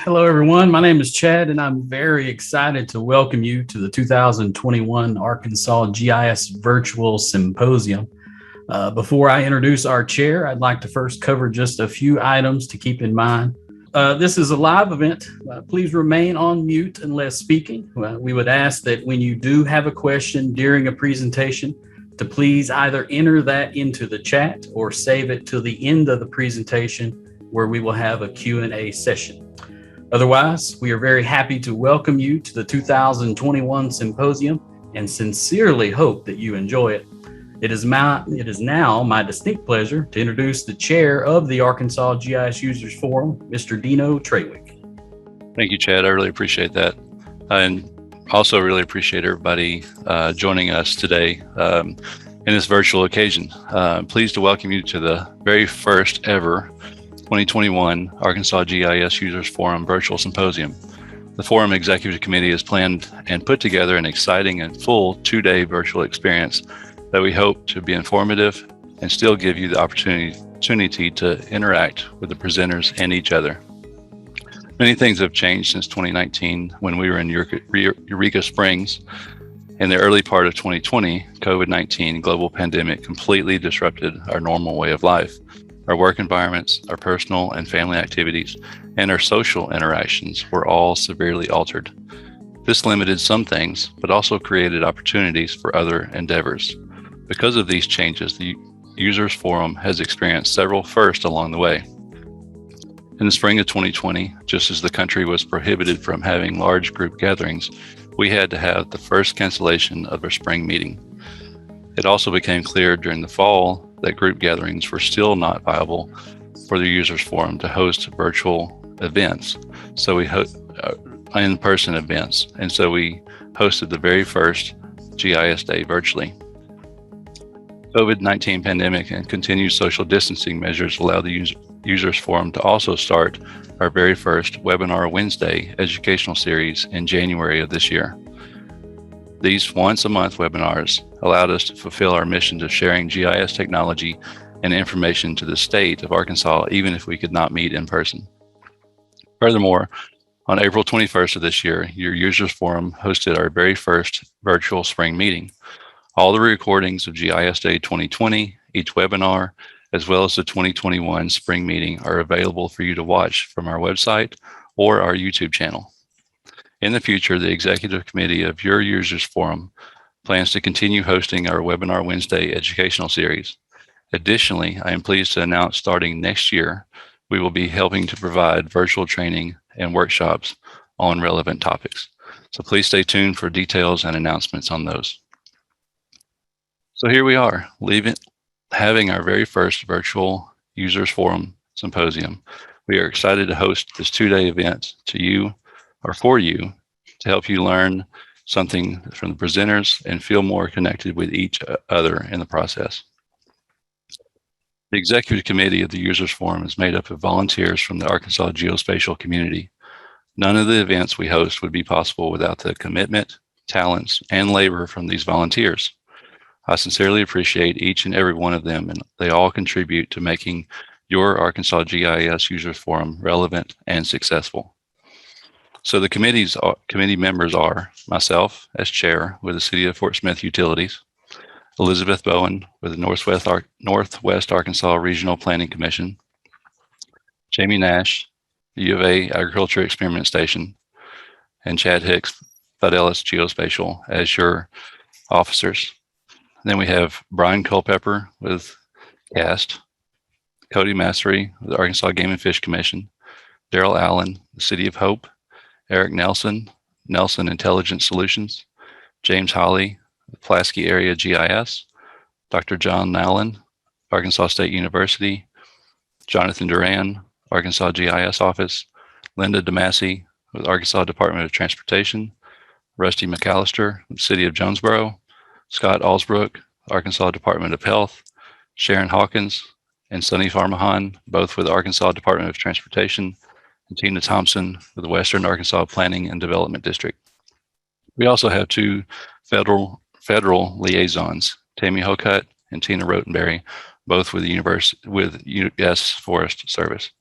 Hello, everyone. My name is Chad, and I'm very excited to welcome you to the 2021 Arkansas GIS Virtual Symposium. Before I introduce our chair, I'd like to first cover just a few items to keep in mind. This is a live event. Please remain on mute unless speaking. We would ask that when you do have a question during a presentation, to please either enter that into the chat or save it to the end of the presentation where we will have a Q&A session. Otherwise, we are very happy to welcome you to the 2021 Symposium and sincerely hope that you enjoy it. It is now my distinct pleasure to introduce the chair of the Arkansas GIS Users Forum, Mr. Deano Traywick. Thank you, Chad. I really appreciate that. And also really appreciate everybody joining us today in this virtual occasion. Pleased to welcome you to the very first ever 2021 Arkansas GIS Users Forum Virtual Symposium. The Forum Executive Committee has planned and put together an exciting and full two-day virtual experience that we hope to be informative and still give you the opportunity to interact with the presenters and each other. Many things have changed since 2019 when we were in Eureka Springs. In the early part of 2020, COVID-19 global pandemic completely disrupted our normal way of life. Our work environments, our personal and family activities, and our social interactions were all severely altered. This limited some things, but also created opportunities for other endeavors. Because of these changes, the Users Forum has experienced several firsts along the way. In the spring of 2020, just as the country was prohibited from having large group gatherings, we had to have the first cancellation of our spring meeting. It also became clear during the fall that group gatherings were still not viable for the Users Forum to host virtual events. So we in-person events. And so we hosted the very first GIS Day virtually. COVID-19 pandemic and continued social distancing measures allow the Users Forum to also start our very first Webinar Wednesday educational series in January of this year. These once-a-month webinars allowed us to fulfill our mission of sharing GIS technology and information to the state of Arkansas, even if we could not meet in person. Furthermore, on April 21st of this year, your Users Forum hosted our very first virtual spring meeting. All the recordings of GIS Day 2020, each webinar, as well as the 2021 spring meeting are available for you to watch from our website or our YouTube channel. In the future, the Executive Committee of your Users Forum plans to continue hosting our Webinar Wednesday educational series. Additionally, I am pleased to announce starting next year, we will be helping to provide virtual training and workshops on relevant topics. So please stay tuned for details and announcements on those. So here we are, having our very first virtual Users Forum Symposium. We are excited to host this two-day event to you or for you to help you learn something from the presenters and feel more connected with each other in the process. The Executive Committee of the Users Forum is made up of volunteers from the Arkansas Geospatial community. None of the events we host would be possible without the commitment, talents, and labor from these volunteers. I sincerely appreciate each and every one of them, and they all contribute to making your Arkansas GIS Users Forum relevant and successful. So the committee members are myself as chair with the City of Fort Smith Utilities, Elizabeth Bowen with the Northwest Arkansas Regional Planning Commission, Jamie Nash, the U of A Agriculture Experiment Station, and Chad Hicks, Fidelis Geospatial as your officers. Then we have Brian Culpepper with CAST, Cody Massery with the Arkansas Game and Fish Commission, Daryl Allen, the City of Hope, Eric Nelson, Nelson Intelligence Solutions, James Holly, the Pulaski Area GIS, Dr. John Allen, Arkansas State University, Jonathan Duran, Arkansas GIS Office, Linda DeMassey with Arkansas Department of Transportation, Rusty McAllister, the City of Jonesboro, Scott Alsbrook, Arkansas Department of Health, Sharon Hawkins, and Sunny Farmahan, both with the Arkansas Department of Transportation, and Tina Thompson with the Western Arkansas Planning and Development District. We also have two federal liaisons, Tammy Hocutt and Tina Rotenberry, both with the U.S. Forest Service.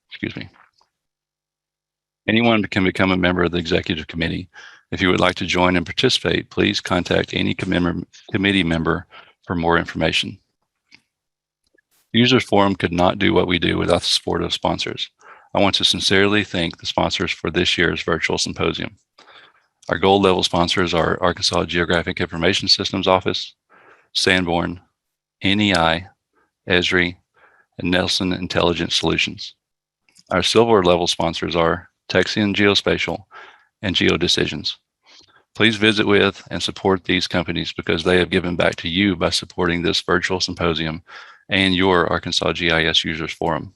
Anyone can become a member of the executive committee. If you would like to join and participate, please contact any committee member for more information. Users Forum could not do what we do without the support of sponsors. I want to sincerely thank the sponsors for this year's virtual symposium. Our gold level sponsors are Arkansas Geographic Information Systems Office, Sanborn, NEI, Esri, and Nelson Intelligent Solutions. Our silver level sponsors are Texian Geospatial and Geo Decisions. Please visit with and support these companies because they have given back to you by supporting this virtual symposium and your Arkansas GIS Users Forum.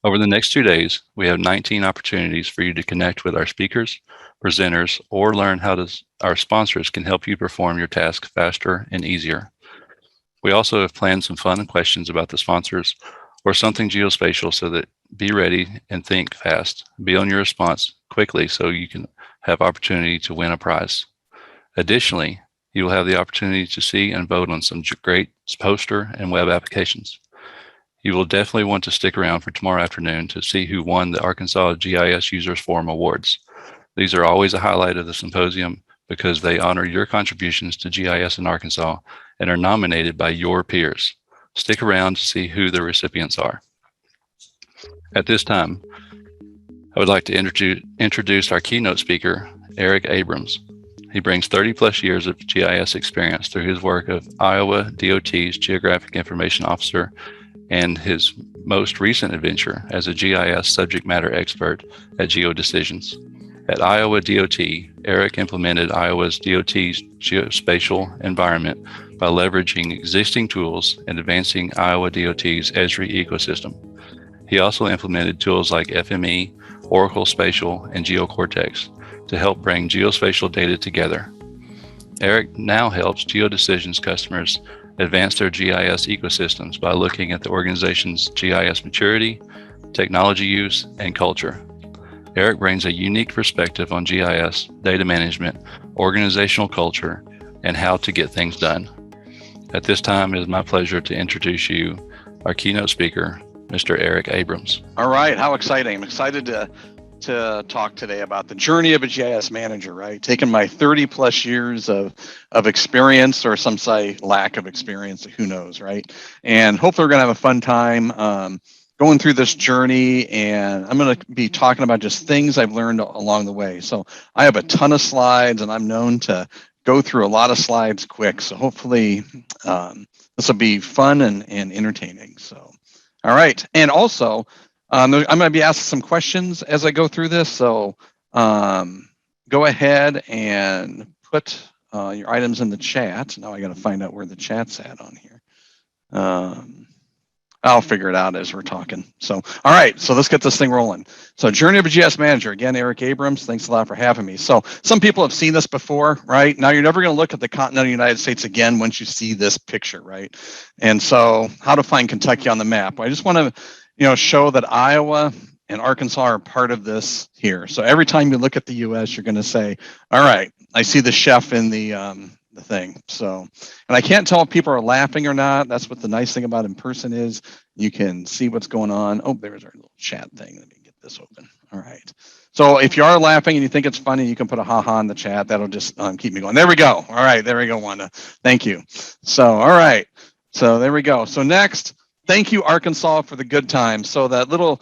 Over the next 2 days, we have 19 opportunities for you to connect with our speakers, presenters, or learn how our sponsors can help you perform your task faster and easier. We also have planned some fun questions about the sponsors or something geospatial, so that be ready and think fast. Be on your response quickly so you can have opportunity to win a prize. Additionally, you will have the opportunity to see and vote on some great poster and web applications. You will definitely want to stick around for tomorrow afternoon to see who won the Arkansas GIS Users Forum Awards. These are always a highlight of the symposium because they honor your contributions to GIS in Arkansas and are nominated by your peers. Stick around to see who the recipients are. At this time, I would like to introduce our keynote speaker, Eric Abrams. He brings 30 plus years of GIS experience through his work of Iowa DOT's Geographic Information Officer and his most recent adventure as a GIS subject matter expert at Geo Decisions. At Iowa DOT, Eric implemented Iowa's DOT's geospatial environment by leveraging existing tools and advancing Iowa DOT's Esri ecosystem. He also implemented tools like FME, Oracle Spatial, and GeoCortex to help bring geospatial data together. Eric now helps Geo Decisions customers advance their GIS ecosystems by looking at the organization's GIS maturity, technology use, and culture. Eric brings a unique perspective on GIS, data management, organizational culture, and how to get things done. At this time, it is my pleasure to introduce you our keynote speaker, Mr. Eric Abrams. All right, how exciting. I'm excited to talk today about the journey of a GIS manager, right? Taking my 30 plus years of experience, or some say lack of experience, who knows, right? And hopefully we're gonna have a fun time going through this journey, and I'm gonna be talking about just things I've learned along the way. So I have a ton of slides, and I'm known to go through a lot of slides quick. So hopefully this will be fun and entertaining. So, all right. And also, I'm going to be asking some questions as I go through this. So go ahead and put your items in the chat. Now I got to find out where the chat's at on here. I'll figure it out as we're talking. So, all right, so let's get this thing rolling. So journey of a GIS manager, again, Eric Abrams, thanks a lot for having me. So some people have seen this before, right? Now you're never gonna look at the continental United States again once you see this picture, right? And so how to find Kentucky on the map. I just wanna show that Iowa and Arkansas are part of this here. So every time you look at the US, you're gonna say, all right, I see the chef in the thing. So, and I can't tell if people are laughing or not. That's what the nice thing about in person is. You can see what's going on. Oh, there's our little chat thing. Let me get this open. All right. So if you are laughing and you think it's funny, you can put a ha-ha in the chat. That'll just keep me going. There we go. All right. There we go, Wanda. Thank you. So, all right. So there we go. So next, thank you, Arkansas, for the good times. So that little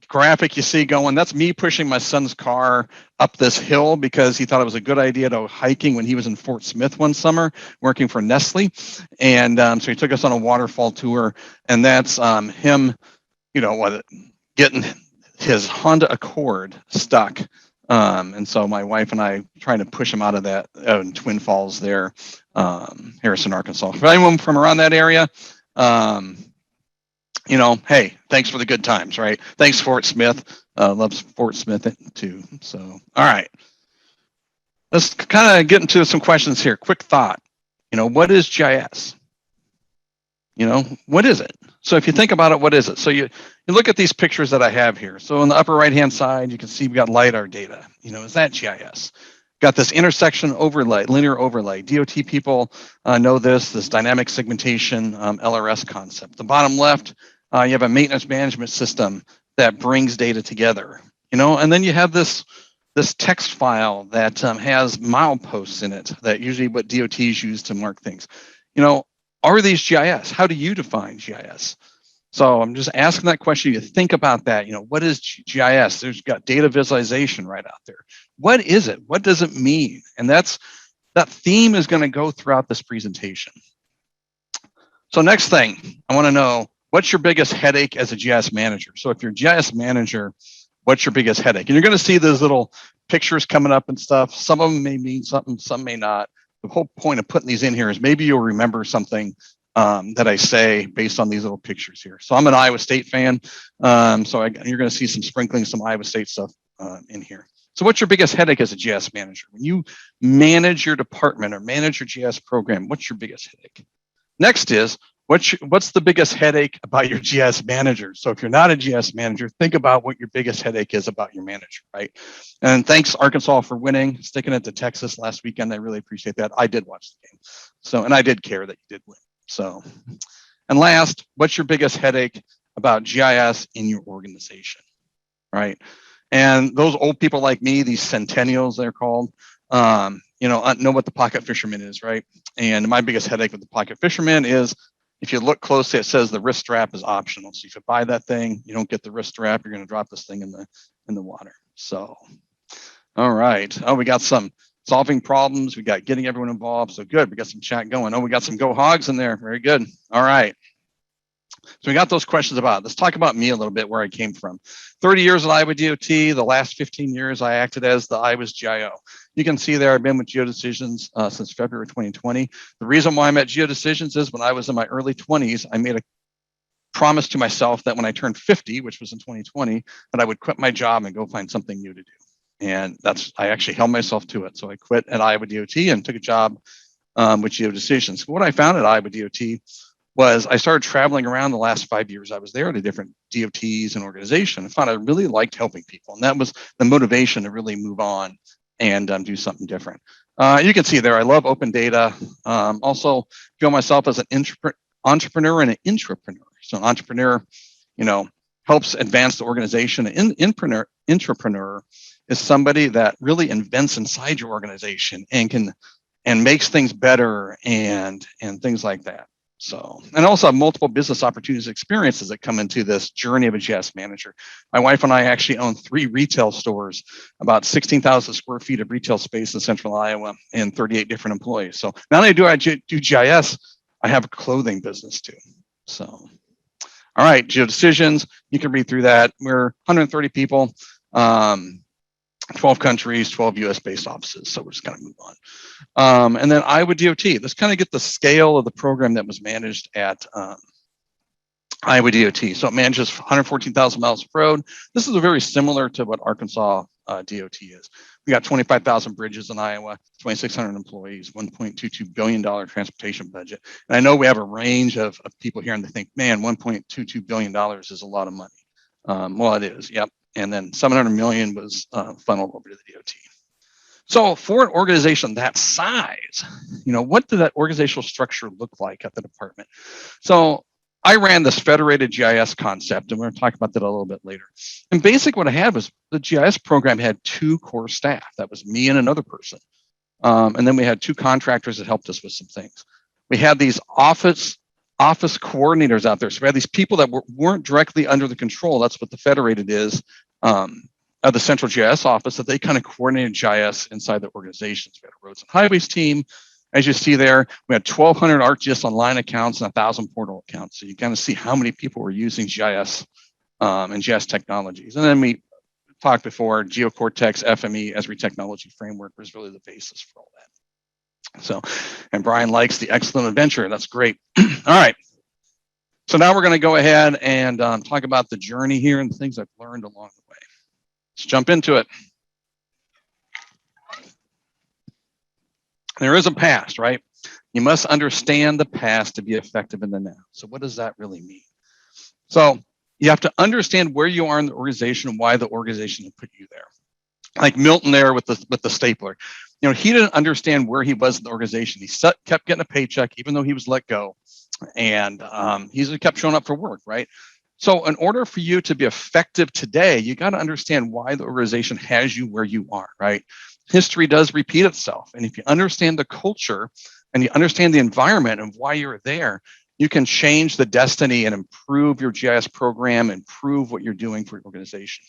graphic you see going, that's me pushing my son's car up this hill because he thought it was a good idea to go hiking when he was in Fort Smith one summer working for Nestle. And so he took us on a waterfall tour, and that's him, getting his Honda Accord stuck. And so my wife and I trying to push him out of that in Twin Falls there, Harrison, Arkansas. For anyone from around that area, hey, thanks for the good times, right? Thanks, Fort Smith. Loves Fort Smith too. So, all right. Let's kind of get into some questions here. Quick thought. What is GIS? What is it? So if you think about it, what is it? So you look at these pictures that I have here. So on the upper right-hand side, you can see we got LiDAR data. Is that GIS? Got this intersection overlay, linear overlay. DOT people know this dynamic segmentation LRS concept. The bottom left, you have a maintenance management system that brings data together. and then you have this text file that has mileposts in it that usually what DOTs use to mark things. Are these GIS? How do you define GIS? So I'm just asking that question. You think about that. What is GIS? There's got data visualization right out there. What is it? What does it mean? And that theme is going to go throughout this presentation. So next thing, I want to know, what's your biggest headache as a GIS manager? So if you're a GIS manager, what's your biggest headache? And you're going to see those little pictures coming up and stuff. Some of them may mean something, some may not. The whole point of putting these in here is maybe you'll remember something that I say based on these little pictures here. So I'm an Iowa State fan, so you're going to see some sprinkling, some Iowa State stuff in here. So what's your biggest headache as a GIS manager? When you manage your department or manage your GIS program, what's your biggest headache? Next is, what's the biggest headache about your GIS manager? So if you're not a GIS manager, think about what your biggest headache is about your manager, right? And thanks Arkansas for winning, sticking it to Texas last weekend. I really appreciate that. I did watch the game. So, and I did care that you did win. So, and last, what's your biggest headache about GIS in your organization, right? And those old people like me, these centennials, they're called, know what the pocket fisherman is, right? And my biggest headache with the pocket fisherman is, if you look closely, it says the wrist strap is optional. So if you buy that thing, you don't get the wrist strap, you're going to drop this thing in the water. So, all right. Oh, we got some solving problems. We got getting everyone involved. So good. We got some chat going. Oh, we got some Go Hogs in there. Very good. All right. So we got those questions about. Let's talk about me a little bit, where I came from. 30 years at Iowa DOT. The last 15 years, I acted as the Iowa's GIO. You can see there, I've been with Geo Decisions since February 2020. The reason why I'm at Geo Decisions is when I was in my early 20s, I made a promise to myself that when I turned 50, which was in 2020, that I would quit my job and go find something new to do. And I actually held myself to it. So I quit at Iowa DOT and took a job with Geo Decisions. What I found at Iowa DOT was I started traveling around the last 5 years. I was there to different DOTs and organizations. I found I really liked helping people. And that was the motivation to really move on and do something different. You can see there, I love open data. Also feel myself as an entrepreneur and an intrapreneur. So an entrepreneur, helps advance the organization. An intrapreneur is somebody that really invents inside your organization and makes things better and things like that. So, and also have multiple business opportunities, experiences that come into this journey of a GIS manager. My wife and I actually own 3 retail stores, about 16,000 square feet of retail space in central Iowa, and 38 different employees. So not only do I do GIS, I have a clothing business too. So, all right, Geo Decisions, you can read through that. We're 130 people, 12 countries, 12 US based offices. So we're just going to move on. And then Iowa DOT, let's kind of get the scale of the program that was managed at Iowa DOT. So it manages 114,000 miles of road. This is very similar to what Arkansas DOT is. We got 25,000 bridges in Iowa, 2,600 employees, $1.22 billion transportation budget. And I know we have a range of people here and they think, man, $1.22 billion is a lot of money. Well, it is, yep. And then 700 million was funneled over to the DOT. So for an organization that size, what did that organizational structure look like at the department? So I ran this federated GIS concept, and we're going to talk about that a little bit later. And basically what I had was the GIS program had 2 core staff. That was me and another person. And then we had 2 contractors that helped us with some things. We had these office coordinators out there. So we had these people that weren't directly under the control. That's what the Federated is, of the central GIS office, that they kind of coordinated GIS inside the organizations. We had a roads and highways team. As you see there, we had 1,200 ArcGIS online accounts and 1,000 portal accounts. So you kind of see how many people were using GIS and GIS technologies. And then we talked before, GeoCortex, FME, Esri technology framework was really the basis for all that. So, and Brian likes the excellent adventure. That's great. All right. So now we're going to go ahead and talk about the journey here and the things I've learned along the way. Let's jump into it. There is a past, right? You must understand the past to be effective in the now. So what does that really mean? So you have to understand where you are in the organization and why the organization put you there. Like Milton there with the stapler. He didn't understand where he was in the organization. He kept getting a paycheck even though he was let go. And he kept showing up for work, right? So in order for you to be effective today, you got to understand why the organization has you where you are, right? History does repeat itself. And if you understand the culture and you understand the environment of why you're there, you can change the destiny and improve your GIS program, improve what you're doing for your organization.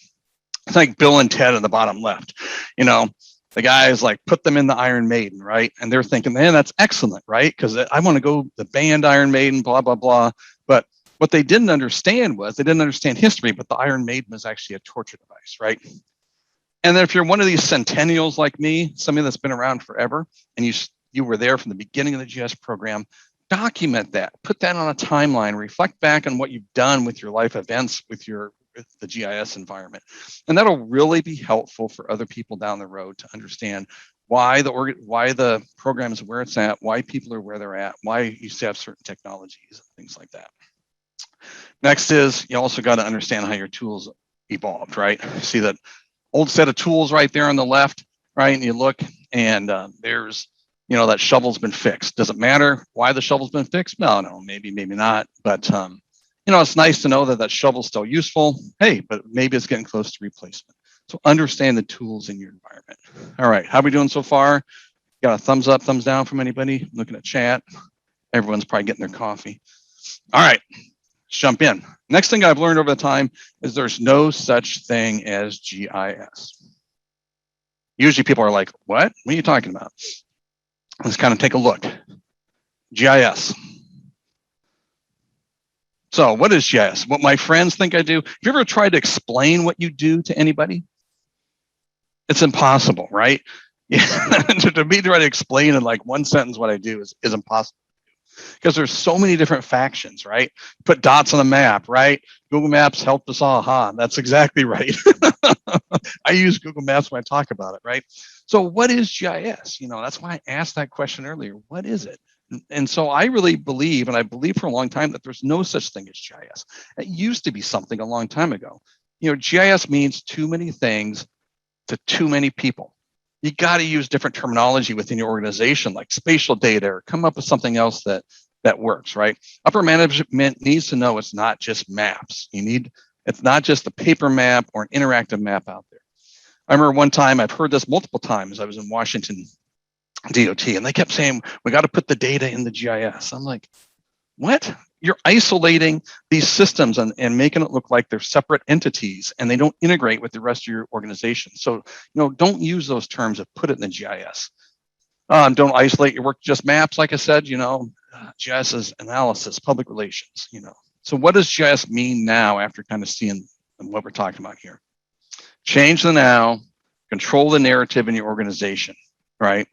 It's like Bill and Ted in the bottom left. You know, the guys like put them in the Iron Maiden, right? And they're thinking, man, that's excellent, right? Because I want to go the band Iron Maiden, blah, blah, blah. But what they didn't understand was they didn't understand history, but the Iron Maiden was actually a torture device, right? And then if you're one of these centennials like me, somebody that's been around forever, and you were there from the beginning of the GIS program, document that, put that on a timeline, reflect back on what you've done with your life events, with the GIS environment. And that'll really be helpful for other people down the road to understand why the program is where it's at, why people are where they're at, why you still have certain technologies and things like that. Next is you also got to understand how your tools evolved, right? See that old set of tools right there on the left, right? And you look and there's, you know, that shovel's been fixed. Does it matter why the shovel's been fixed? No, maybe not. But, you know, it's nice to know that that shovel's still useful. Hey, but maybe it's getting close to replacement. So understand the tools in your environment. All right, how are we doing so far? Got a thumbs up, thumbs down from anybody? Looking at chat. Everyone's probably getting their coffee. All right. Jump in. Next thing I've learned over the time is there's no such thing as GIS. Usually people are like, what are you talking about? Let's kind of take a look. GIS. So what is GIS? What my friends think I do. Have you ever tried to explain what you do to anybody? It's impossible, right? Yeah. To me, try to explain in like one sentence what I do is impossible. Because there's so many different factions, right? Put dots on the map, right? Google Maps helped us all. That's exactly right. I use Google Maps when I talk about it, right? So what is GIS? You know, that's why I asked that question earlier. What is it? And so I really believe, and I believe for a long time, that there's no such thing as GIS. It used to be something a long time ago. You know, GIS means too many things to too many people. You got to use different terminology within your organization, like spatial data, or come up with something else that works, right? Upper management needs to know it's not just maps. It's not just a paper map or an interactive map out there. I remember one time, I've heard this multiple times. I was in Washington DOT, and they kept saying, we got to put the data in the GIS. I'm like, what? You're isolating these systems and making it look like they're separate entities and they don't integrate with the rest of your organization. So, you know, don't use those terms and put it in the GIS. Don't isolate your work to just maps. Like I said, you know, GIS is analysis, public relations, you know. So what does GIS mean now after kind of seeing what we're talking about here? Change the now, control the narrative in your organization, right?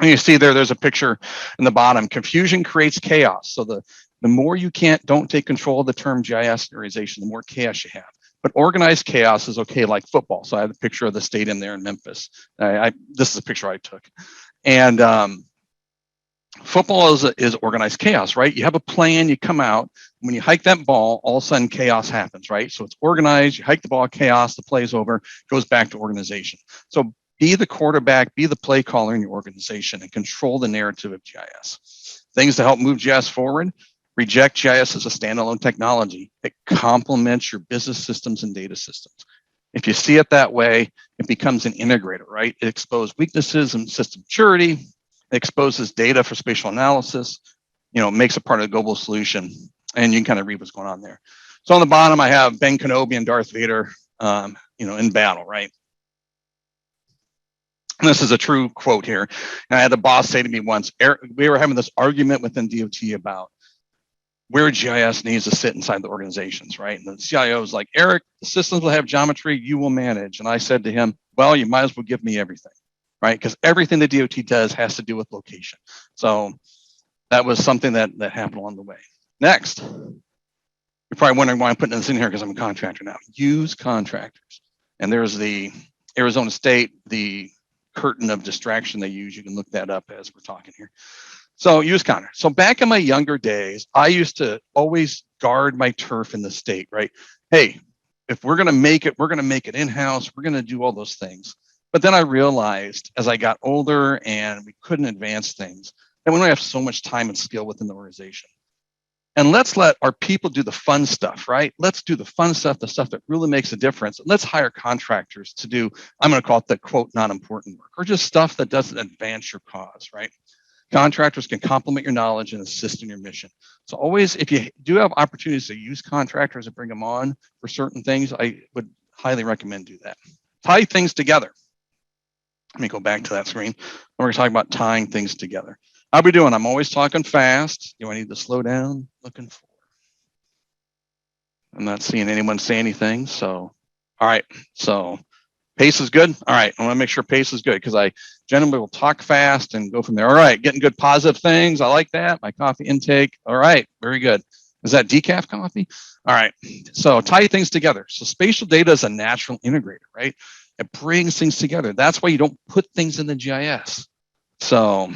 And you see there's a picture in the bottom. Confusion creates chaos. So the more you don't take control of the term GIS organization, the more chaos you have. But organized chaos is okay, like football. So I have a picture of the stadium there in Memphis. This is a picture I took. And football is organized chaos, right? You have a plan, you come out. When you hike that ball, all of a sudden chaos happens, right? So it's organized, you hike the ball, chaos, the play's over, goes back to organization. So be the quarterback, be the play caller in your organization and control the narrative of GIS. Things to help move GIS forward: reject GIS as a standalone technology. It complements your business systems and data systems. If you see it that way, it becomes an integrator, right? It exposes weaknesses in system maturity. It exposes data for spatial analysis. You know, it makes it part of the global solution. And you can kind of read what's going on there. So on the bottom, I have Ben Kenobi and Darth Vader, you know, in battle, right? And this is a true quote here. And I had the boss say to me once, Eric, we were having this argument within DOT about where GIS needs to sit inside the organizations, right? And the CIO was like, Eric, the systems will have geometry, you will manage. And I said to him, well, you might as well give me everything, right? Because everything the DOT does has to do with location. So that was something that happened along the way. Next, you're probably wondering why I'm putting this in here because I'm a contractor now. Use contractors. And there's the Arizona State, the curtain of distraction they use. You can look that up as we're talking here. So use contractors. So back in my younger days, I used to always guard my turf in the state, right? Hey, if we're going to make it, we're going to make it in-house. We're going to do all those things. But then I realized as I got older and we couldn't advance things, that we don't have so much time and skill within the organization. And let's let our people do the fun stuff, right? Let's do the fun stuff, the stuff that really makes a difference. Let's hire contractors to do, I'm going to call it the quote, not important work, or just stuff that doesn't advance your cause, right? Contractors can complement your knowledge and assist in your mission. So always, if you do have opportunities to use contractors and bring them on for certain things, I would highly recommend do that. Tie things together. Let me go back to that screen. We're going to talk about tying things together. How we doing? I'm always talking fast. Do I need to slow down? Looking for. I'm not seeing anyone say anything. So, all right. So pace is good. All right. I want to make sure pace is good because I generally will talk fast and go from there. All right. Getting good positive things. I like that. My coffee intake. All right. Very good. Is that decaf coffee? All right. So tie things together. So spatial data is a natural integrator, right? It brings things together. That's why you don't put things in the GIS. So,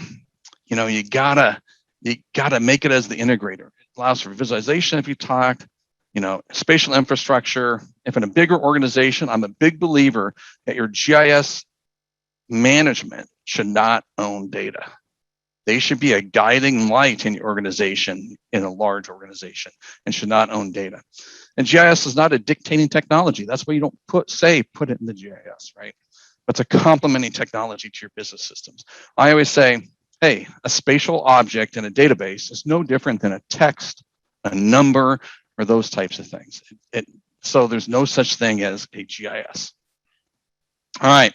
you know, you gotta make it as the integrator. It allows for visualization if you talk, you know, spatial infrastructure. If in a bigger organization, I'm a big believer that your GIS management should not own data. They should be a guiding light in your organization, in a large organization, and should not own data. And GIS is not a dictating technology. That's why you don't put it in the GIS, right? It's a complementing technology to your business systems. I always say, hey, a spatial object in a database is no different than a text, a number, or those types of things. So there's no such thing as a GIS. All right,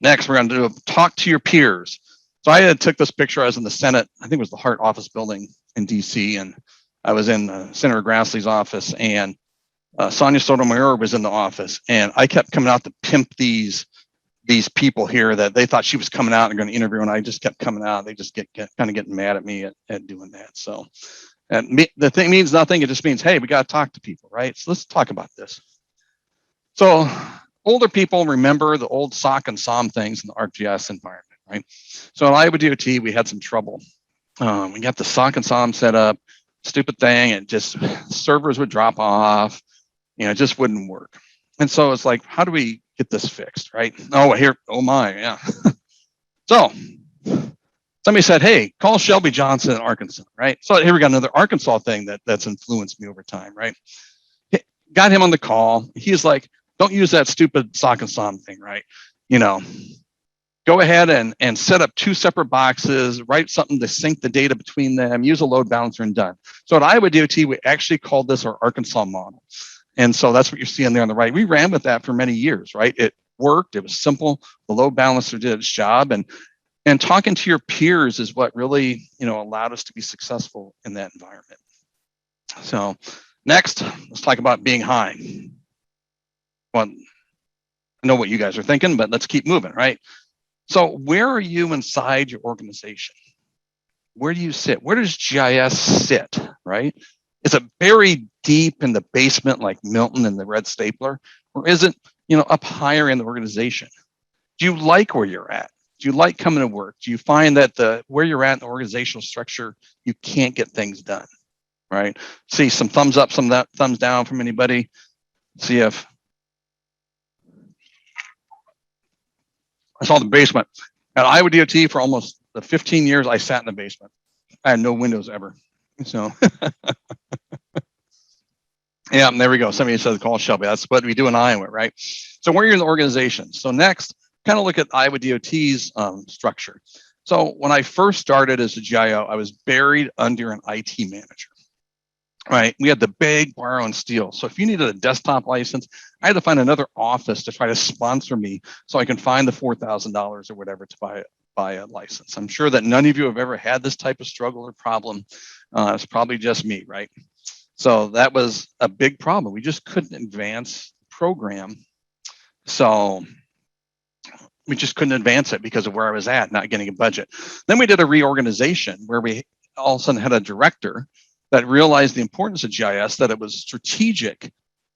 next we're gonna do a talk to your peers. So I took this picture, I was in the Senate, I think it was the Hart office building in DC, and I was in Senator Grassley's office, and Sonia Sotomayor was in the office, and I kept coming out to pimp these people here that they thought she was coming out and going to interview, and I just kept coming out. They just kind of getting mad at me at doing that. So, and the thing means nothing. It just means, hey, we got to talk to people, right? So let's talk about this. So older people remember the old SOC and SOM things in the ArcGIS environment, right? So at Iowa DOT, we had some trouble. We got the SOC and SOM set up, stupid thing, and just servers would drop off, you know, it just wouldn't work. And so it's like, how do we get this fixed, right? Oh, here, oh my, yeah. So somebody said, hey, call Shelby Johnson in Arkansas, right? So here we got another Arkansas thing that's influenced me over time, right? Got him on the call. He's like, don't use that stupid SOC and SOM thing, right? You know, go ahead and set up 2 separate boxes, write something to sync the data between them, use a load balancer and done. So at Iowa DOT, we actually called this our Arkansas model. And so that's what you're seeing there on the right. We ran with that for many years, right? It worked. It was simple. The load balancer did its job. And talking to your peers is what really, you know, allowed us to be successful in that environment. So next, let's talk about being high. Well, I know what you guys are thinking, but let's keep moving, right? So where are you inside your organization? Where do you sit? Where does GIS sit, right? Is it buried deep in the basement like Milton and the red stapler? Or is it, you know, up higher in the organization? Do you like where you're at? Do you like coming to work? Do you find that where you're at in the organizational structure, you can't get things done, right? See some thumbs up, some thumbs down from anybody. See if I saw the basement. At Iowa DOT for almost the 15 years, I sat in the basement. I had no windows ever. So, yeah, and there we go. Somebody said call Shelby. That's what we do in Iowa, right? So where you're in the organization. So next, kind of look at Iowa DOT's structure. So when I first started as a GIO, I was buried under an IT manager, right? We had the big borrow and steal. So if you needed a desktop license, I had to find another office to try to sponsor me so I can find the $4,000 or whatever to buy a license. I'm sure that none of you have ever had this type of struggle or problem. It's probably just me, right? So that was a big problem. We just couldn't advance the program. So we just couldn't advance it because of where I was at, not getting a budget. Then we did a reorganization where we all of a sudden had a director that realized the importance of GIS, that it was strategic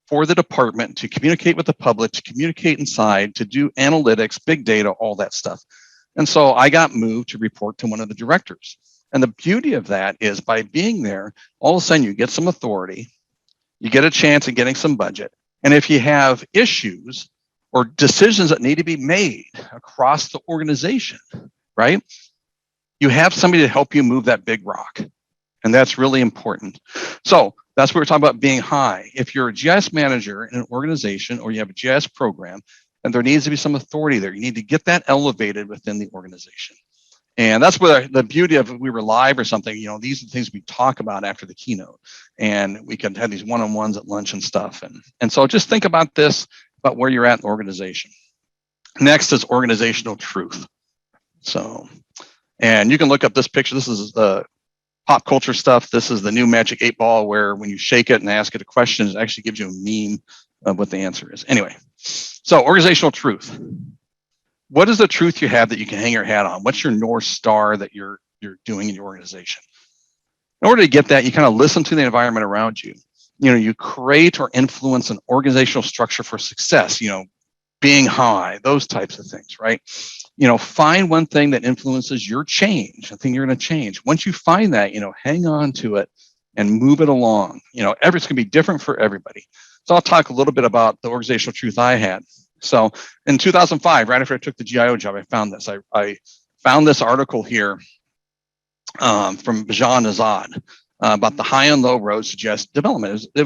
for the department to communicate with the public, to communicate inside, to do analytics, big data, all that stuff. And so I got moved to report to one of the directors. And the beauty of that is by being there, all of a sudden you get some authority, you get a chance at getting some budget. And if you have issues or decisions that need to be made across the organization, right? You have somebody to help you move that big rock. And that's really important. So that's what we're talking about being high. If you're a GIS manager in an organization or you have a GIS program, and there needs to be some authority there, you need to get that elevated within the organization. And that's where the beauty of, if we were live or something, these are the things we talk about after the keynote, and we can have these one-on-ones at lunch and stuff. And so just think about this, about where you're at in the organization. Next is organizational truth. So, and you can look up this picture. This is the pop culture stuff. This is the new Magic 8 Ball, where when you shake it and ask it a question, it actually gives you a meme of what the answer is. Anyway, so organizational truth. What is the truth you have that you can hang your hat on? What's your North Star that you're doing in your organization? In order to get that, you kind of listen to the environment around you. You create or influence an organizational structure for success, being high, those types of things, right? Find one thing that influences your change, a thing you're going to change. Once you find that, hang on to it and move it along. It's going to be different for everybody. So I'll talk a little bit about the organizational truth I had. So in 2005, right after I took the GIO job, I found this. I found this article here from Bajan Azad about the high and low roads to GIS development. It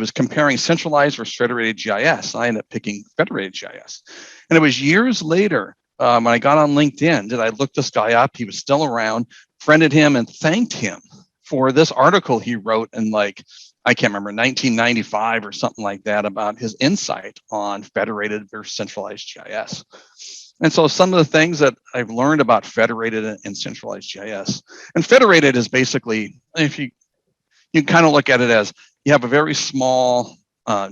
was comparing centralized versus federated GIS. I ended up picking federated GIS. And it was years later when I got on LinkedIn that I looked this guy up. He was still around, friended him, and thanked him for this article he wrote in, like, I can't remember, 1995 or something like that, about his insight on federated versus centralized GIS. And so some of the things that I've learned about federated and centralized GIS, and federated is basically, if you kind of look at it as, you have a very small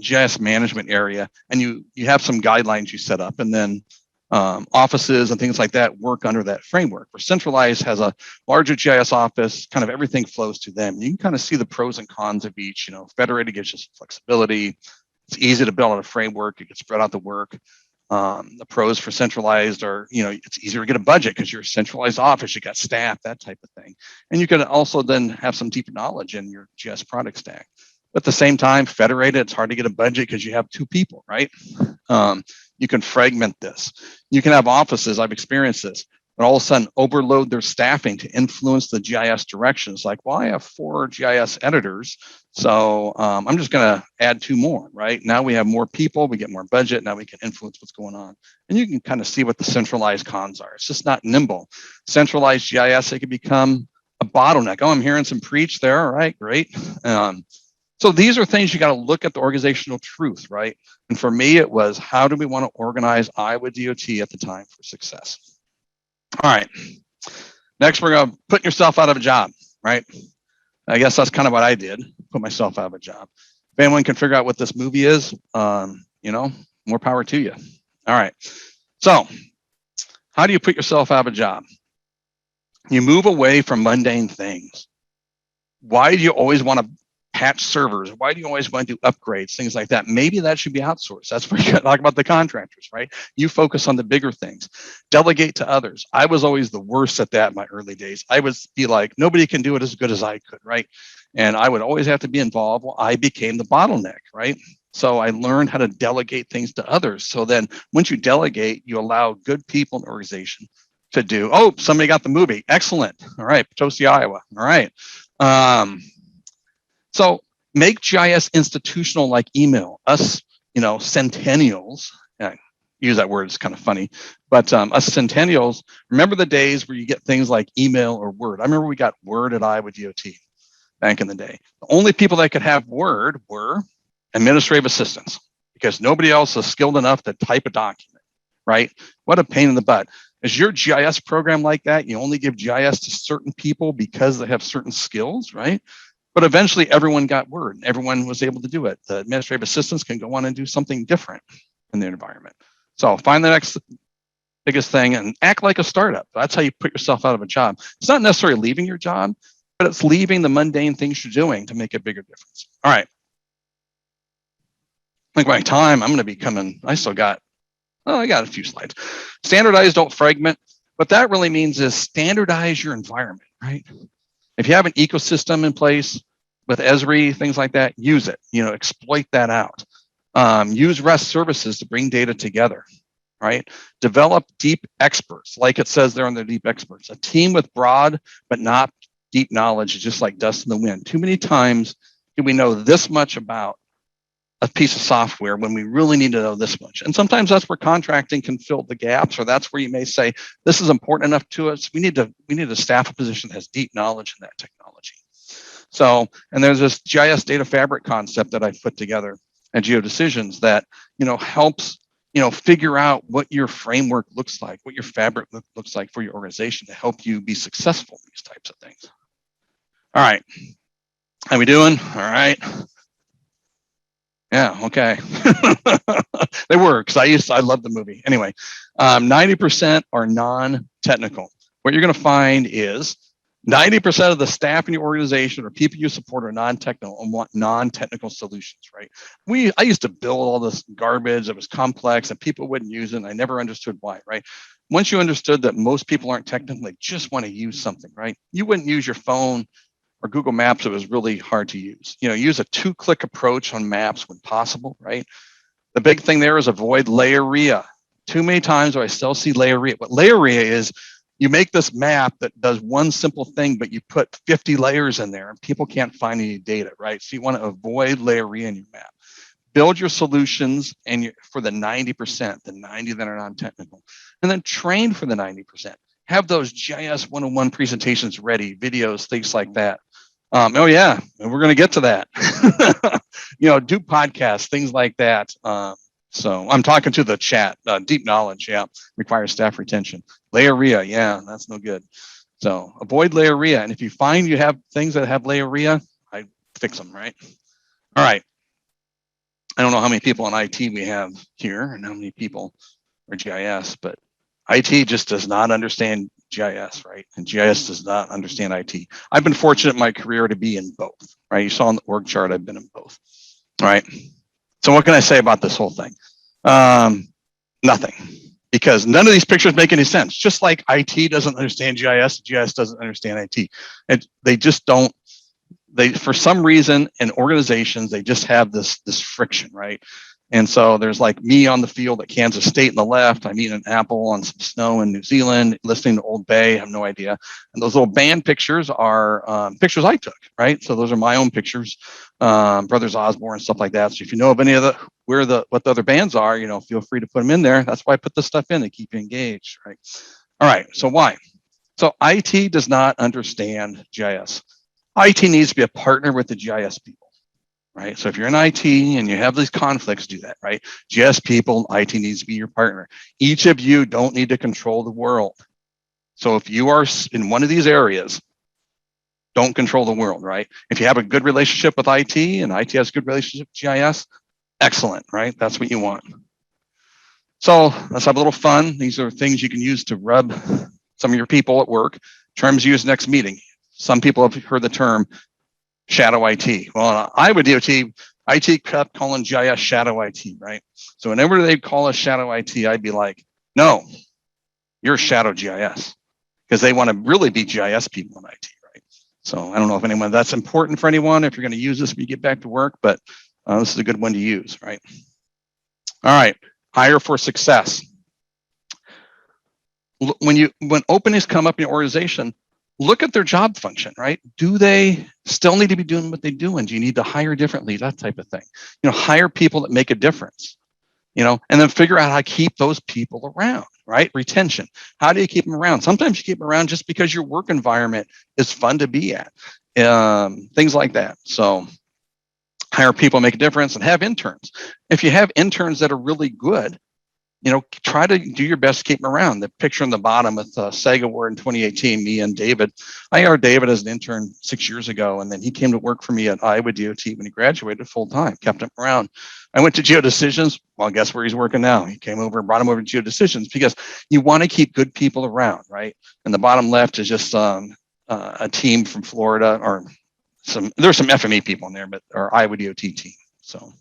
GIS management area, and you have some guidelines you set up, and then offices and things like that work under that framework. Where centralized has a larger GIS office, kind of everything flows to them. You can kind of see the pros and cons of each. Federated gives you some flexibility. It's easy to build out a framework. You can spread out the work. The pros for centralized are, it's easier to get a budget because you're a centralized office, you got staff, that type of thing. And you can also then have some deeper knowledge in your GIS product stack. But at the same time, federated, it's hard to get a budget because you have 2 people, right? You can fragment this. You can have offices, I've experienced this, but all of a sudden overload their staffing to influence the GIS directions. Like, well, I have 4 GIS editors, so I'm just going to add 2 more, right? Now we have more people, we get more budget, now we can influence what's going on. And you can kind of see what the centralized cons are. It's just not nimble. Centralized GIS, it can become a bottleneck. Oh, I'm hearing some preach there. All right, great. So these are things you got to look at the organizational truth, right? And for me, it was, how do we want to organize Iowa DOT at the time for success? All right. Next, we're going to put yourself out of a job, right? I guess that's kind of what I did, put myself out of a job. If anyone can figure out what this movie is, more power to you. All right. So how do you put yourself out of a job? You move away from mundane things. Why do you always want to patch servers? Why do you always want to do upgrades, things like that? Maybe that should be outsourced. That's where you talk about the contractors, right? You focus on the bigger things. Delegate to others. I was always the worst at that in my early days. I would be like, nobody can do it as good as I could, right? And I would always have to be involved. Well, I became the bottleneck, right? So I learned how to delegate things to others. So then once you delegate, you allow good people in the organization to do, oh, somebody got the movie. Excellent. All right, Potosi, Iowa. All right. So make GIS institutional like email. Us, centennials, use that word, it's kind of funny, but us centennials, remember the days where you get things like email or Word. I remember we got Word at Iowa DOT back in the day. The only people that could have Word were administrative assistants, because nobody else is skilled enough to type a document, right? What a pain in the butt. Is your GIS program like that? You only give GIS to certain people because they have certain skills, right? But eventually everyone got Word. Everyone was able to do it. The administrative assistants can go on and do something different in their environment. So find the next biggest thing and act like a startup. That's how you put yourself out of a job. It's not necessarily leaving your job, but it's leaving the mundane things you're doing to make a bigger difference. All right. I think by time I'm going to be coming, I got a few slides. Standardize, don't fragment. What that really means is standardize your environment, right? If you have an ecosystem in place with Esri, things like that, use it, exploit that out. Use REST services to bring data together, right? Develop deep experts, like it says there on the deep experts, a team with broad but not deep knowledge is just like dust in the wind. Too many times do we know this much about a piece of software when we really need to know this much. And sometimes that's where contracting can fill the gaps, or that's where you may say, this is important enough to us. We need to staff a position that has deep knowledge in that technology. So, and there's this GIS data fabric concept that I've put together at Geo Decisions that, helps, figure out what your framework looks like, what your fabric looks like for your organization to help you be successful in these types of things. All right. How we doing? All right. Yeah, okay. They were, because I love the movie. Anyway, 90% are non-technical. What you're going to find is 90% of the staff in your organization or people you support are non-technical and want non-technical solutions, right? I used to build all this garbage that was complex and people wouldn't use it, and I never understood why, right? Once you understood that most people aren't technical, they just want to use something, right? You wouldn't use your phone or Google Maps. It was really hard to use. Use a 2-click approach on maps when possible, right? The big thing there is avoid Layeria. Too many times do I still see Layeria. What Layeria is, you make this map that does one simple thing, but you put 50 layers in there and people can't find any data, right? So you want to avoid Layeria in your map. Build your solutions for the 90%, the 90 that are non-technical, and then train for the 90%. Have those GIS 101 presentations ready, videos, things like that. Oh yeah, and we're going to get to that. Do podcasts, things like that. So I'm talking to the chat. Deep knowledge, yeah, requires staff retention. Layeria, yeah, that's no good. So avoid Layeria. And if you find you have things that have Layeria, I fix them, right? All right. I don't know how many people in IT we have here and how many people are GIS, but IT just does not understand GIS, right? And GIS does not understand IT. I've been fortunate in my career to be in both, right? You saw on the org chart, I've been in both, all right? So what can I say about this whole thing? Nothing, because none of these pictures make any sense. Just like IT doesn't understand GIS, GIS doesn't understand IT. And they just don't, for some reason in organizations, they just have this friction, right? And so there's like me on the field at Kansas State on the left. I'm eating an apple on some snow in New Zealand, listening to Old Bay. I have no idea. And those little band pictures are pictures I took, right? So those are my own pictures, Brothers Osborne, stuff like that. So if you know of any of what the other bands are, feel free to put them in there. That's why I put this stuff in to keep you engaged, right? All right. So why? So IT does not understand GIS. IT needs to be a partner with the GIS people. Right. So if you're in IT and you have these conflicts, do that, right? GIS people, IT needs to be your partner. Each of you don't need to control the world. So if you are in one of these areas, don't control the world, right? If you have a good relationship with IT and IT has a good relationship with GIS, excellent, right? That's what you want. So let's have a little fun. These are things you can use to rub some of your people at work. Terms used next meeting. Some people have heard the term shadow IT. Well, I would DOT, IT kept calling GIS shadow IT, right? So whenever they call us shadow IT, I'd be like, no, you're shadow GIS, because they want to really be GIS people in IT, right? So I don't know if that's important for anyone, if you're going to use this when you get back to work, but this is a good one to use, right? All right, hire for success. When openings come up in your organization, look at their job function, right? Do they still need to be doing what they're doing? Do you need to hire differently? That type of thing. Hire people that make a difference, and then figure out how to keep those people around, right? Retention. How do you keep them around? Sometimes you keep them around just because your work environment is fun to be at. Things like that. So hire people, make a difference, and have interns. If you have interns that are really good, try to do your best to keep them around. The picture on the bottom with SAG Award in 2018, me and David. I hired David as an intern 6 years ago, and then he came to work for me at Iowa DOT when he graduated full time, kept him around. I went to Geo Decisions. Well, guess where he's working now? He came over and brought him over to Geo Decisions, because you want to keep good people around, right? And the bottom left is just a team from Florida, or there's some FME people in there, but our Iowa DOT team. So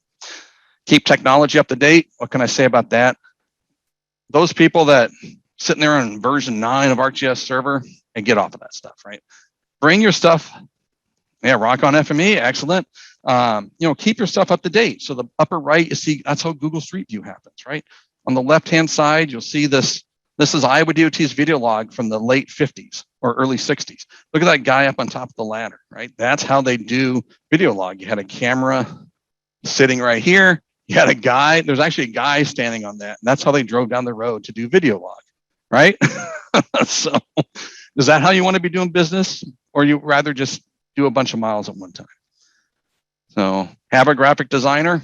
keep technology up to date. What can I say about that? Those people that sitting there on version 9 of ArcGIS server, and get off of that stuff, right? Bring your stuff. Yeah, rock on FME, excellent. Keep your stuff up to date. So the upper right, you see, that's how Google Street View happens, right? On the left-hand side, you'll see this This is Iowa DOT's video log from the late 50s or early 60s. Look at that guy up on top of the ladder, right? That's how they do video log. You had a camera sitting right here. You had a guy, there's actually a guy standing on that. And that's how they drove down the road to do video log, right? So is that how you want to be doing business? Or you rather just do a bunch of miles at one time? So have a graphic designer.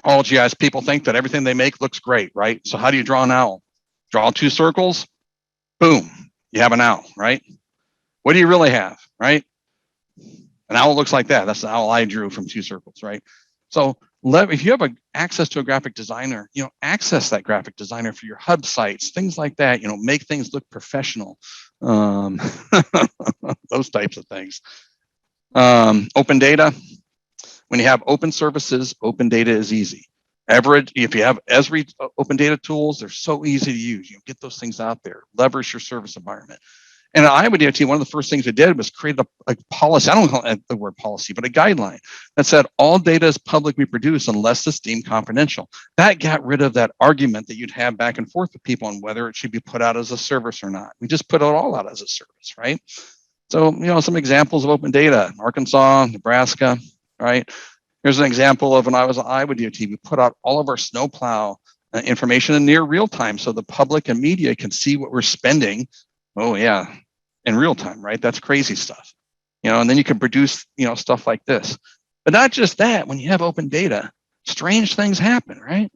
All GIS people think that everything they make looks great, right? So how do you draw an owl? Draw 2 circles, boom, you have an owl, right? What do you really have, right? An owl looks like that. That's the owl I drew from 2 circles, right? So if you have access to a graphic designer, access that graphic designer for your hub sites, things like that, make things look professional, those types of things. Open data. When you have open services, open data is easy. If you have Esri open data tools, they're so easy to use. Get those things out there, leverage your service environment. And at Iowa DOT, one of the first things we did was create a policy. I don't call it the word policy, but a guideline that said all data is publicly produced unless it's deemed confidential. That got rid of that argument that you'd have back and forth with people on whether it should be put out as a service or not. We just put it all out as a service, right? So, some examples of open data: Arkansas, Nebraska, right? Here's an example of when I was at Iowa DOT. We put out all of our snowplow information in near real time so the public and media can see what we're spending. Oh yeah, in real time, right? That's crazy stuff. And then you can produce, stuff like this. But not just that, when you have open data, strange things happen, right?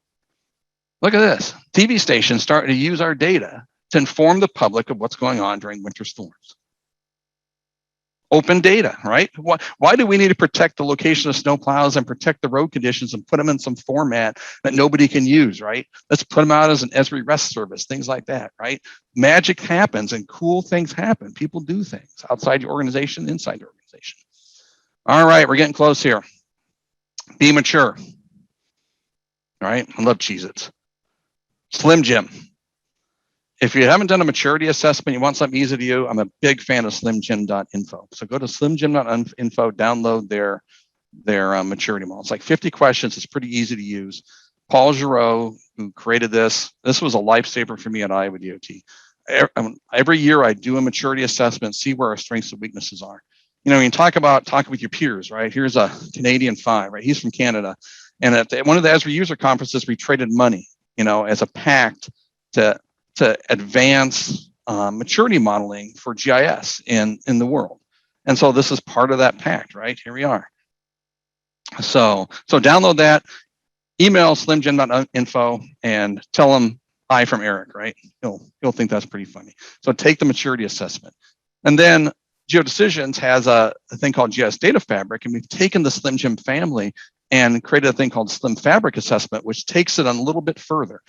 Look at this. TV stations starting to use our data to inform the public of what's going on during winter storms. Open data, right? Why do we need to protect the location of snowplows and protect the road conditions and put them in some format that nobody can use, right? Let's put them out as an Esri REST service, things like that, right? Magic happens and cool things happen. People do things outside your organization, inside your organization. All right, we're getting close here. Be mature. All right, I love Cheez-Its. Slim Jim. If you haven't done a maturity assessment, you want something easy to use, I'm a big fan of slimjim.info. So go to slimjim.info, download their maturity model. It's like 50 questions. It's pretty easy to use. Paul Giroux, who created this was a lifesaver for me at Iowa DOT. Every year I do a maturity assessment, see where our strengths and weaknesses are. When you talk about talking with your peers, right? Here's a Canadian 5, right? He's from Canada. And at one of the Esri user conferences, we traded money, as a pact to advance maturity modeling for GIS in the world. And so this is part of that pact, right? Here we are. So download that, email slimjim.info and tell them hi from Eric, right? He'll think that's pretty funny. So take the maturity assessment. And then Geo Decisions has a thing called GIS Data Fabric, and we've taken the SlimJim family and created a thing called Slim Fabric Assessment, which takes it on a little bit further.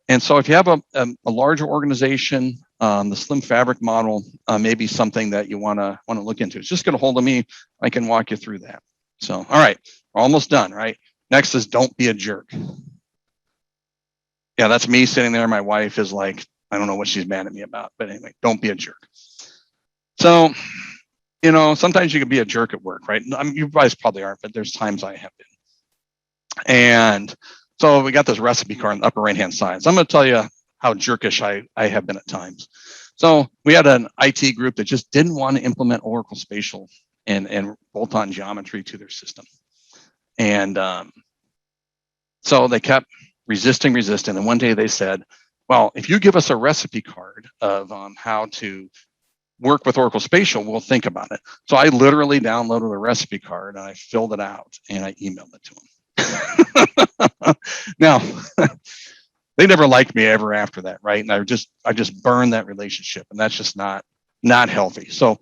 And so if you have a larger organization, the Slim Fabric model may be something that you want to look into. It's just get a hold of me. I can walk you through that. So, all right, we're almost done, right? Next is don't be a jerk. Yeah, that's me sitting there. My wife is like, I don't know what she's mad at me about, but anyway, don't be a jerk. So, sometimes you can be a jerk at work, right? I mean, you guys probably aren't, but there's times I have been. And so we got this recipe card on the upper right-hand side. So I'm going to tell you how jerkish I have been at times. So we had an IT group that just didn't want to implement Oracle Spatial and bolt-on geometry to their system. And so they kept resisting. And one day they said, well, if you give us a recipe card of how to work with Oracle Spatial, we'll think about it. So I literally downloaded a recipe card and I filled it out and I emailed it to them. Now, they never liked me ever after that, right? And I just burned that relationship, and that's just not healthy. So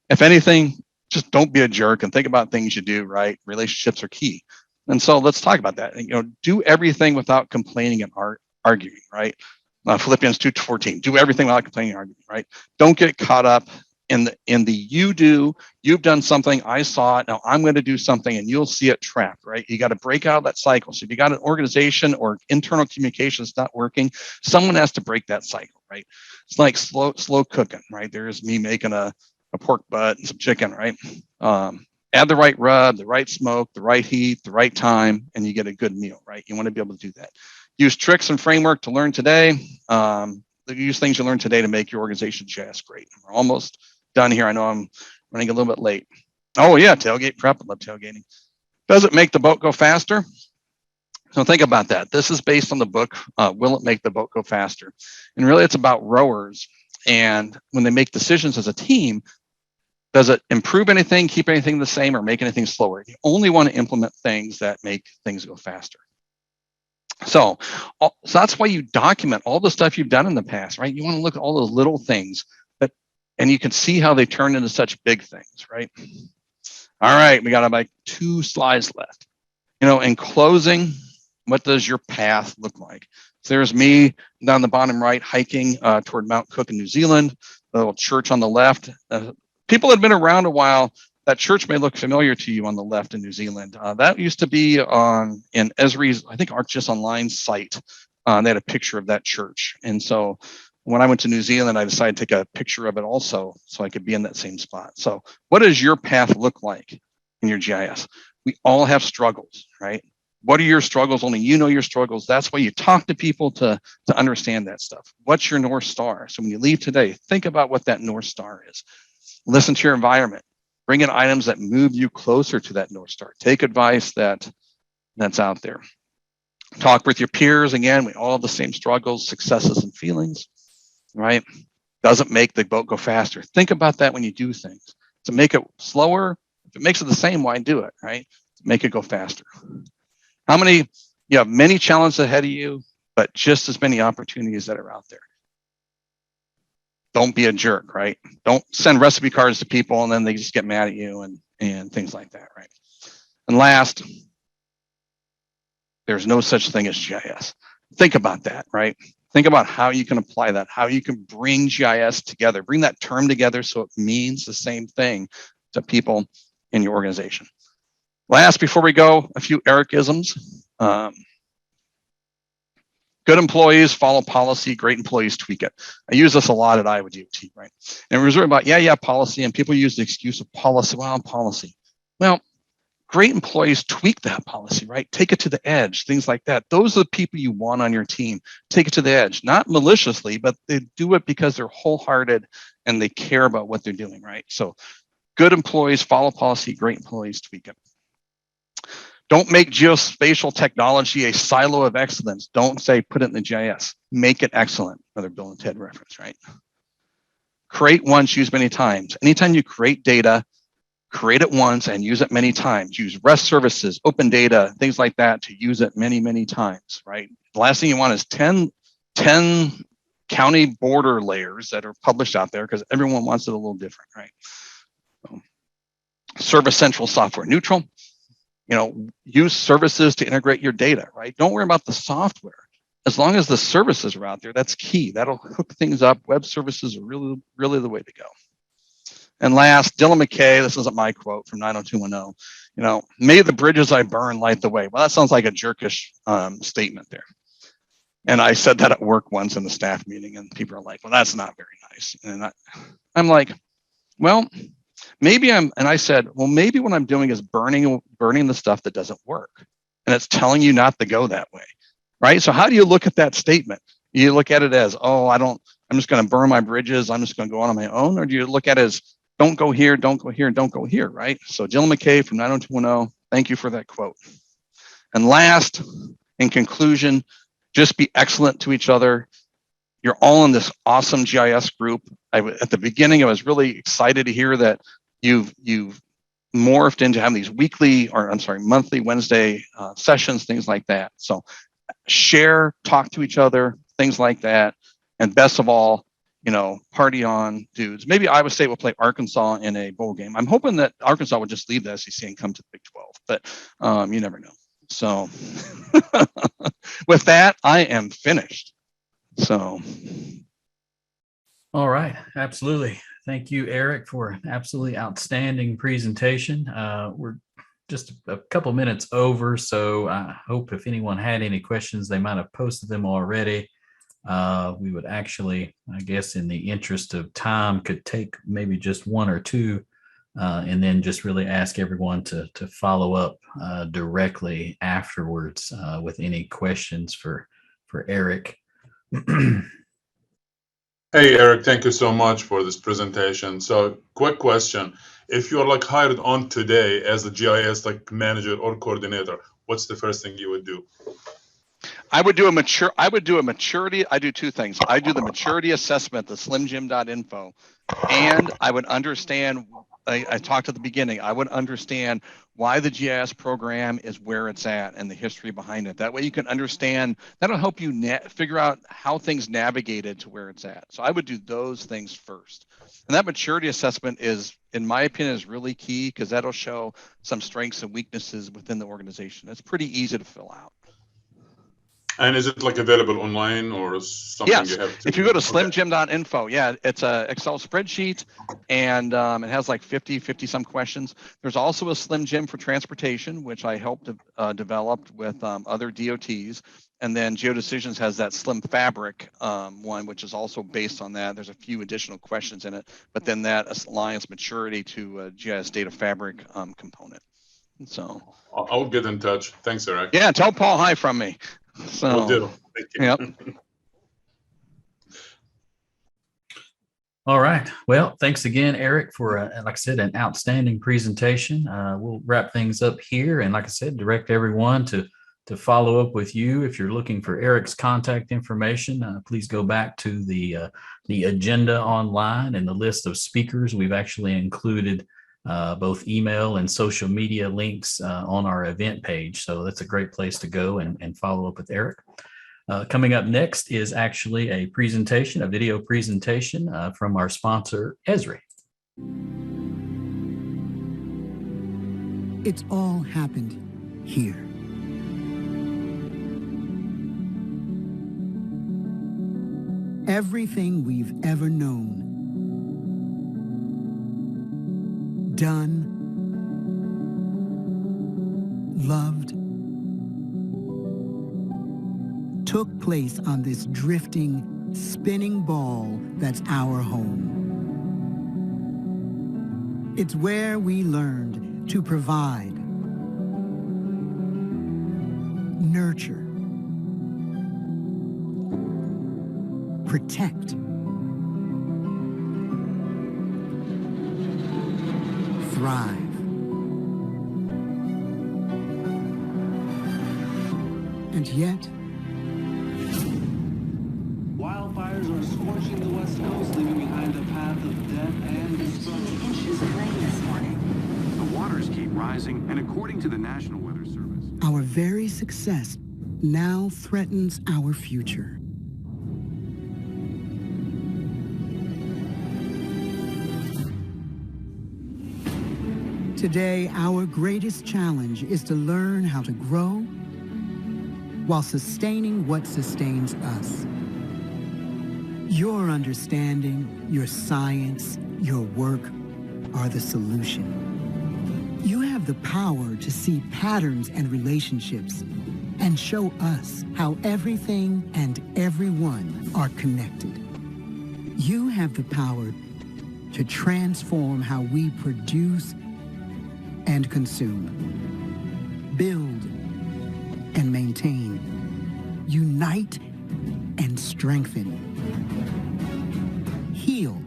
if anything, just don't be a jerk and think about things you do, right? Relationships are key. And so let's talk about that. Do everything without complaining and arguing, right? Philippians 2:14, do everything without complaining and arguing, right? Don't get caught up in the you've done something, I saw it, now I'm going to do something, and you'll see it trapped, right? You got to break out of that cycle. So if you got an organization or internal communication that's not working, someone has to break that cycle, right? It's like slow cooking, right? There's me making a pork butt and some chicken, right? Add the right rub, the right smoke, the right heat, the right time, and you get a good meal, right? You want to be able to do that. Use tricks and framework to learn today. use things you learned today to make your organization GIS great. We're almost done here. I know I'm running a little bit late. Oh yeah, tailgate prep. I love tailgating. Does it make the boat go faster? So think about that. This is based on the book, Will It Make the Boat Go Faster? And really it's about rowers. And when they make decisions as a team, does it improve anything, keep anything the same, or make anything slower? You only want to implement things that make things go faster. So that's why you document all the stuff you've done in the past, right? You want to look at all those little things and you can see how they turn into such big things, right? All right, we got about 2 slides left. In closing, what does your path look like? So there's me down the bottom right hiking toward Mount Cook in New Zealand, the little church on the left. People that have been around a while, that church may look familiar to you on the left in New Zealand. That used to be in Esri's, I think, ArcGIS Online site. They had a picture of that church. And so when I went to New Zealand, I decided to take a picture of it also so I could be in that same spot. So what does your path look like in your GIS? We all have struggles, right? What are your struggles? Only you know your struggles. That's why you talk to people to understand that stuff. What's your North Star? So when you leave today, think about what that North Star is. Listen to your environment. Bring in items that move you closer to that North Star. Take advice that's out there. Talk with your peers. Again, we all have the same struggles, successes, and feelings, right? Doesn't make the boat go faster. Think about that when you do things. To make it slower, if it makes it the same, why do it, right? Make it go faster. You have many challenges ahead of you, but just as many opportunities that are out there. Don't be a jerk, right? Don't send recipe cards to people and then they just get mad at you and things like that, right? And last, there's no such thing as GIS. Think about that, right? Think about how you can apply that, how you can bring GIS together, bring that term together so it means the same thing to people in your organization. Last, before we go, a few Eric-isms. Good employees follow policy, great employees tweak it. I use this a lot at Iowa DOT, right? And it was really about, policy, and people use the excuse of policy. Well, policy. Well, great employees tweak that policy, right? Take it to the edge, things like that. Those are the people you want on your team. Take it to the edge, not maliciously, but they do it because they're wholehearted and they care about what they're doing, right? So good employees follow policy, great employees tweak it. Don't make geospatial technology a silo of excellence. Don't say put it in the GIS. Make it excellent. Another Bill and Ted reference, right? Create once, use many times. Anytime you create data, create it once and use it many times. Use REST services, open data, things like that to use it many, many times, right? The last thing you want is 10 county border layers that are published out there because everyone wants it a little different, right? Service Central software neutral. Use services to integrate your data, right? Don't worry about the software. As long as the services are out there, that's key. That'll hook things up. Web services are really, really the way to go. And last, Dylan McKay, this isn't my quote from 90210, may the bridges I burn light the way. Well, that sounds like a jerkish statement there. And I said that at work once in the staff meeting, and people are like, well, that's not very nice. And I'm like, well, maybe I said, well, maybe what I'm doing is burning the stuff that doesn't work. And it's telling you not to go that way, right? So how do you look at that statement? You look at it as, I'm just going to burn my bridges. I'm just going to go on my own. Or do you look at it as, don't go here, don't go here, don't go here, right? So Dylan McKay from 90210, thank you for that quote. And last, in conclusion, just be excellent to each other. You're all in this awesome GIS group. At the beginning, I was really excited to hear that you've morphed into having these monthly Wednesday sessions, things like that. So share, talk to each other, things like that. And best of all, party on, dudes. Maybe Iowa State will play Arkansas in a bowl game. I'm hoping that Arkansas would just leave the SEC and come to the Big 12, but you never know. So with that, I am finished. So. All right, absolutely. Thank you, Eric, for an absolutely outstanding presentation. We're just a couple minutes over, so I hope if anyone had any questions, they might have posted them already. We would actually, I guess, in the interest of time, could take maybe just one or two, and then just really ask everyone to follow up directly afterwards with any questions for Eric. Hey, Eric, thank you so much for this presentation. So quick question. If you're like hired on today as a GIS like manager or coordinator, what's the first thing you would do? I would do a maturity. I do two things. I do the maturity assessment, the slimjim.info, and I would understand, I talked at the beginning, I would understand why the GIS program is where it's at and the history behind it. That way you can understand, that'll help you figure out how things navigated to where it's at. So I would do those things first. And that maturity assessment is, in my opinion, is really key because that'll show some strengths and weaknesses within the organization. It's pretty easy to fill out. And is it like available online or something yes. you have to? If you go to slimjim.info, yeah, it's a Excel spreadsheet, and it has like 50 some questions. There's also a Slim Jim for transportation, which I helped develop with other DOTs. And then Geo Decisions has that Slim Fabric one, which is also based on that. There's a few additional questions in it, but then that aligns maturity to GIS Data Fabric component. So I'll get in touch. Thanks, Eric. Yeah, tell Paul hi from me. So, will do. Thank you. Yep. All right. Well, thanks again, Eric, for, like I said, an outstanding presentation. We'll wrap things up here. And like I said, direct everyone to follow up with you. If you're looking for Eric's contact information, please go back to the agenda online and the list of speakers. We've actually included both email and social media links on our event page. So that's a great place to go and follow up with Eric. Coming up next is actually a presentation, a video presentation from our sponsor, Esri. It's all happened here. Everything we've ever known, done, loved, took place on this drifting, spinning ball that's our home. It's where we learned to provide, nurture, protect, thrive. And yet, wildfires are scorching the West Coast, leaving behind a path of death and destruction. Inches of rain this morning. The waters keep rising, and according to the National Weather Service, our very success now threatens our future. Today, our greatest challenge is to learn how to grow while sustaining what sustains us. Your understanding, your science, your work are the solution. You have the power to see patterns and relationships and show us how everything and everyone are connected. You have the power to transform how we produce and consume, build and maintain, unite and strengthen, heal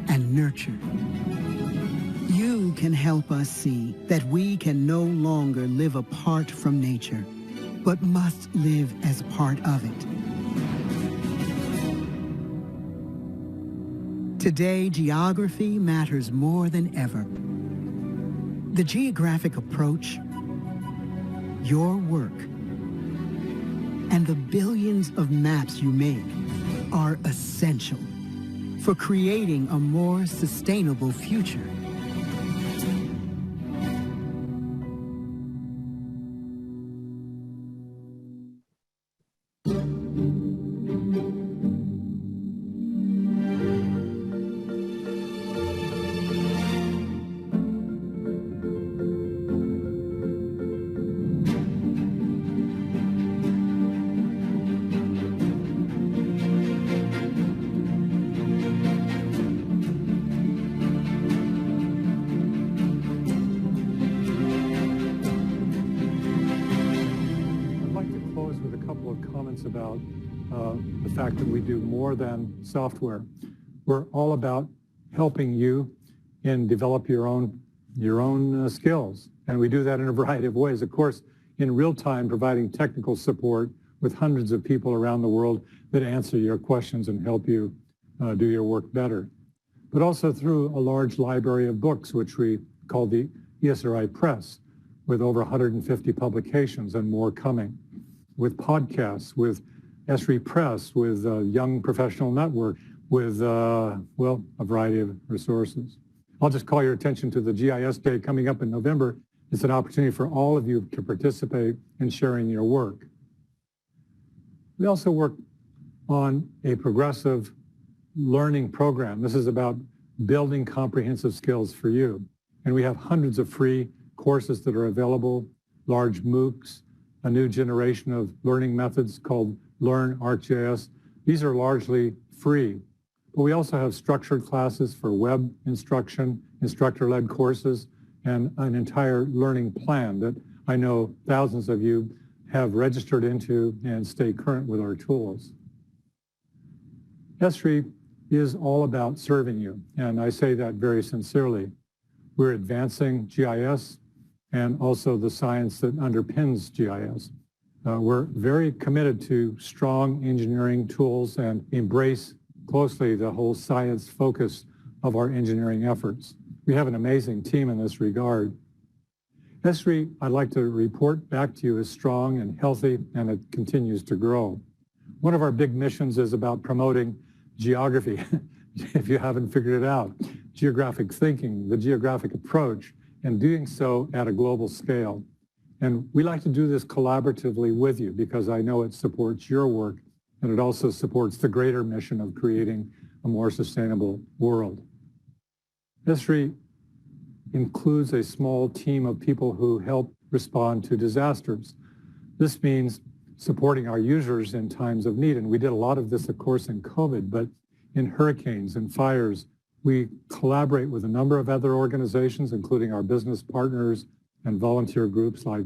and nurture. You can help us see that we can no longer live apart from nature, but must live as part of it. Today, geography matters more than ever. The geographic approach, your work, and the billions of maps you make are essential for creating a more sustainable future. About the fact that we do more than software. We're all about helping you in develop your own skills. And we do that in a variety of ways. Of course, in real time, providing technical support with hundreds of people around the world that answer your questions and help you do your work better. But also through a large library of books, which we call the Esri Press, with over 150 publications and more coming, with podcasts, with Esri Press, with Young Professional Network, with, well, a variety of resources. I'll just call your attention to the GIS Day coming up in November. It's an opportunity for all of you to participate in sharing your work. We also work on a progressive learning program. This is about building comprehensive skills for you. And we have hundreds of free courses that are available, large MOOCs, a new generation of learning methods called Learn ArcGIS. These are largely free. But we also have structured classes for web instruction, instructor-led courses, and an entire learning plan that I know thousands of you have registered into and stay current with our tools. Esri is all about serving you, and I say that very sincerely. We're advancing GIS and also the science that underpins GIS. We're very committed to strong engineering tools and embrace closely the whole science focus of our engineering efforts. We have an amazing team in this regard. Esri, I'd like to report back to you, is strong and healthy, and it continues to grow. One of our big missions is about promoting geography, if you haven't figured it out, geographic thinking, the geographic approach, and doing so at a global scale. And we like to do this collaboratively with you because I know it supports your work and it also supports the greater mission of creating a more sustainable world. Esri includes a small team of people who help respond to disasters. This means supporting our users in times of need. And we did a lot of this, of course, in COVID, but in hurricanes and fires, we collaborate with a number of other organizations, including our business partners and volunteer groups like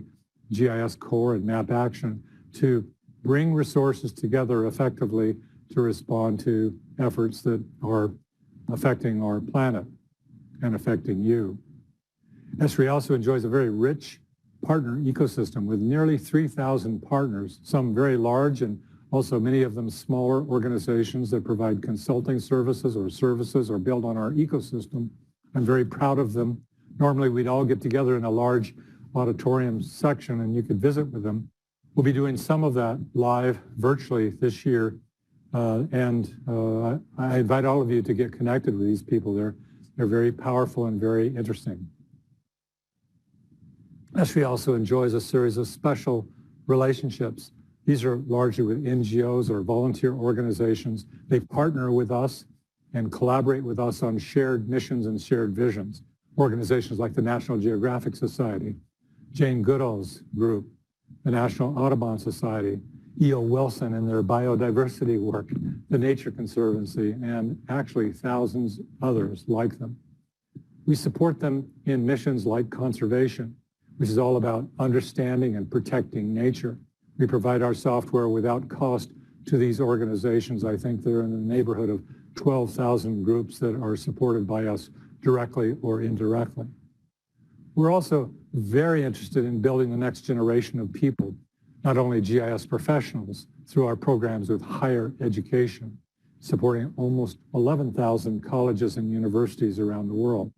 GIS Core and Map Action, to bring resources together effectively to respond to efforts that are affecting our planet and affecting you. Esri also enjoys a very rich partner ecosystem with nearly 3,000 partners, some very large and also many of them smaller organizations that provide consulting services or build on our ecosystem. I'm very proud of them. Normally we'd all get together in a large auditorium section and you could visit with them. We'll be doing some of that live virtually this year. I invite all of you to get connected with these people. They're very powerful and very interesting. Esri also enjoys a series of special relationships. These are largely with NGOs or volunteer organizations. They partner with us and collaborate with us on shared missions and shared visions. Organizations like the National Geographic Society, Jane Goodall's group, the National Audubon Society, E.O. Wilson and their biodiversity work, the Nature Conservancy, and actually thousands others like them. We support them in missions like conservation, which is all about understanding and protecting nature. We provide our software without cost to these organizations. I think they're in the neighborhood of 12,000 groups that are supported by us directly or indirectly. We're also very interested in building the next generation of people, not only GIS professionals, through our programs with higher education, supporting almost 11,000 colleges and universities around the world.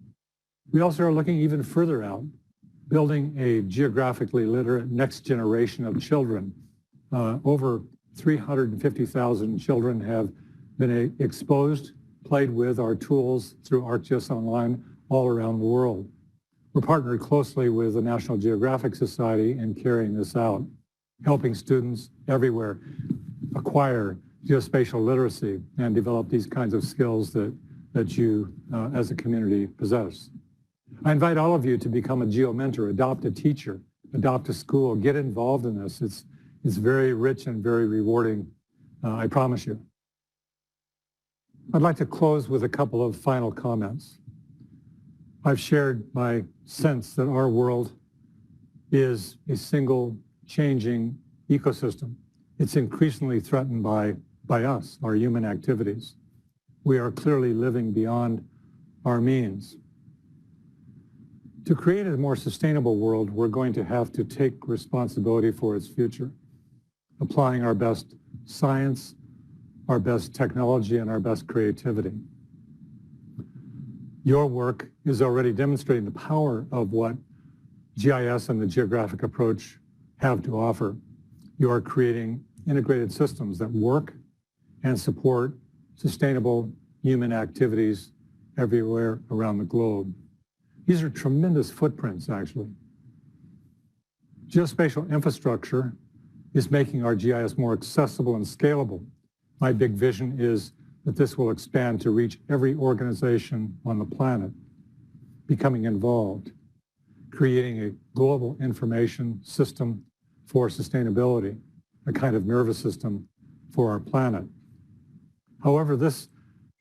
We also are looking even further out, building a geographically literate next generation of children. Over 350,000 children have been exposed, played with our tools through ArcGIS Online all around the world. We're partnered closely with the National Geographic Society in carrying this out, helping students everywhere acquire geospatial literacy and develop these kinds of skills that you as a community possess. I invite all of you to become a geo mentor, adopt a teacher, adopt a school, get involved in this. It's very rich and very rewarding, I promise you. I'd like to close with a couple of final comments. I've shared my sense that our world is a single changing ecosystem. it's increasingly threatened by us, our human activities. We are clearly living beyond our means. To create a more sustainable world, we're going to have to take responsibility for its future, applying our best science, our best technology, and our best creativity. Your work is already demonstrating the power of what GIS and the geographic approach have to offer. You are creating integrated systems that work and support sustainable human activities everywhere around the globe. These are tremendous footprints, actually. Geospatial infrastructure is making our GIS more accessible and scalable. My big vision is that this will expand to reach every organization on the planet, becoming involved, creating a global information system for sustainability, a kind of nervous system for our planet. However, this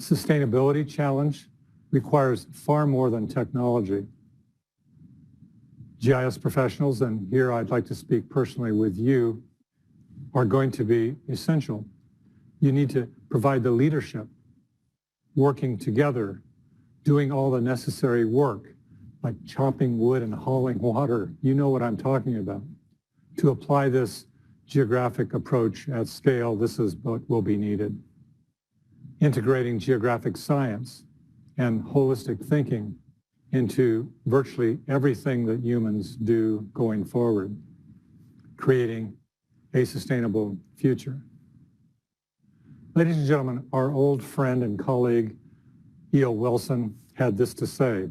sustainability challenge requires far more than technology. GIS professionals, and here I'd like to speak personally with you, are going to be essential. You need to provide the leadership, working together, doing all the necessary work, like chopping wood and hauling water. You know what I'm talking about. To apply this geographic approach at scale, this is what will be needed. Integrating geographic science and holistic thinking into virtually everything that humans do going forward, creating a sustainable future. Ladies and gentlemen, our old friend and colleague, E.O. Wilson, had this to say: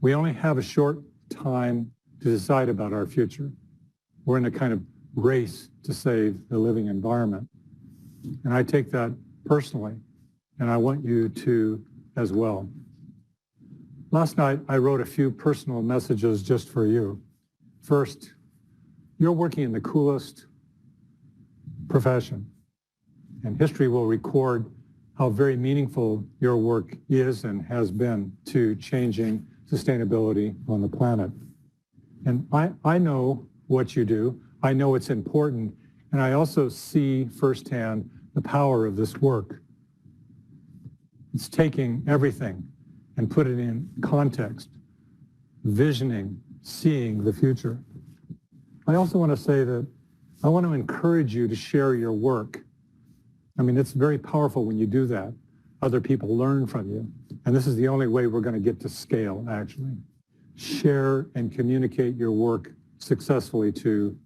we only have a short time to decide about our future. We're in a kind of race to save the living environment. And I take that personally, and I want you to as well. Last night, I wrote a few personal messages just for you. First, you're working in the coolest profession, and history will record how very meaningful your work is and has been to changing sustainability on the planet. And I know what you do. I know it's important, and I also see firsthand the power of this work. It's taking everything and put it in context, visioning, seeing the future. I also want to say that I want to encourage you to share your work. I mean, it's very powerful when you do that. Other people learn from you. And this is the only way we're going to get to scale, actually. Share and communicate your work successfully to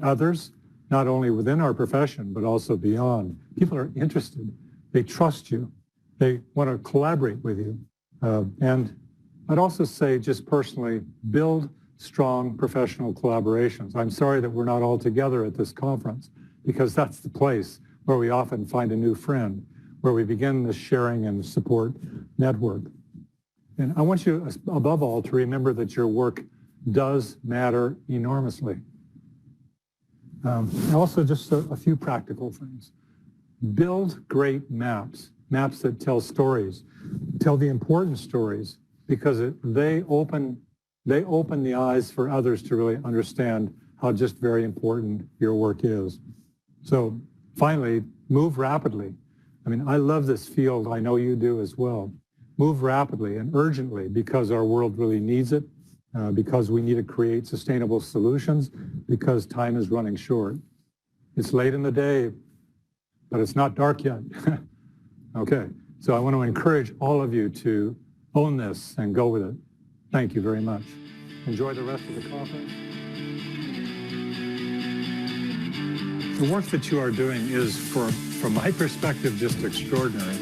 others, not only within our profession, but also beyond. People are interested. They trust you. They want to collaborate with you. And I'd also say, just personally, build strong professional collaborations. I'm sorry that we're not all together at this conference, because that's the place where we often find a new friend, where we begin the sharing and support network. And I want you, above all, to remember that your work does matter enormously. And also, just a few practical things. Build great maps that tell stories, tell the important stories, because they open the eyes for others to really understand how just very important your work is. So finally, move rapidly. I mean, I love this field. I know you do as well. Move rapidly and urgently, because our world really needs it, because we need to create sustainable solutions, because time is running short. It's late in the day, but it's not dark yet. Okay, so I want to encourage all of you to own this and go with it. Thank you very much. Enjoy the rest of the conference. The work that you are doing is, from my perspective, just extraordinary.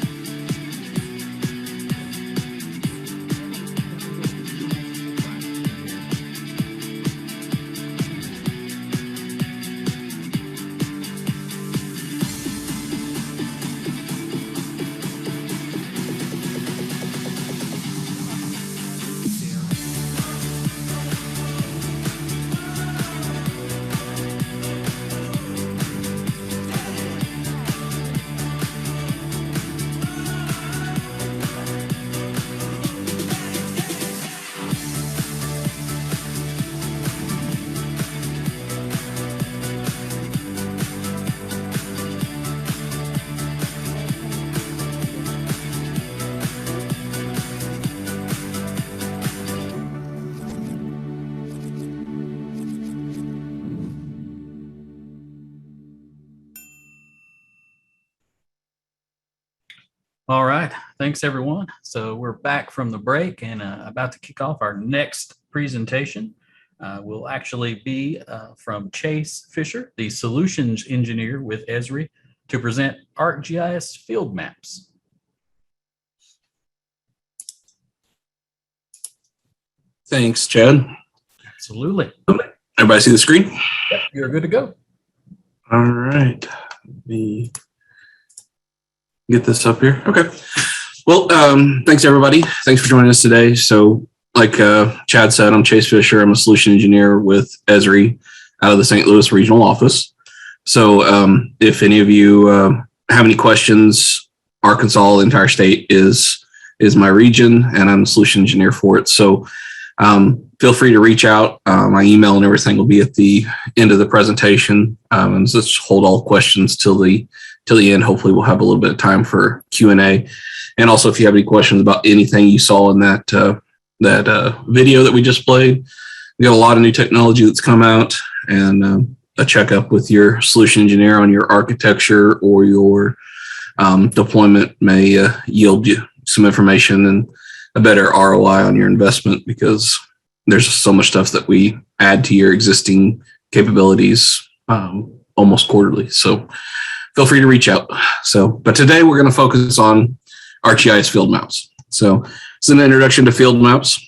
All right. Thanks, everyone. So we're back from the break and about to kick off our next presentation. Will actually be from Chase Fisher, the solutions engineer with Esri, to present ArcGIS field maps. Thanks, Chad. Absolutely. Everybody see the screen? Yep, you're good to go. All right. Let me get this up here. Okay. Well, thanks, everybody. Thanks for joining us today. So like Chad said, I'm Chase Fisher. I'm a solution engineer with Esri out of the St. Louis regional office. So if any of you have any questions, Arkansas, the entire state is my region, and I'm a solution engineer for it. So feel free to reach out. My email and everything will be at the end of the presentation. And just hold all questions till the end. Hopefully we'll have a little bit of time for Q&A. And also, if you have any questions about anything you saw in that video that we just played, we got a lot of new technology that's come out, and a checkup with your solution engineer on your architecture or your deployment may yield you some information and a better ROI on your investment, because there's so much stuff that we add to your existing capabilities almost quarterly. So feel free to reach out. But today we're going to focus on ArcGIS field maps. So it's an introduction to field maps.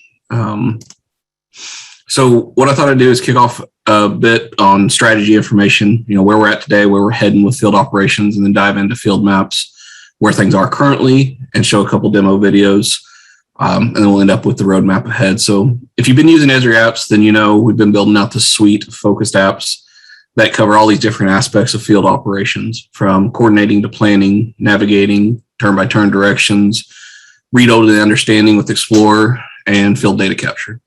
So what I thought I'd do is kick off a bit on strategy information, where we're at today, where we're heading with field operations, and then dive into field maps, where things are currently, and show a couple demo videos. And then we'll end up with the roadmap ahead. So if you've been using Esri apps, then we've been building out the suite of focused apps that cover all these different aspects of field operations, from coordinating to planning, navigating, turn-by-turn directions, read-only understanding with Explorer, and field data capture.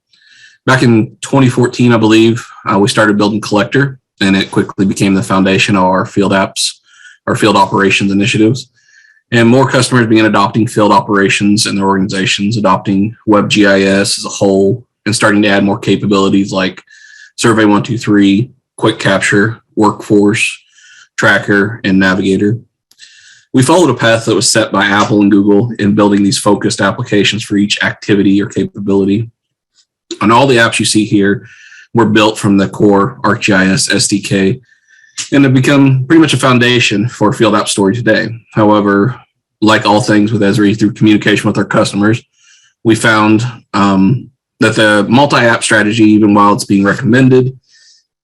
Back in 2014, I believe, we started building Collector, and it quickly became the foundation of our field apps, our field operations initiatives. And more customers began adopting field operations in their organizations, adopting WebGIS as a whole, and starting to add more capabilities like Survey 123, Quick Capture, Workforce, Tracker, and Navigator. We followed a path that was set by Apple and Google in building these focused applications for each activity or capability. And all the apps you see here were built from the core ArcGIS SDK, and have become pretty much a foundation for field app story today. However, like all things with Esri, through communication with our customers, we found that the multi-app strategy, even while it's being recommended,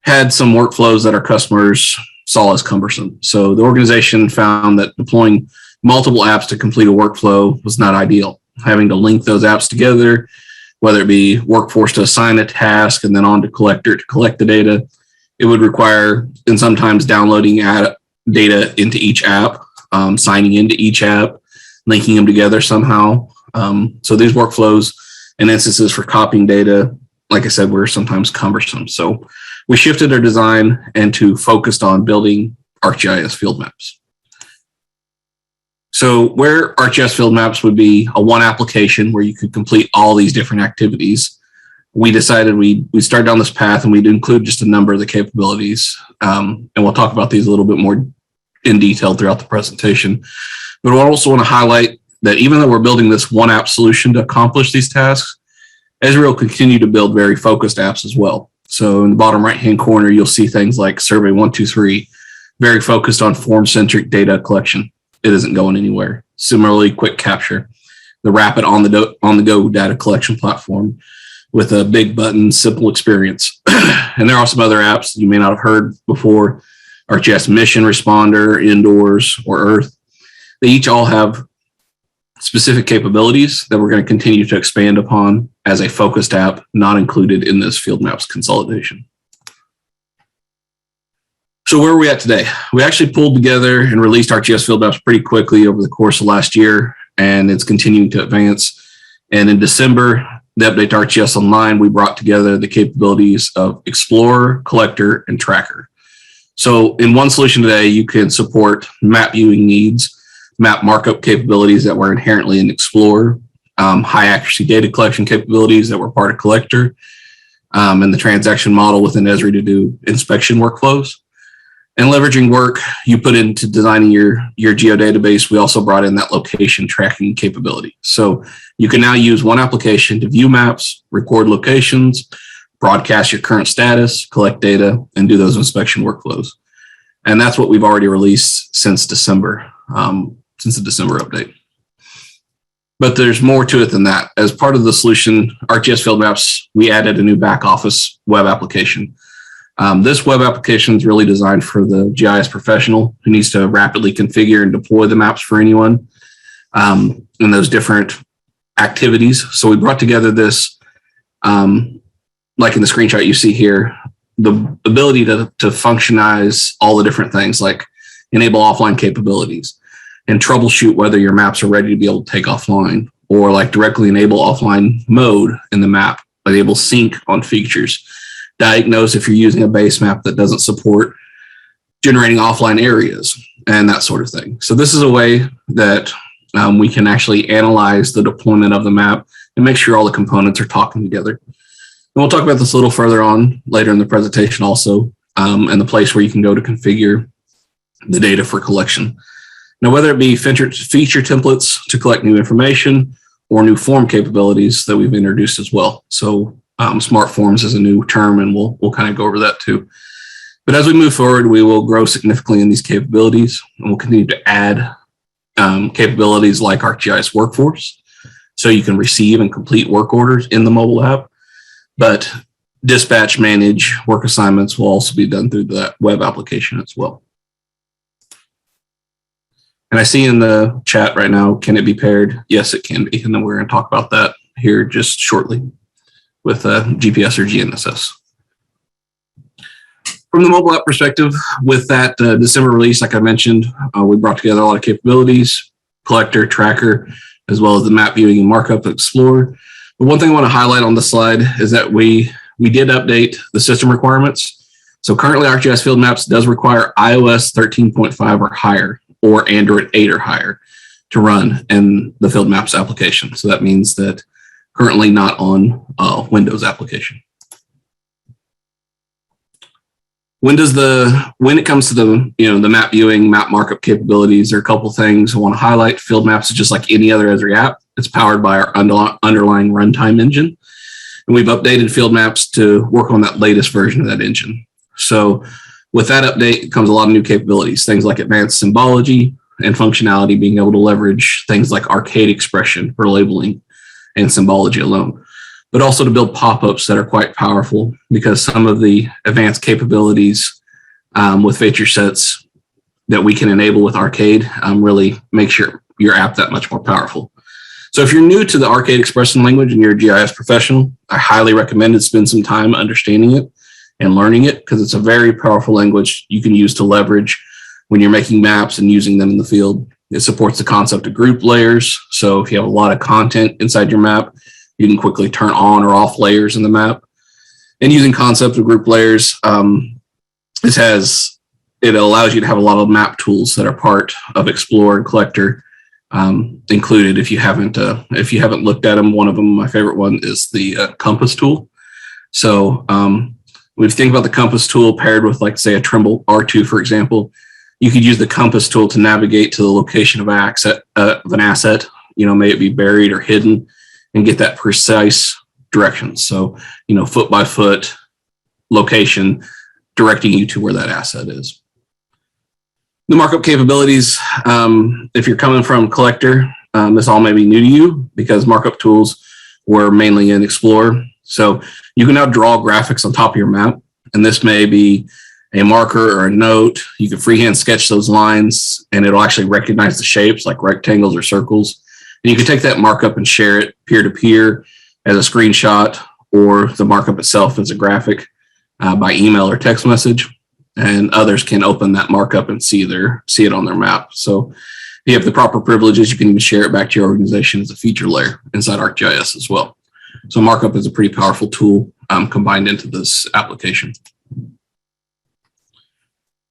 had some workflows that our customers saw as cumbersome. So the organization found that deploying multiple apps to complete a workflow was not ideal. Having to link those apps together, whether it be Workforce to assign a task and then on to Collector to collect the data, it would require, and sometimes downloading data into each app, signing into each app, linking them together somehow. So these workflows and instances for copying data, like I said, were sometimes cumbersome. So we shifted our design and focused on building ArcGIS field maps. So where ArcGIS field maps would be a one application where you could complete all these different activities, we decided we started down this path, and we'd include just a number of the capabilities. And we'll talk about these a little bit more in detail throughout the presentation. But I also want to highlight that even though we're building this one app solution to accomplish these tasks, Esri will continue to build very focused apps as well. So in the bottom right-hand corner, you'll see things like Survey 123, very focused on form-centric data collection. It isn't going anywhere. Similarly, Quick Capture, the rapid on-the-go data collection platform with a big button, simple experience. And there are some other apps you may not have heard before, ArcGIS Mission Responder, Indoors, or Earth. They each all have specific capabilities that we're going to continue to expand upon as a focused app not included in this field maps consolidation. So where are we at today? We actually pulled together and released ArcGIS field maps pretty quickly over the course of last year, and it's continuing to advance. And in December, the update to ArcGIS Online, we brought together the capabilities of Explorer, Collector, and Tracker. So in one solution today, you can support map viewing needs, map markup capabilities that were inherently in Explorer, high accuracy data collection capabilities that were part of Collector, and the transaction model within Esri to do inspection workflows. And leveraging work you put into designing your geodatabase, we also brought in that location tracking capability. So you can now use one application to view maps, record locations, broadcast your current status, collect data, and do those inspection workflows. And that's what we've already released since December, since the December update. But there's more to it than that. As part of the solution, ArcGIS Field Maps, we added a new back office web application. This web application is really designed for the GIS professional who needs to rapidly configure and deploy the maps for anyone in those different activities. So we brought together this, like in the screenshot you see here, the ability to functionize all the different things, like enable offline capabilities and troubleshoot whether your maps are ready to be able to take offline, or like directly enable offline mode in the map, enable sync on features, diagnose if you're using a base map that doesn't support generating offline areas, and that sort of thing. So this is a way that we can actually analyze the deployment of the map and make sure all the components are talking together. And we'll talk about this a little further on later in the presentation also, and the place where you can go to configure the data for collection. Now, whether it be feature templates to collect new information or new form capabilities that we've introduced as well. So smart forms is a new term, and we'll kind of go over that too. But as we move forward, we will grow significantly in these capabilities, and we'll continue to add capabilities like ArcGIS Workforce, so you can receive and complete work orders in the mobile app. But dispatch, manage, work assignments will also be done through that web application as well. And I see in the chat right now, can it be paired? Yes, it can be. And then we're going to talk about that here just shortly with GPS or GNSS. From the mobile app perspective, with that December release, like I mentioned, we brought together a lot of capabilities, collector, tracker, as well as the map viewing and markup explorer. But one thing I want to highlight on the slide is that we did update the system requirements. So currently ArcGIS Field Maps does require iOS 13.5 or higher, or Android 8 or higher to run in the Field Maps application. So that means that currently not on Windows application. When it comes to the map viewing, map markup capabilities, there are a couple things I want to highlight. Field Maps is just like any other Esri app. It's powered by our underlying runtime engine. And we've updated Field Maps to work on that latest version of that engine. So with that update comes a lot of new capabilities, things like advanced symbology and functionality, being able to leverage things like arcade expression for labeling and symbology alone, but also to build pop-ups that are quite powerful, because some of the advanced capabilities with feature sets that we can enable with arcade really makes your app that much more powerful. So if you're new to the arcade expression language and you're a GIS professional, I highly recommend it spend some time understanding it and learning it, because it's a very powerful language you can use to leverage when you're making maps and using them in the field. It supports the concept of group layers. So if you have a lot of content inside your map, you can quickly turn on or off layers in the map. And using concept of group layers, it allows you to have a lot of map tools that are part of Explorer and Collector included. If you haven't looked at them, one of them, my favorite one, is the compass tool. So when you think about the compass tool paired with, like, say, a Trimble R2, for example, you could use the compass tool to navigate to the location of an asset, may it be buried or hidden, and get that precise direction. So, foot by foot location directing you to where that asset is. The markup capabilities, if you're coming from Collector, this all may be new to you, because markup tools were mainly in Explorer. So you can now draw graphics on top of your map, and this may be a marker or a note. You can freehand sketch those lines, and it'll actually recognize the shapes like rectangles or circles. And you can take that markup and share it peer-to-peer as a screenshot, or the markup itself as a graphic by email or text message. And others can open that markup and see it on their map. So if you have the proper privileges, you can even share it back to your organization as a feature layer inside ArcGIS as well. So markup is a pretty powerful tool combined into this application.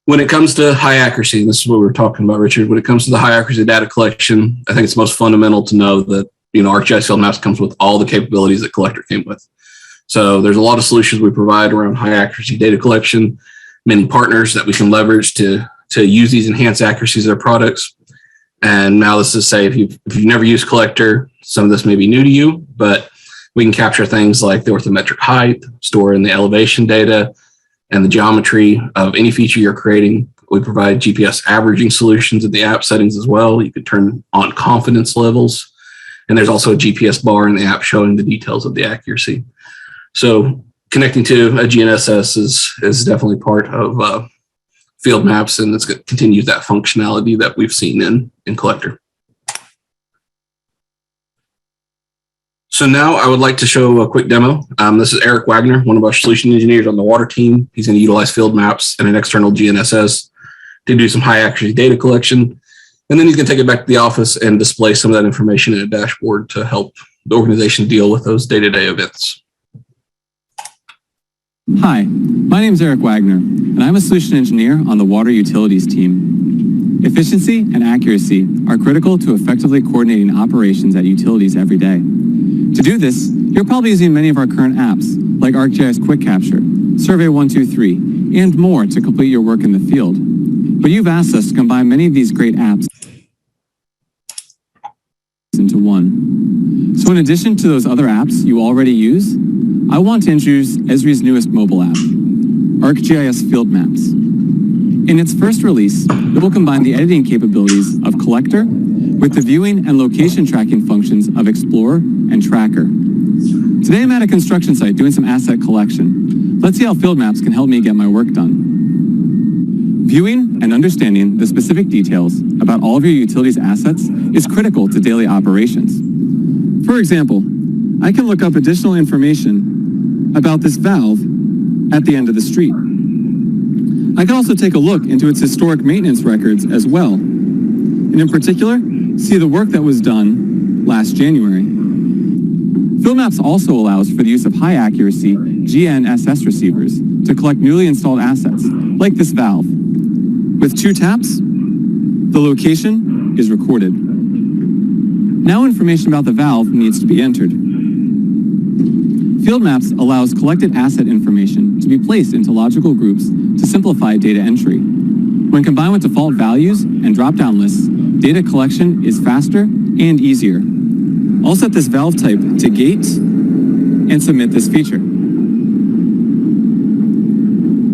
When it comes to high accuracy, and this is what we were talking about, Richard, when it comes to the high accuracy data collection, I think it's most fundamental to know that ArcGIS Field Maps comes with all the capabilities that Collector came with. So there's a lot of solutions we provide around high accuracy data collection. many partners that we can leverage to use these enhanced accuracies of their products. And now this is say if you've never used Collector, some of this may be new to you, but we can capture things like the orthometric height, store in the elevation data, and the geometry of any feature you're creating. We provide GPS averaging solutions in the app settings as well. You could turn on confidence levels. And there's also a GPS bar in the app showing the details of the accuracy. So connecting to a GNSS is definitely part of field maps, and it's going to continue that functionality that we've seen in Collector. So now I would like to show a quick demo. This is Eric Wagner, one of our solution engineers on the water team. He's going to utilize field maps and an external GNSS to do some high accuracy data collection. And then he's going to take it back to the office and display some of that information in a dashboard to help the organization deal with those day-to-day events. Hi, my name is Eric Wagner, and I'm a solution engineer on the water utilities team. Efficiency and accuracy are critical to effectively coordinating operations at utilities every day. To do this, you're probably using many of our current apps, like ArcGIS Quick Capture, Survey 123, and more to complete your work in the field. But you've asked us to combine many of these great apps into one. So in addition to those other apps you already use, I want to introduce Esri's newest mobile app, ArcGIS Field Maps. In its first release, it will combine the editing capabilities of Collector with the viewing and location tracking functions of Explorer and Tracker. Today I'm at a construction site doing some asset collection. Let's see how field maps can help me get my work done. Viewing and understanding the specific details about all of your utilities assets is critical to daily operations. For example, I can look up additional information about this valve at the end of the street. I can also take a look into its historic maintenance records as well, and in particular, see the work that was done last January. Field Maps also allows for the use of high accuracy GNSS receivers to collect newly installed assets, like this valve. With 2 taps, the location is recorded. Now information about the valve needs to be entered. Field Maps allows collected asset information to be placed into logical groups to simplify data entry. When combined with default values and drop-down lists, data collection is faster and easier. I'll set this valve type to gate and submit this feature.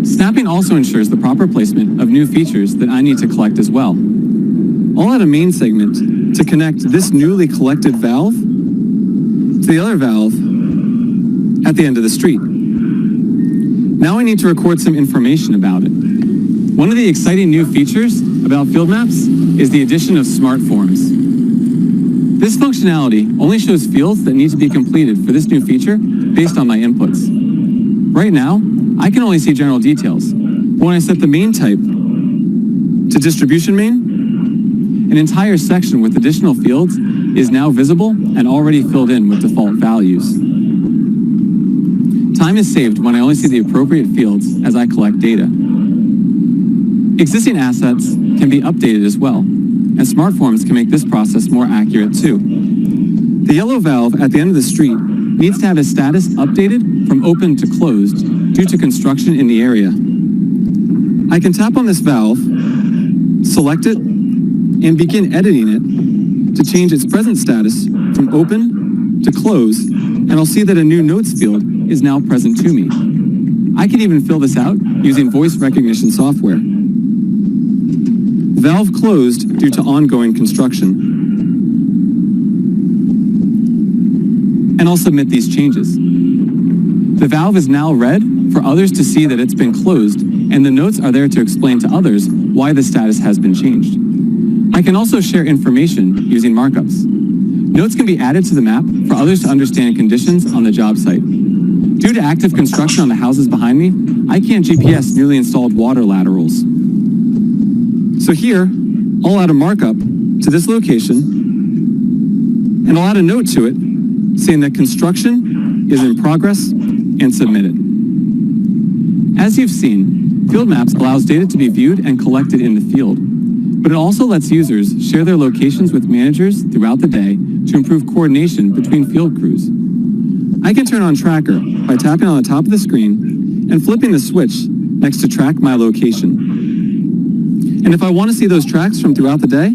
Snapping also ensures the proper placement of new features that I need to collect as well. I'll add a main segment to connect this newly collected valve to the other valve at the end of the street. Now I need to record some information about it. One of the exciting new features about Field Maps is the addition of smart forms. This functionality only shows fields that need to be completed for this new feature based on my inputs. Right now, I can only see general details. But when I set the main type to distribution main, an entire section with additional fields is now visible and already filled in with default values. Time is saved when I only see the appropriate fields as I collect data. Existing assets can be updated as well, and smart forms can make this process more accurate too. The yellow valve at the end of the street needs to have its status updated from open to closed due to construction in the area. I can tap on this valve, select it, and begin editing it to change its present status from open to closed, and I'll see that a new notes field is now present to me. I can even fill this out using voice recognition software. Valve closed due to ongoing construction. And I'll submit these changes. The valve is now red for others to see that it's been closed, and the notes are there to explain to others why the status has been changed. I can also share information using markups. Notes can be added to the map for others to understand conditions on the job site. Due to active construction on the houses behind me, I can't GPS newly installed water laterals. So here, I'll add a markup to this location, and I'll add a note to it saying that construction is in progress and submitted. As you've seen, Field Maps allows data to be viewed and collected in the field, but it also lets users share their locations with managers throughout the day to improve coordination between field crews. I can turn on Tracker by tapping on the top of the screen and flipping the switch next to track my location. And if I want to see those tracks from throughout the day,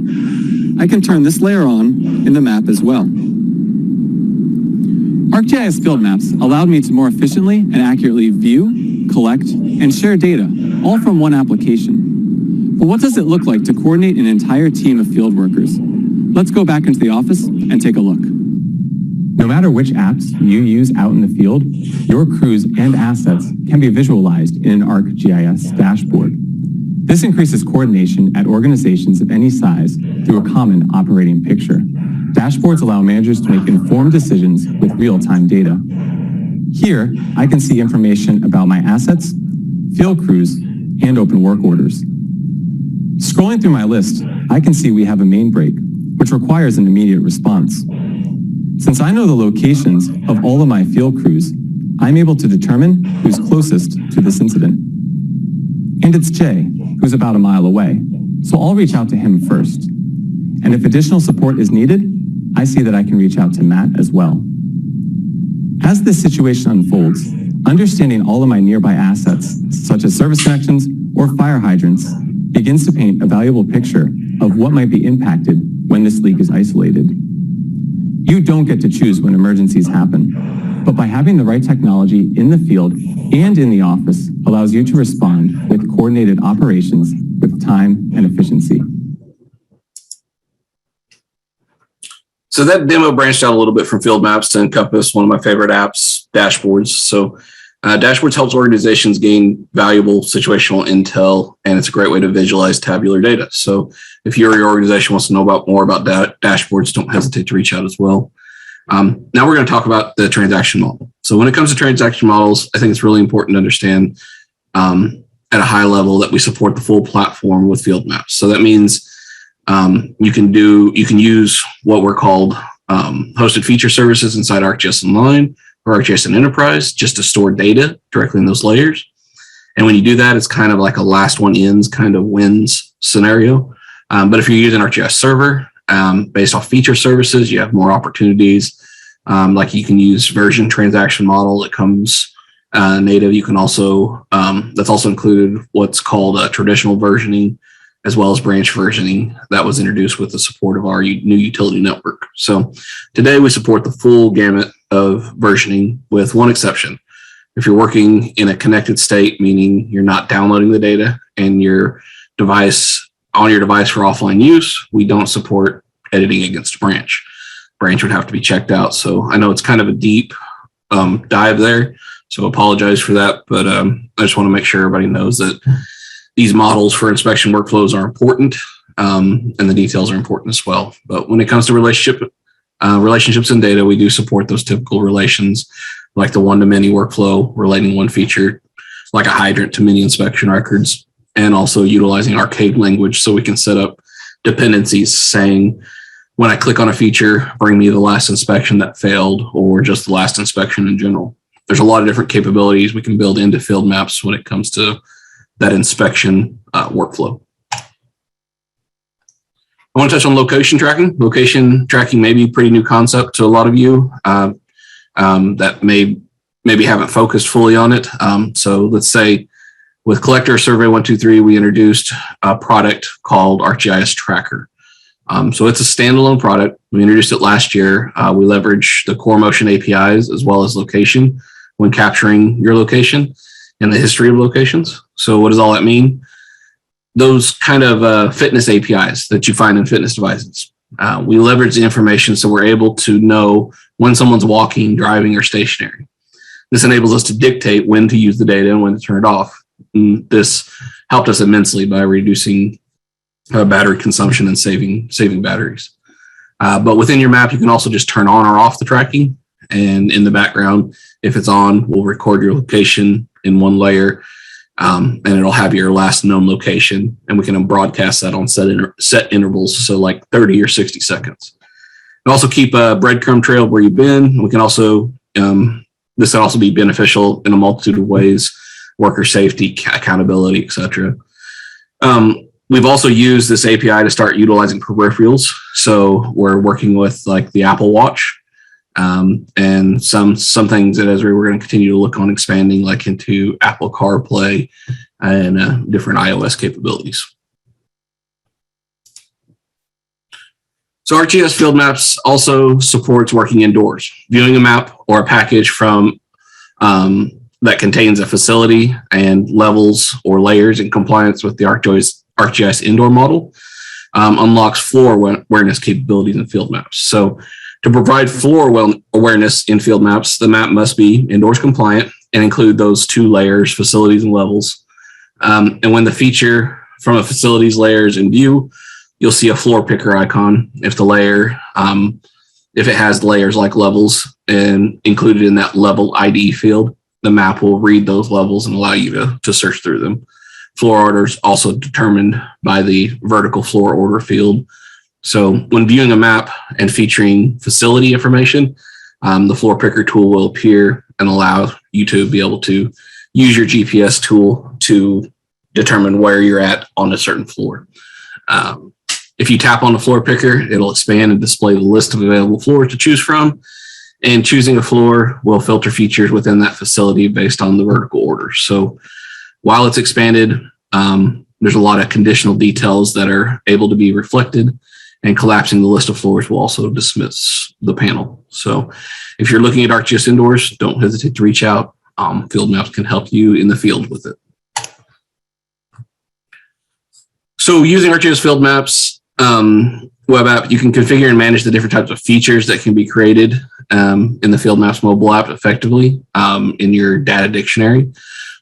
I can turn this layer on in the map as well. ArcGIS Field Maps allowed me to more efficiently and accurately view, collect, and share data, all from one application. But what does it look like to coordinate an entire team of field workers? Let's go back into the office and take a look. No matter which apps you use out in the field, your crews and assets can be visualized in an ArcGIS dashboard. This increases coordination at organizations of any size through a common operating picture. Dashboards allow managers to make informed decisions with real-time data. Here, I can see information about my assets, field crews, and open work orders. Scrolling through my list, I can see we have a main break, which requires an immediate response. Since I know the locations of all of my field crews, I'm able to determine who's closest to this incident. And it's Jay, who's about a mile away, so I'll reach out to him first. And if additional support is needed, I see that I can reach out to Matt as well. As this situation unfolds, understanding all of my nearby assets, such as service connections or fire hydrants, begins to paint a valuable picture of what might be impacted when this leak is isolated. You don't get to choose when emergencies happen, but by having the right technology in the field and in the office allows you to respond with coordinated operations with time and efficiency. So that demo branched out a little bit from field maps to encompass one of my favorite apps, dashboards. So dashboards helps organizations gain valuable situational intel, and it's a great way to visualize tabular data. So if you or your organization wants to know more about dashboards, don't hesitate to reach out as well. Now we're going to talk about the transaction model. So when it comes to transaction models, I think it's really important to understand at a high level that we support the full platform with field maps. So that means you can use what we're called hosted feature services inside ArcGIS Online or ArcGIS in Enterprise just to store data directly in those layers. And when you do that, it's kind of like a last one ins kind of wins scenario. But if you're using ArcGIS Server based off feature services, you have more opportunities. Like you can use version transaction model that comes native. You can also, that's also included what's called traditional versioning, as well as branch versioning that was introduced with the support of our new utility network. So today we support the full gamut of versioning with one exception. If you're working in a connected state, meaning you're not downloading the data and your device on your device for offline use, we don't support editing against a branch. Branch would have to be checked out. So I know it's kind of a deep dive there, so apologize for that, but I just want to make sure everybody knows that these models for inspection workflows are important, and the details are important as well. But when it comes to relationships and data, we do support those typical relations, like the one-to-many workflow, relating one feature, like a hydrant to many inspection records, and also utilizing arcade language so we can set up dependencies saying, when I click on a feature, bring me the last inspection that failed, or just the last inspection in general. There's a lot of different capabilities we can build into field maps when it comes to that inspection workflow. I want to touch on location tracking. Location tracking may be a pretty new concept to a lot of you that maybe haven't focused fully on it. So let's say with Collector Survey 123, we introduced a product called ArcGIS Tracker. So it's a standalone product. We introduced it last year. We leverage the core motion APIs as well as location when capturing your location and the history of locations. So what does all that mean? Those kind of fitness APIs that you find in fitness devices. We leverage the information so we're able to know when someone's walking, driving, or stationary. This enables us to dictate when to use the data and when to turn it off. And this helped us immensely by reducing battery consumption and saving batteries. But within your map, you can also just turn on or off the tracking. And in the background, if it's on, we'll record your location in one layer, and it'll have your last known location, and we can broadcast that on set intervals, so like 30 or 60 seconds. And also keep a breadcrumb trail of where you've been. We can also, this can also be beneficial in a multitude of ways, worker safety, accountability, etc. We've also used this API to start utilizing peripherals. So we're working with like the Apple Watch, and some things at Esri we're going to continue to look on expanding, like into Apple CarPlay, and different iOS capabilities. So ArcGIS Field Maps also supports working indoors. Viewing a map or a package from that contains a facility and levels or layers in compliance with the ArcGIS indoor model unlocks floor awareness capabilities in field maps. So to provide floor awareness in field maps, the map must be indoors compliant and include those two layers, facilities and levels. And when the feature from a facilities layer is in view, you'll see a floor picker icon if the layer, if it has layers like levels and included in that level ID field, the map will read those levels and allow you to search through them. Floor order is also determined by the vertical floor order field. So when viewing a map and featuring facility information, the floor picker tool will appear and allow you to be able to use your GPS tool to determine where you're at on a certain floor. If you tap on the floor picker, it'll expand and display the list of available floors to choose from. And choosing a floor will filter features within that facility based on the vertical order. So while it's expanded, there's a lot of conditional details that are able to be reflected, and collapsing the list of floors will also dismiss the panel. So if you're looking at ArcGIS indoors, don't hesitate to reach out. Field Maps can help you in the field with it. So using ArcGIS Field Maps web app, you can configure and manage the different types of features that can be created in the Field Maps mobile app effectively in your data dictionary.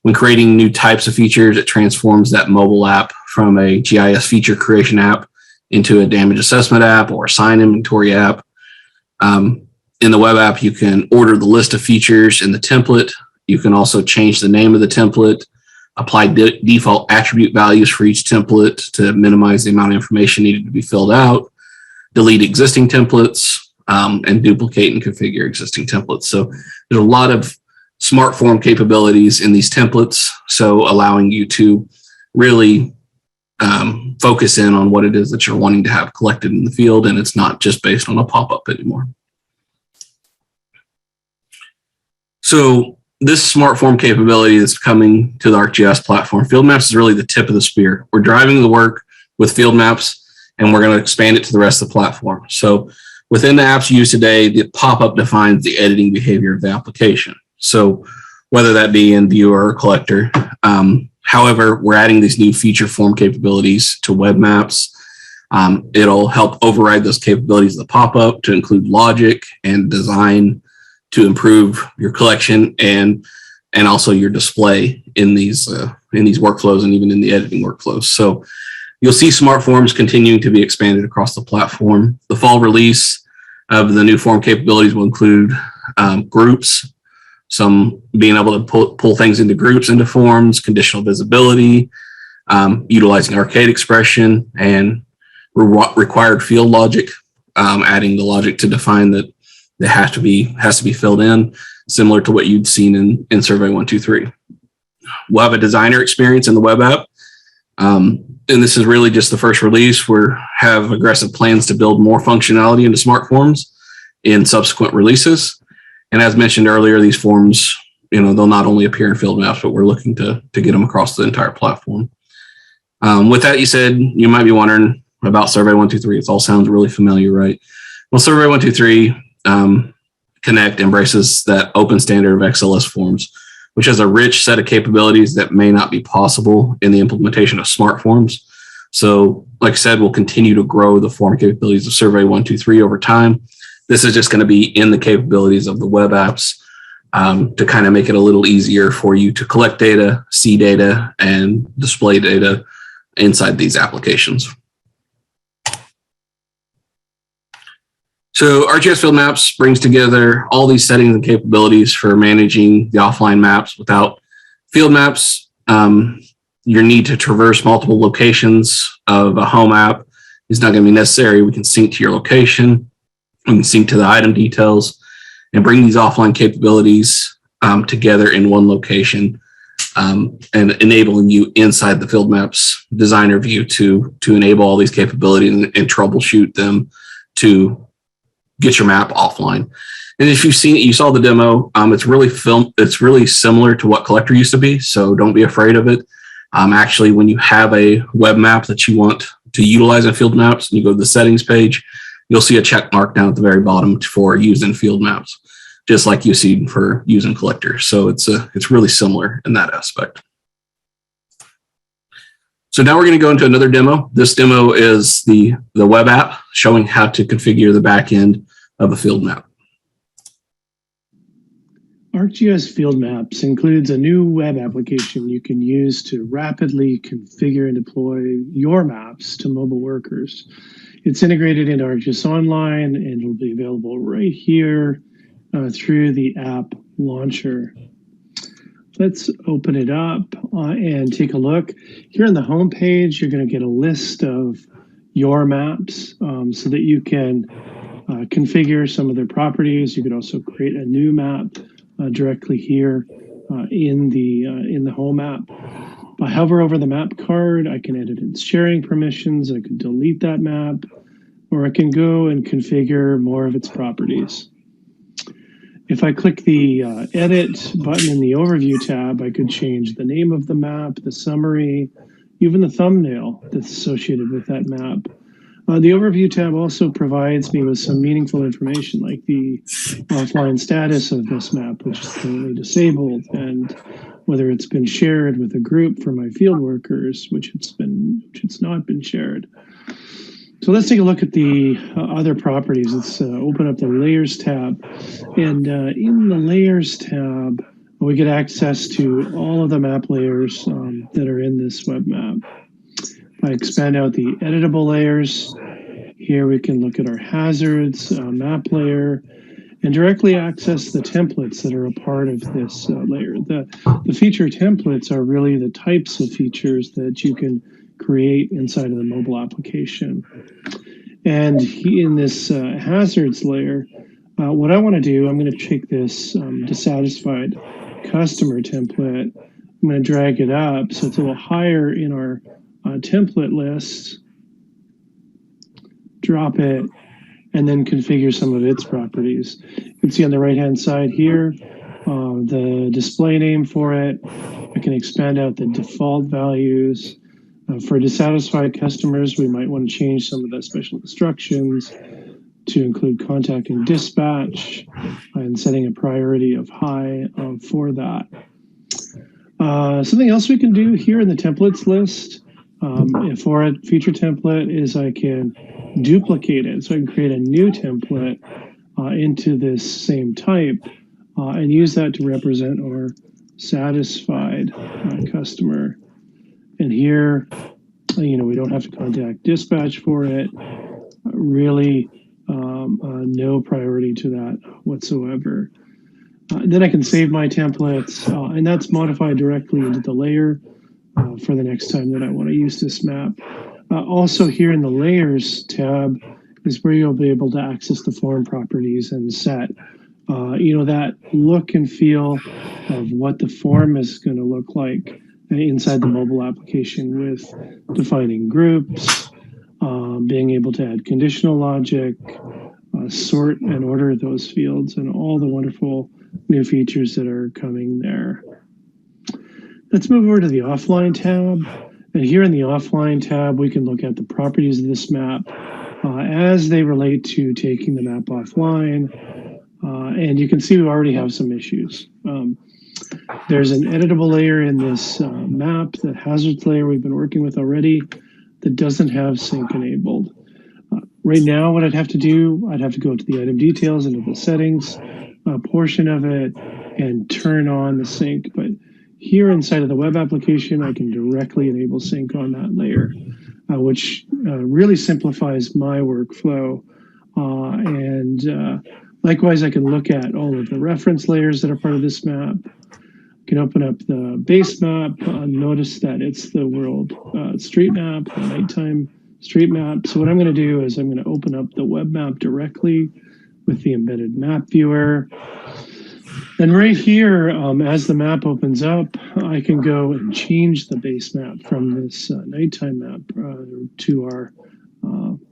When creating new types of features, it transforms that mobile app from a GIS feature creation app into a damage assessment app or a sign inventory app. In the web app, you can order the list of features in the template. You can also change the name of the template, apply default attribute values for each template to minimize the amount of information needed to be filled out, delete existing templates, and duplicate and configure existing templates. So there's a lot of smart form capabilities in these templates, so allowing you to really focus in on what it is that you're wanting to have collected in the field, and it's not just based on a pop-up anymore. So this smart form capability that's coming to the ArcGIS platform, Field Maps is really the tip of the spear. We're driving the work with Field Maps, and we're going to expand it to the rest of the platform. So within the apps used today, the pop-up defines the editing behavior of the application. So whether that be in viewer or collector, however, we're adding these new feature form capabilities to web maps. It'll help override those capabilities of the pop-up to include logic and design to improve your collection and also your display in these workflows and even in the editing workflows. So you'll see smart forms continuing to be expanded across the platform. The fall release of the new form capabilities will include groups, some being able to pull things into groups, into forms, conditional visibility, utilizing arcade expression, and required field logic, adding the logic to define that it has to be filled in, similar to what you'd seen in Survey 123. We'll have a designer experience in the web app. And this is really just the first release. We have aggressive plans to build more functionality into smart forms in subsequent releases. And as mentioned earlier, these forms, they'll not only appear in Field Maps, but we're looking to get them across the entire platform. With that, you might be wondering about Survey 123. It all sounds really familiar, right? Well, Survey 123 Connect embraces that open standard of XLS forms, which has a rich set of capabilities that may not be possible in the implementation of smart forms. So, like I said, we'll continue to grow the form capabilities of Survey 123 over time. This is just going to be in the capabilities of the web apps to kind of make it a little easier for you to collect data, see data, and display data inside these applications. So ArcGIS Field Maps brings together all these settings and capabilities for managing the offline maps. Without Field Maps, your need to traverse multiple locations of a home app is not going to be necessary. We can sync to your location. We can sync to the item details and bring these offline capabilities together in one location and enabling you inside the Field Maps designer view to enable all these capabilities and troubleshoot them to get your map offline. And if you've seen it, you saw the demo, it's really similar to what Collector used to be. So don't be afraid of it. Actually, when you have a web map that you want to utilize in field maps, and you go to the settings page, you'll see a check mark down at the very bottom for use in field maps, just like you see for use in collectors. So it's really similar in that aspect. So now we're going to go into another demo. This demo is the web app showing how to configure the back end of a field map. ArcGIS Field Maps includes a new web application you can use to rapidly configure and deploy your maps to mobile workers. It's integrated into ArcGIS Online, and it'll be available right here through the app launcher. Let's open it up and take a look. Here on the home page, you're going to get a list of your maps so that you can configure some of their properties. You could also create a new map directly here in the home app. If I hover over the map card, I can edit its sharing permissions. I could delete that map, or I can go and configure more of its properties. If I click the edit button in the overview tab, I could change the name of the map, the summary, even the thumbnail that's associated with that map. The overview tab also provides me with some meaningful information, like the offline status of this map, which is currently disabled, and whether it's been shared with a group for my field workers, which it's not been shared. So let's take a look at the other properties. Let's open up the Layers tab. And in the Layers tab, we get access to all of the map layers that are in this web map. If I expand out the editable layers, here we can look at our hazards, map layer, and directly access the templates that are a part of this layer. The feature templates are really the types of features that you can create inside of the mobile application. And in this hazards layer, what I want to do, I'm going to take this dissatisfied customer template, I'm going to drag it up so it's a little higher in our template list, drop it, and then configure some of its properties. You can see on the right-hand side here, the display name for it. I can expand out the default values. For dissatisfied customers, we might want to change some of the special instructions to include contacting dispatch and setting a priority of high for that. Something else we can do here in the templates list for a feature template is I can duplicate it. So I can create a new template into this same type and use that to represent our satisfied customer. And here, we don't have to contact dispatch for it. Really, no priority to that whatsoever. Then I can save my templates, and that's modified directly into the layer for the next time that I want to use this map. Also here in the Layers tab is where you'll be able to access the form properties and set, that look and feel of what the form is going to look like inside the mobile application, with defining groups, being able to add conditional logic, sort and order those fields, and all the wonderful new features that are coming there. Let's move over to the Offline tab. And here in the Offline tab, we can look at the properties of this map as they relate to taking the map offline. And you can see we already have some issues. There's an editable layer in this map, the hazards layer we've been working with already, that doesn't have sync enabled. Right now, what I'd have to do, I'd have to go to the item details into the settings portion of it and turn on the sync. But here inside of the web application, I can directly enable sync on that layer, which really simplifies my workflow. And likewise, I can look at all of the reference layers that are part of this map. I can open up the base map, notice that it's the world street map, the nighttime street map. So what I'm going to do is I'm going to open up the web map directly with the embedded map viewer. And right here, as the map opens up, I can go and change the base map from this nighttime map to our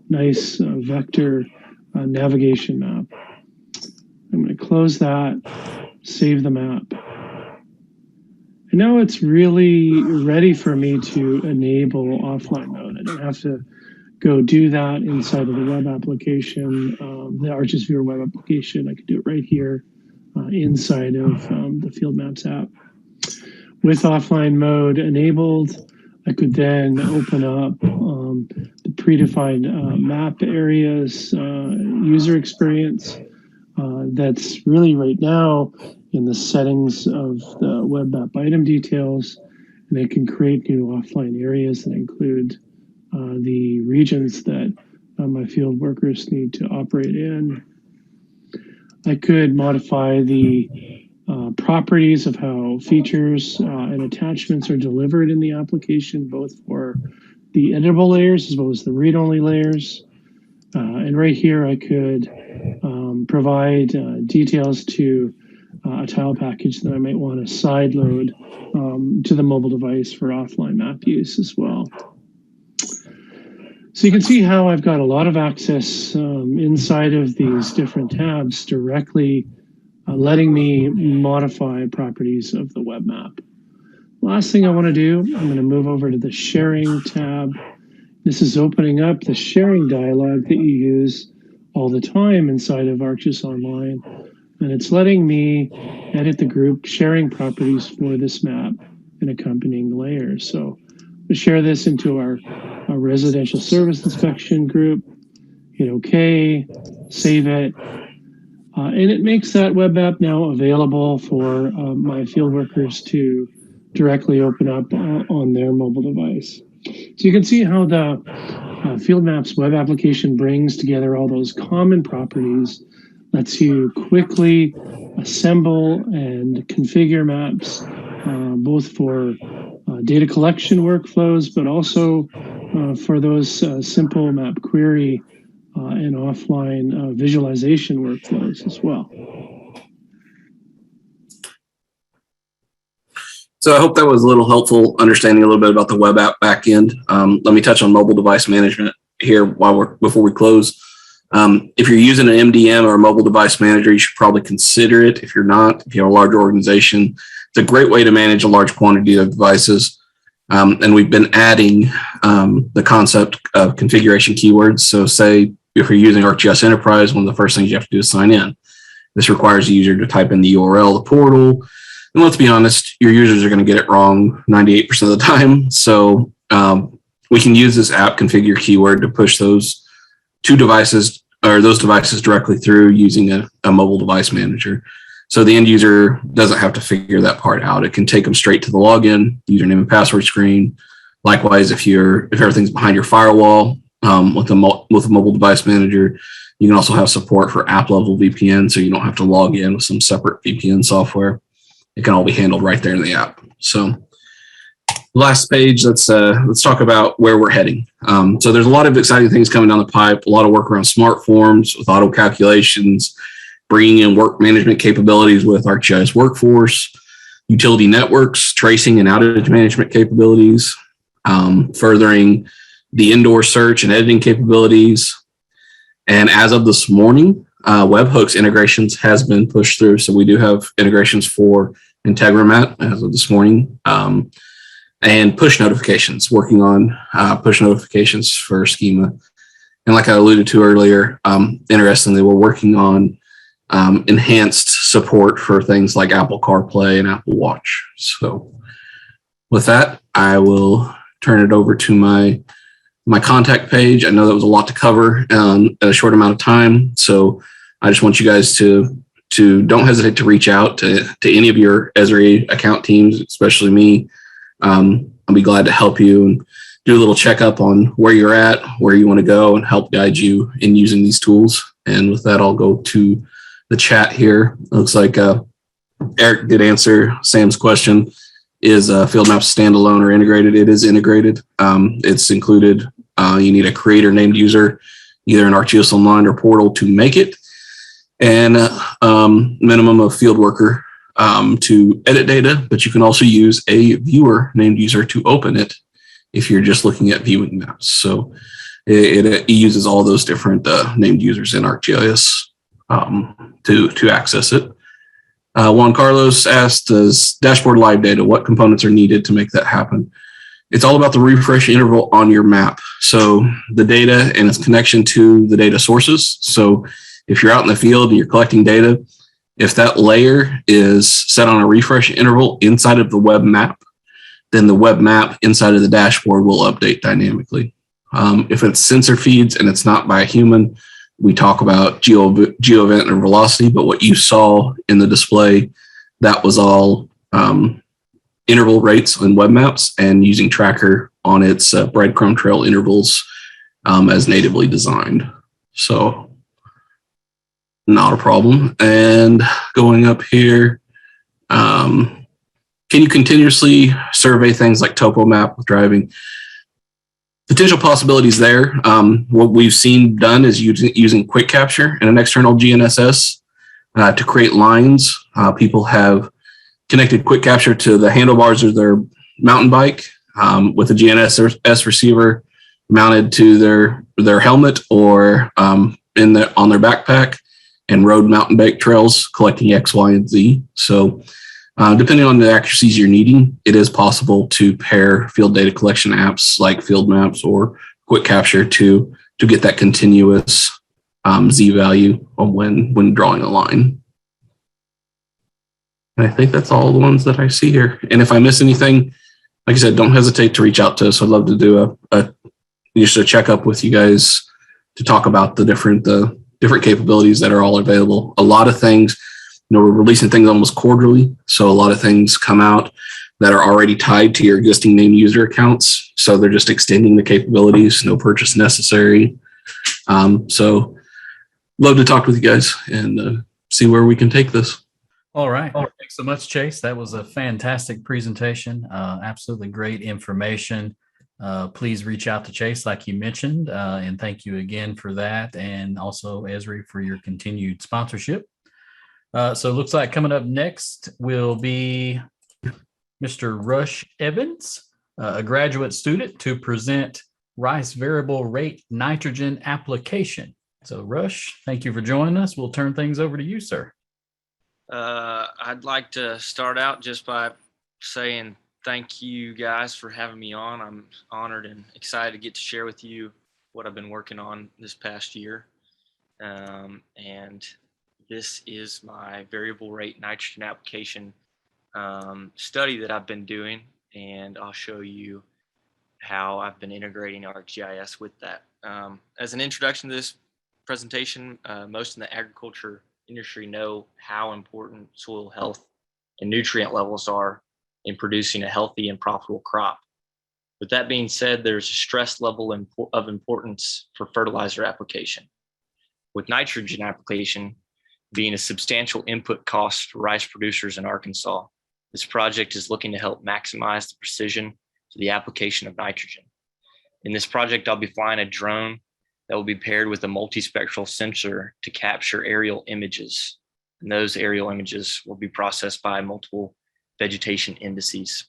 nice vector navigation map. I'm going to close that, save the map. And now it's really ready for me to enable offline mode. I don't have to go do that inside of the web application, the ArcGIS Viewer web application. I can do it right here inside of the Field Maps app. With offline mode enabled, I could then open up the predefined map areas user experience that's really right now in the settings of the web map item details, and I can create new offline areas that include the regions that my field workers need to operate in. I could modify the properties of how features and attachments are delivered in the application, both for the editable layers as well as the read-only layers. And right here, I could provide details to a tile package that I might want to sideload to the mobile device for offline map use as well. So you can see how I've got a lot of access inside of these different tabs directly letting me modify properties of the web map. Last thing I want to do, I'm going to move over to the sharing tab. This is opening up the sharing dialog that you use all the time inside of ArcGIS Online. And it's letting me edit the group sharing properties for this map and accompanying layers. So we share this into our residential service inspection group, hit OK, save it. And it makes that web app now available for my field workers to directly open up on their mobile device. So you can see how the Field Maps web application brings together all those common properties, lets you quickly assemble and configure maps, both for data collection workflows, but also for those simple map query and offline visualization workflows as well. So I hope that was a little helpful understanding a little bit about the web app backend. Let me touch on mobile device management here before we close. If you're using an MDM or a mobile device manager, you should probably consider it. If you're not, if you have a larger organization, it's a great way to manage a large quantity of devices. And we've been adding the concept of configuration keywords. So say if you're using ArcGIS Enterprise, one of the first things you have to do is sign in. This requires the user to type in the URL of the portal. And let's be honest, your users are going to get it wrong 98% of the time. So we can use this app configure keyword to push those devices directly through using a mobile device manager. So the end user doesn't have to figure that part out. It can take them straight to the login, username and password screen. Likewise, if everything's behind your firewall with a mobile device manager, you can also have support for app level VPN, so you don't have to log in with some separate VPN software. It can all be handled right there in the app. So last page, let's talk about where we're heading. So there's a lot of exciting things coming down the pipe, a lot of work around smart forms with auto calculations, bringing in work management capabilities with ArcGIS Workforce, utility networks, tracing and outage management capabilities, furthering the indoor search and editing capabilities. And as of this morning, webhooks integrations has been pushed through. So we do have integrations for Integramat as of this morning, and push notifications, working on push notifications for schema. And like I alluded to earlier, interestingly, we're working on enhanced support for things like Apple CarPlay and Apple Watch. So with that, I will turn it over to my contact page. I know that was a lot to cover in a short amount of time. So I just want you guys to don't hesitate to reach out to any of your Esri account teams, especially me. I'll be glad to help you and do a little checkup on where you're at, where you want to go, and help guide you in using these tools. And with that, I'll go to the chat here. It looks like Eric did answer Sam's question. Is Field Maps standalone or integrated? It is integrated. It's included. You need a creator named user, either in ArcGIS Online or portal to make it, and minimum of field worker to edit data, but you can also use a viewer named user to open it if you're just looking at viewing maps. So it uses all those different named users in ArcGIS to access it. Juan Carlos asked, does dashboard live data, what components are needed to make that happen? It's all about the refresh interval on your map. So the data and its connection to the data sources. So if you're out in the field and you're collecting data, if that layer is set on a refresh interval inside of the web map, then the web map inside of the dashboard will update dynamically. If it's sensor feeds and it's not by a human, we talk about geo event and velocity, but what you saw in the display, that was all interval rates in web maps and using Tracker on its breadcrumb trail intervals as natively designed. So not a problem. And going up here, can you continuously survey things like topo map with driving? Potential possibilities there. What we've seen done is using quick capture and an external GNSS to create lines. People have connected quick capture to the handlebars of their mountain bike with a GNSS receiver mounted to their helmet or on their backpack, and rode mountain bike trails collecting X, Y, and Z. So depending on the accuracies you're needing, it is possible to pair field data collection apps like Field Maps or Quick Capture to get that continuous Z value of when drawing a line. And I think that's all the ones that I see here. And if I miss anything, like I said, don't hesitate to reach out to us. I'd love to do just a checkup with you guys to talk about the different capabilities that are all available. A lot of things, we're releasing things almost quarterly. So a lot of things come out that are already tied to your existing name user accounts. So they're just extending the capabilities, no purchase necessary. So love to talk with you guys and see where we can take this. All right. Thanks so much, Chase. That was a fantastic presentation. Absolutely great information. Please reach out to Chase, like you mentioned, and thank you again for that. And also Esri for your continued sponsorship. So it looks like coming up next will be Mr. Rush Evans, a graduate student, to present Rice variable rate nitrogen application. So Rush, thank you for joining us. We'll turn things over to you, sir. I'd like to start out just by saying thank you guys for having me on. I'm honored and excited to get to share with you what I've been working on this past year. And this is my variable rate nitrogen application study that I've been doing, and I'll show you how I've been integrating ArcGIS with that. As an introduction to this presentation, most in the agriculture industry know how important soil health and nutrient levels are in producing a healthy and profitable crop. With that being said, there's a stress level of importance for fertilizer application. With nitrogen application being a substantial input cost for rice producers in Arkansas, this project is looking to help maximize the precision to the application of nitrogen. In this project, I'll be flying a drone that will be paired with a multispectral sensor to capture aerial images. And those aerial images will be processed by multiple vegetation indices.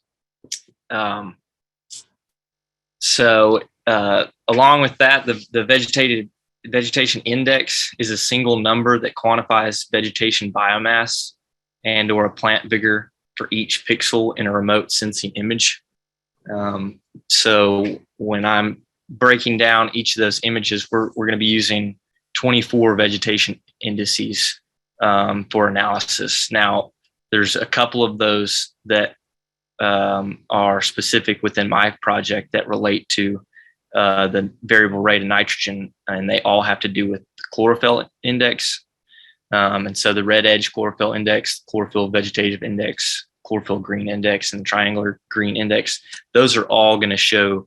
Along with that, the vegetation index is a single number that quantifies vegetation biomass and or a plant vigor for each pixel in a remote sensing image. So when I'm breaking down each of those images, we're going to be using 24 vegetation indices for analysis. Now, there's a couple of those that are specific within my project that relate to the variable rate of nitrogen, and they all have to do with the chlorophyll index. And so the red edge chlorophyll index, chlorophyll vegetative index, chlorophyll green index, and the triangular green index, those are all going to show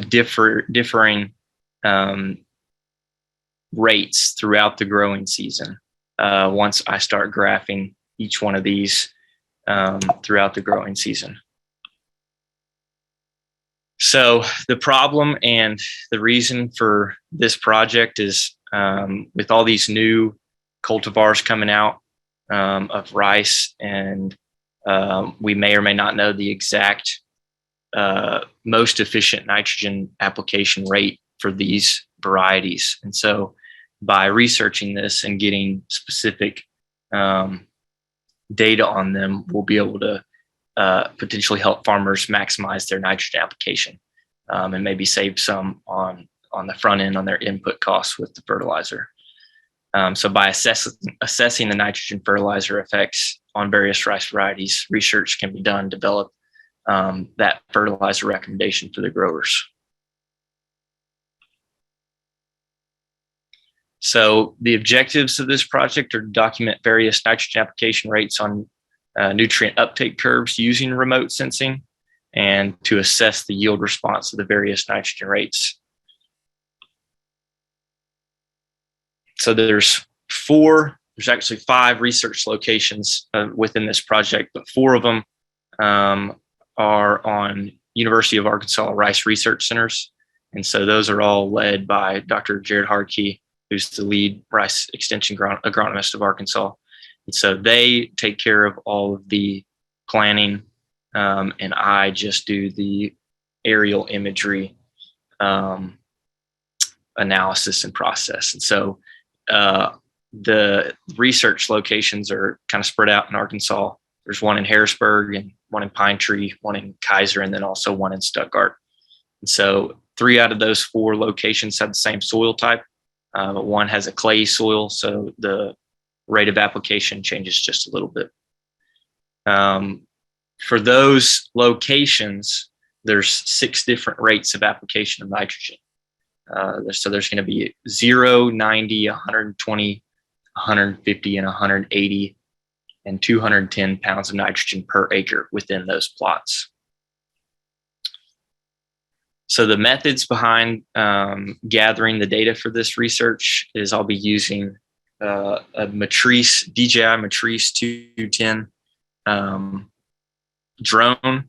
differing rates throughout the growing season. Once I start graphing each one of these throughout the growing season. So the problem and the reason for this project is with all these new cultivars coming out of rice, and we may or may not know the exact most efficient nitrogen application rate for these varieties. And so by researching this and getting specific data on them will be able to potentially help farmers maximize their nitrogen application, and maybe save some on the front end on their input costs with the fertilizer. So by assessing the nitrogen fertilizer effects on various rice varieties, research can be done, develop that fertilizer recommendation for the growers. So the objectives of this project are to document various nitrogen application rates on nutrient uptake curves using remote sensing, and to assess the yield response of the various nitrogen rates. So there's actually 5 research locations within this project, but 4 of them are on University of Arkansas Rice Research Centers. And so those are all led by Dr. Jebaraj, who's the lead rice extension agronomist of Arkansas. And so they take care of all of the planning, and I just do the aerial imagery analysis and process. And so the research locations are kind of spread out in Arkansas. There's one in Harrisburg and one in Pine Tree, one in Kaiser, and then also one in Stuttgart. And so 3 out of those 4 locations have the same soil type, but one has a clay soil, so the rate of application changes just a little bit. For those locations, there's 6 different rates of application of nitrogen. So there's going to be 0, 90, 120, 150, and 180, and 210 pounds of nitrogen per acre within those plots. So the methods behind gathering the data for this research is I'll be using a Matrice, DJI Matrice 210 drone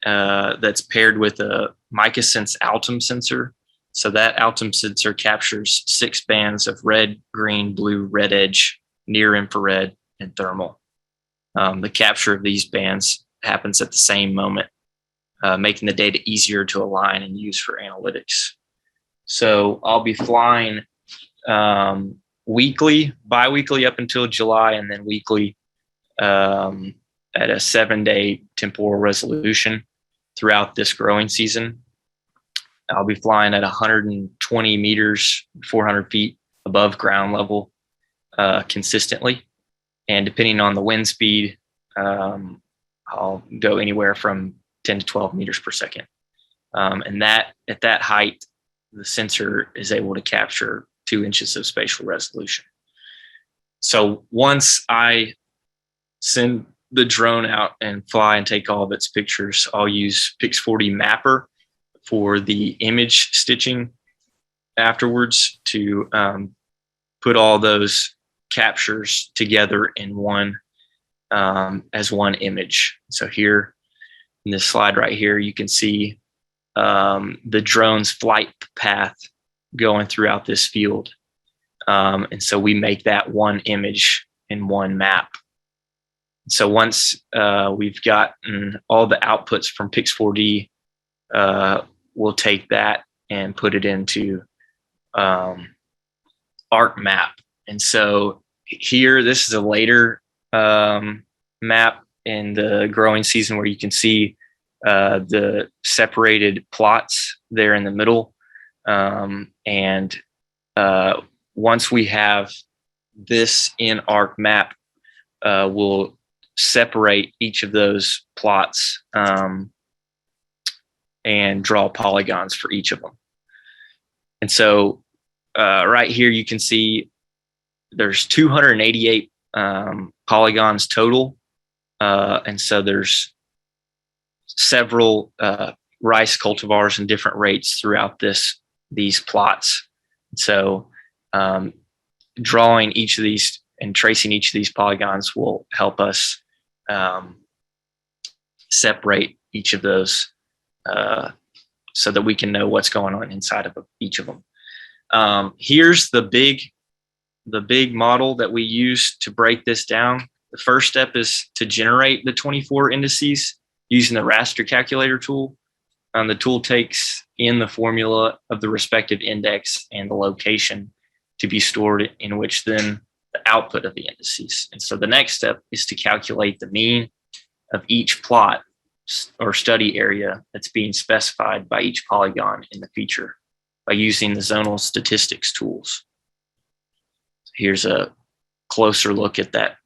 that's paired with a MicaSense Altum sensor. So that Altum sensor captures 6 bands of red, green, blue, red edge, near infrared, and thermal. The capture of these bands happens at the same moment, making the data easier to align and use for analytics. So I'll be flying weekly, bi-weekly up until July, and then weekly at a 7-day temporal resolution throughout this growing season. I'll be flying at 120 meters, 400 feet above ground level consistently. And depending on the wind speed, I'll go anywhere from 10 to 12 meters per second. And that at that height, the sensor is able to capture 2 inches of spatial resolution. So once I send the drone out and fly and take all of its pictures, I'll use Pix4D Mapper for the image stitching afterwards to put all those captures together in one as one image. So here in this slide right here, you can see the drone's flight path going throughout this field. And so we make that one image in one map. So once we've gotten all the outputs from Pix4D, we'll take that and put it into ArcMap. And so here, this is a later map in the growing season where you can see the separated plots there in the middle. And once we have this in ArcMap, we'll separate each of those plots and draw polygons for each of them. And so right here, you can see there's 288 polygons total. And so there's several rice cultivars in different rates throughout these plots. So drawing each of these and tracing each of these polygons will help us separate each of those so that we can know what's going on inside of each of them. Here's the big model that we use to break this down. The first step is to generate the 24 indices using the raster calculator tool. The tool takes in the formula of the respective index and the location to be stored, in which then the output of the indices. And so the next step is to calculate the mean of each plot or study area that's being specified by each polygon in the feature by using the zonal statistics tools. Here's a closer look at that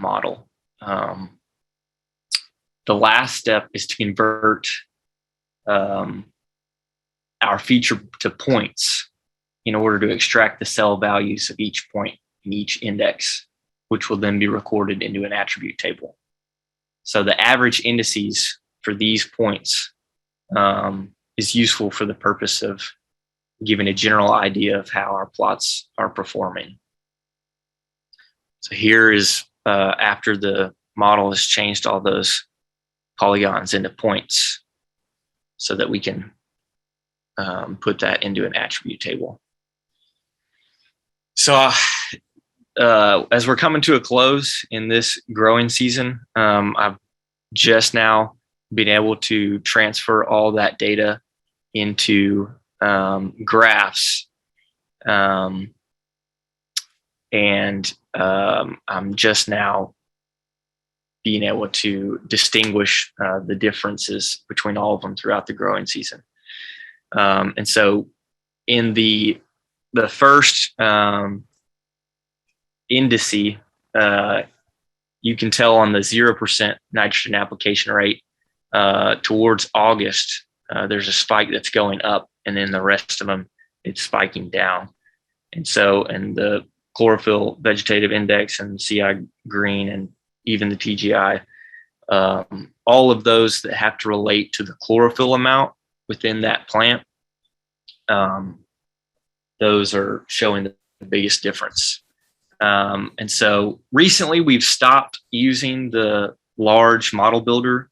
model. The last step is to convert our feature to points in order to extract the cell values of each point in each index, which will then be recorded into an attribute table. So the average indices for these points is useful for the purpose of giving a general idea of how our plots are performing. So here is after the model has changed all those polygons into points so that we can put that into an attribute table. So as we're coming to a close in this growing season, I've just now been able to transfer all that data into graphs. I'm just now being able to distinguish the differences between all of them throughout the growing season. And so in the first indice, you can tell on the 0% nitrogen application rate towards August, there's a spike that's going up, and then the rest of them, it's spiking down. And so, and the chlorophyll vegetative index and CI green and even the TGI, all of those that have to relate to the chlorophyll amount within that plant, those are showing the biggest difference. And so recently we've stopped using the large model builder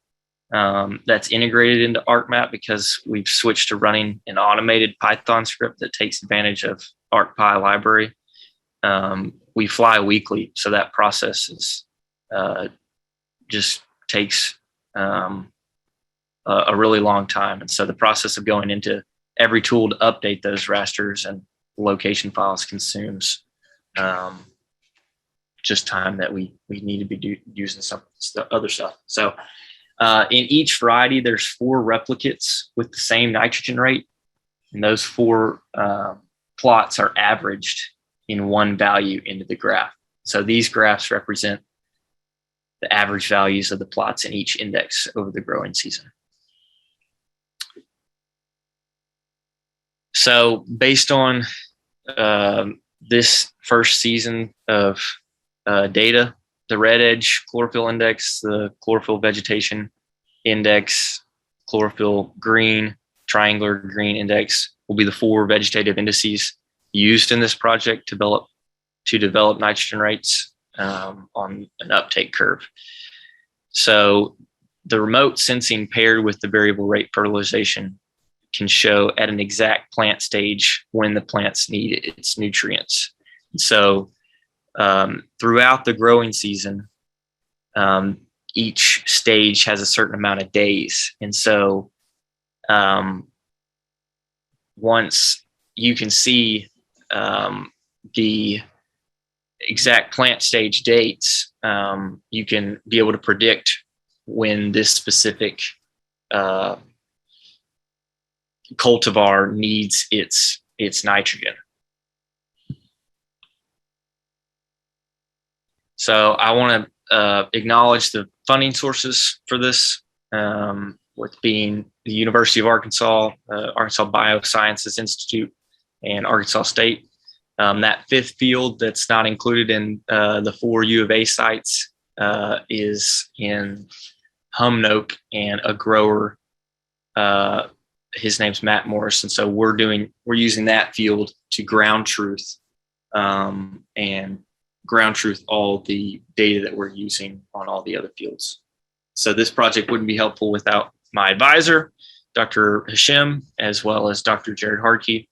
that's integrated into ArcMap because we've switched to running an automated Python script that takes advantage of ArcPy library. We fly weekly, so that process is just takes a really long time. And so the process of going into every tool to update those rasters and location files consumes just time that we need to be using some other stuff. So in each variety, there's 4 replicates with the same nitrogen rate, and those 4 plots are averaged in one value into the graph. So these graphs represent the average values of the plots in each index over the growing season. So based on this first season of data, the red edge chlorophyll index, the chlorophyll vegetation index, chlorophyll green, triangular green index will be the 4 vegetative indices used in this project to develop nitrogen rates on an uptake curve. So the remote sensing paired with the variable rate fertilization can show at an exact plant stage when the plants need its nutrients. So throughout the growing season, each stage has a certain amount of days. And so once you can see the exact plant stage dates, you can be able to predict when this specific cultivar needs its nitrogen. So I want to acknowledge the funding sources for this, with being the University of Arkansas, Arkansas Biosciences Institute, and Arkansas State. That 5th field that's not included in the 4 U of A sites is in Humnoke, and a grower, his name's Matt Morris. And so we're using that field to ground truth and ground truth all the data that we're using on all the other fields. So this project wouldn't be helpful without my advisor, Dr. Hashem, as well as Dr. Jared Harkey,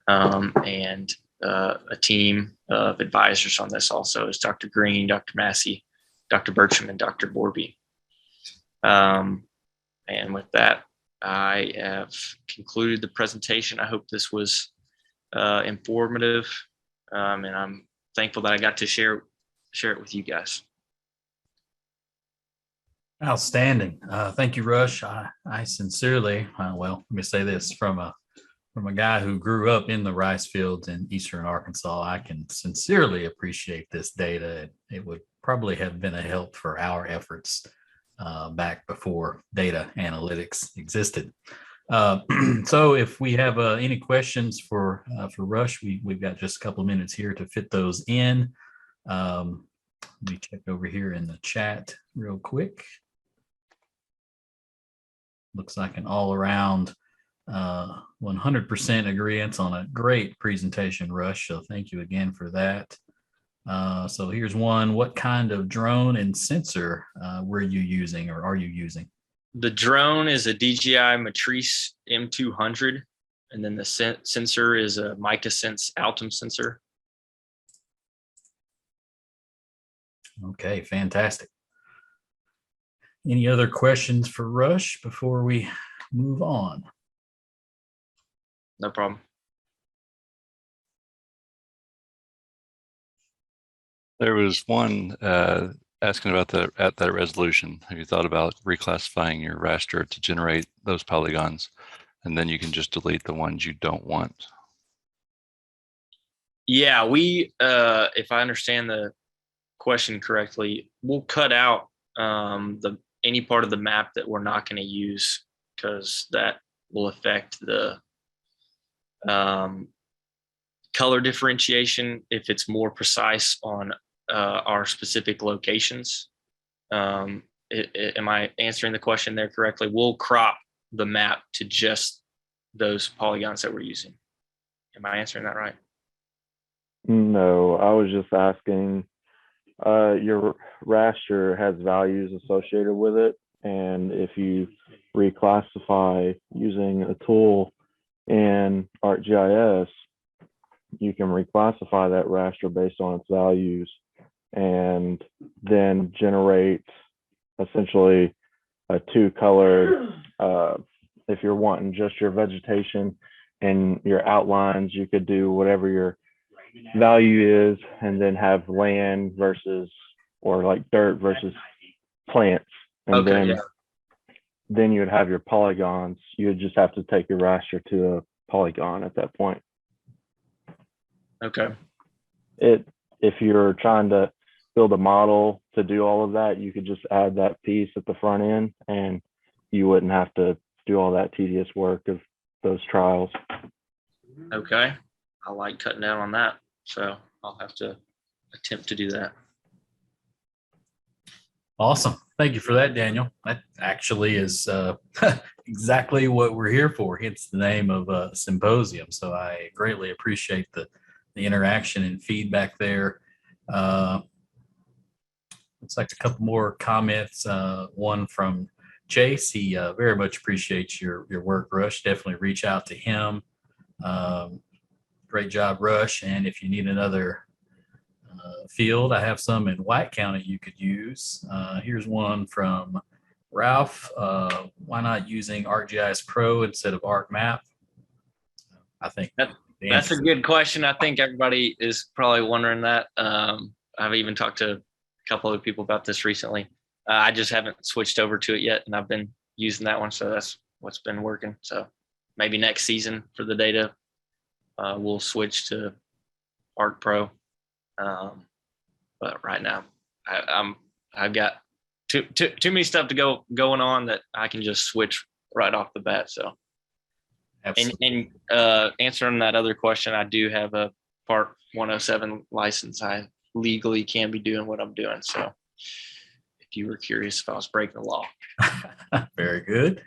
and a team of advisors on this also is Dr. Green, Dr. Massey, Dr. Bertram, and Dr. Borby. And with that, I have concluded the presentation. I hope this was informative, and I'm thankful that I got to share it with you guys. Outstanding. Thank you, Rush. I sincerely, well, let me say this from a guy who grew up in the rice fields in eastern Arkansas. I can sincerely appreciate this data. It would probably have been a help for our efforts back before data analytics existed. So if we have any questions for Rush, we've got just a couple of minutes here to fit those in. Let me check over here in the chat real quick. Looks like an all-around 100% agreement on a great presentation, Rush. So thank you again for that. So here's one. What kind of drone and sensor were you using or are you using? The drone is a DJI Matrice M200, and then the sensor is a MicaSense Altum sensor. Okay, fantastic. Any other questions for Rush before we move on? No problem. There was one asking about that resolution. Have you thought about reclassifying your raster to generate those polygons, and then you can just delete the ones you don't want? Yeah, we, if I understand the question correctly, we'll cut out any part of the map that we're not going to use, because that will affect the color differentiation if it's more precise on our specific locations. Am I answering the question there correctly? We'll crop the map to just those polygons that we're using. Am I answering that right? No, I was just asking, your raster has values associated with it, and if you reclassify using a tool in ArcGIS, you can reclassify that raster based on its values and then generate essentially a two-colored, if you're wanting just your vegetation and your outlines, you could do whatever your value is and then have land versus, or like dirt versus plants. And okay, then you would have your polygons. You would just have to take your raster to a polygon at that point. Okay. If you're trying to build a model to do all of that, you could just add that piece at the front end and you wouldn't have to do all that tedious work of those trials. Okay. I like cutting down on that, so I'll have to attempt to do that. Awesome. Thank you for that, Daniel. That actually is exactly what we're here for, hence the name of a symposium. So I greatly appreciate the interaction and feedback there. Looks like a couple more comments. One from Chase. He very much appreciates your work, Rush. Definitely reach out to him. Great job, Rush. And if you need another field, I have some in White County you could use. Here's one from Ralph. Why not using ArcGIS Pro instead of ArcMap? I think that's a good question. I think everybody is probably wondering that. I've even talked to a couple other people about this recently. I just haven't switched over to it yet, and I've been using that one, so that's what's been working. So maybe next season for the data, we'll switch to Arc Pro. But right now, I've got too many stuff to going on that I can just switch right off the bat. So, and answering that other question, I do have a Part 107 license. I legally can be doing what I'm doing. So, if you were curious if I was breaking the law. Very good.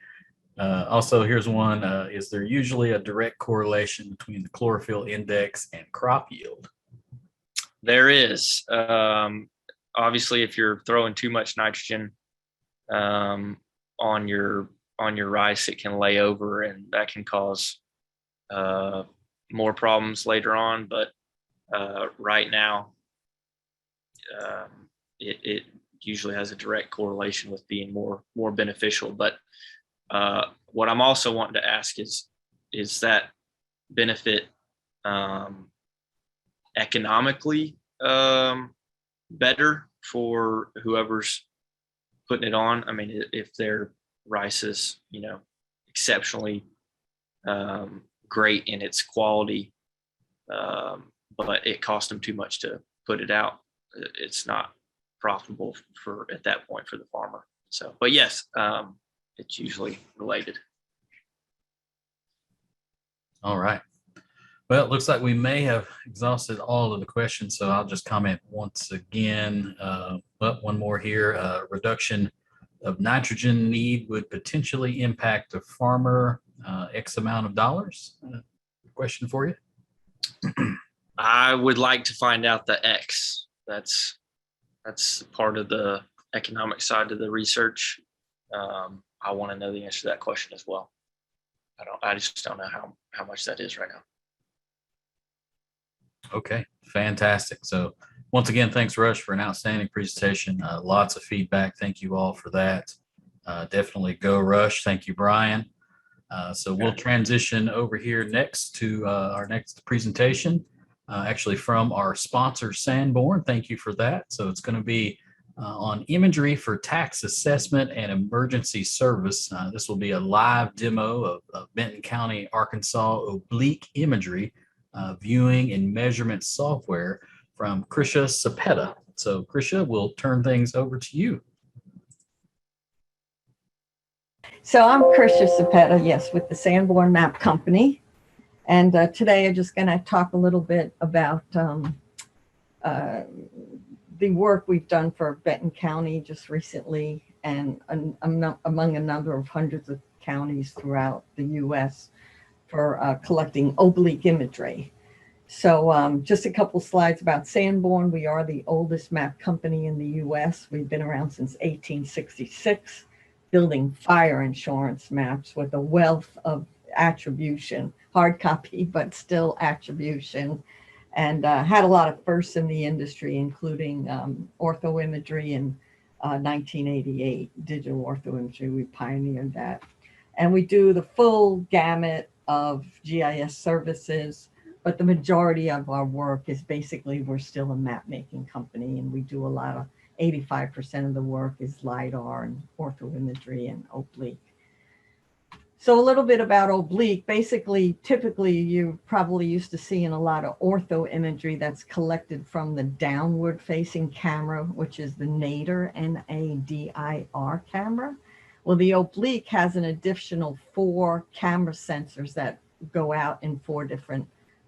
Also, here's one. Is there usually a direct correlation between the chlorophyll index and crop yield? There is. Obviously, if you're throwing too much nitrogen on your rice, it can lay over, and that can cause more problems later on. But right now, it usually has a direct correlation with being more beneficial. But what I'm also wanting to ask is that benefit economically better for whoever's putting it on. I mean, if their rice is, exceptionally great in its quality, but it cost them too much to put it out, it's not profitable at that point for the farmer. So, but yes, it's usually related. All right. Well, it looks like we may have exhausted all of the questions, so I'll just comment once again. One more here. Reduction of nitrogen need would potentially impact the farmer X amount of dollars. Question for you. I would like to find out the X. That's part of the economic side of the research. I want to know the answer to that question as well. I just don't know how much that is right now. Okay, fantastic. So once again, thanks, Rush, for an outstanding presentation. Lots of feedback. Thank you all for that. Definitely go Rush. Thank you, Brian. So we'll transition over here next to our next presentation, actually from our sponsor, Sanborn. Thank you for that. So it's going to be on imagery for tax assessment and emergency service. This will be a live demo of Benton County, Arkansas oblique imagery viewing and measurement software from Krisha Cepeda. So Krisha, we'll turn things over to you. So I'm Krisha Cepeda, yes, with the Sanborn Map Company. And today I'm just going to talk a little bit about the work we've done for Benton County just recently and among a number of hundreds of counties throughout the U.S. for collecting oblique imagery. So just a couple slides about Sanborn. We are the oldest map company in the U.S. We've been around since 1866, building fire insurance maps with a wealth of attribution, hard copy, but still attribution, and had a lot of firsts in the industry, including orthoimagery in 1988, digital orthoimagery. We pioneered that. And we do the full gamut of GIS services, but the majority of our work is basically, we're still a map making company, and we do a lot of 85% of the work is LiDAR and orthoimagery and oblique. So a little bit about oblique. Basically, typically, you're probably used to seeing a lot of orthoimagery that's collected from the downward facing camera, which is the nadir, NADIR camera. Well, the oblique has an additional 4 camera sensors that go out in 4 different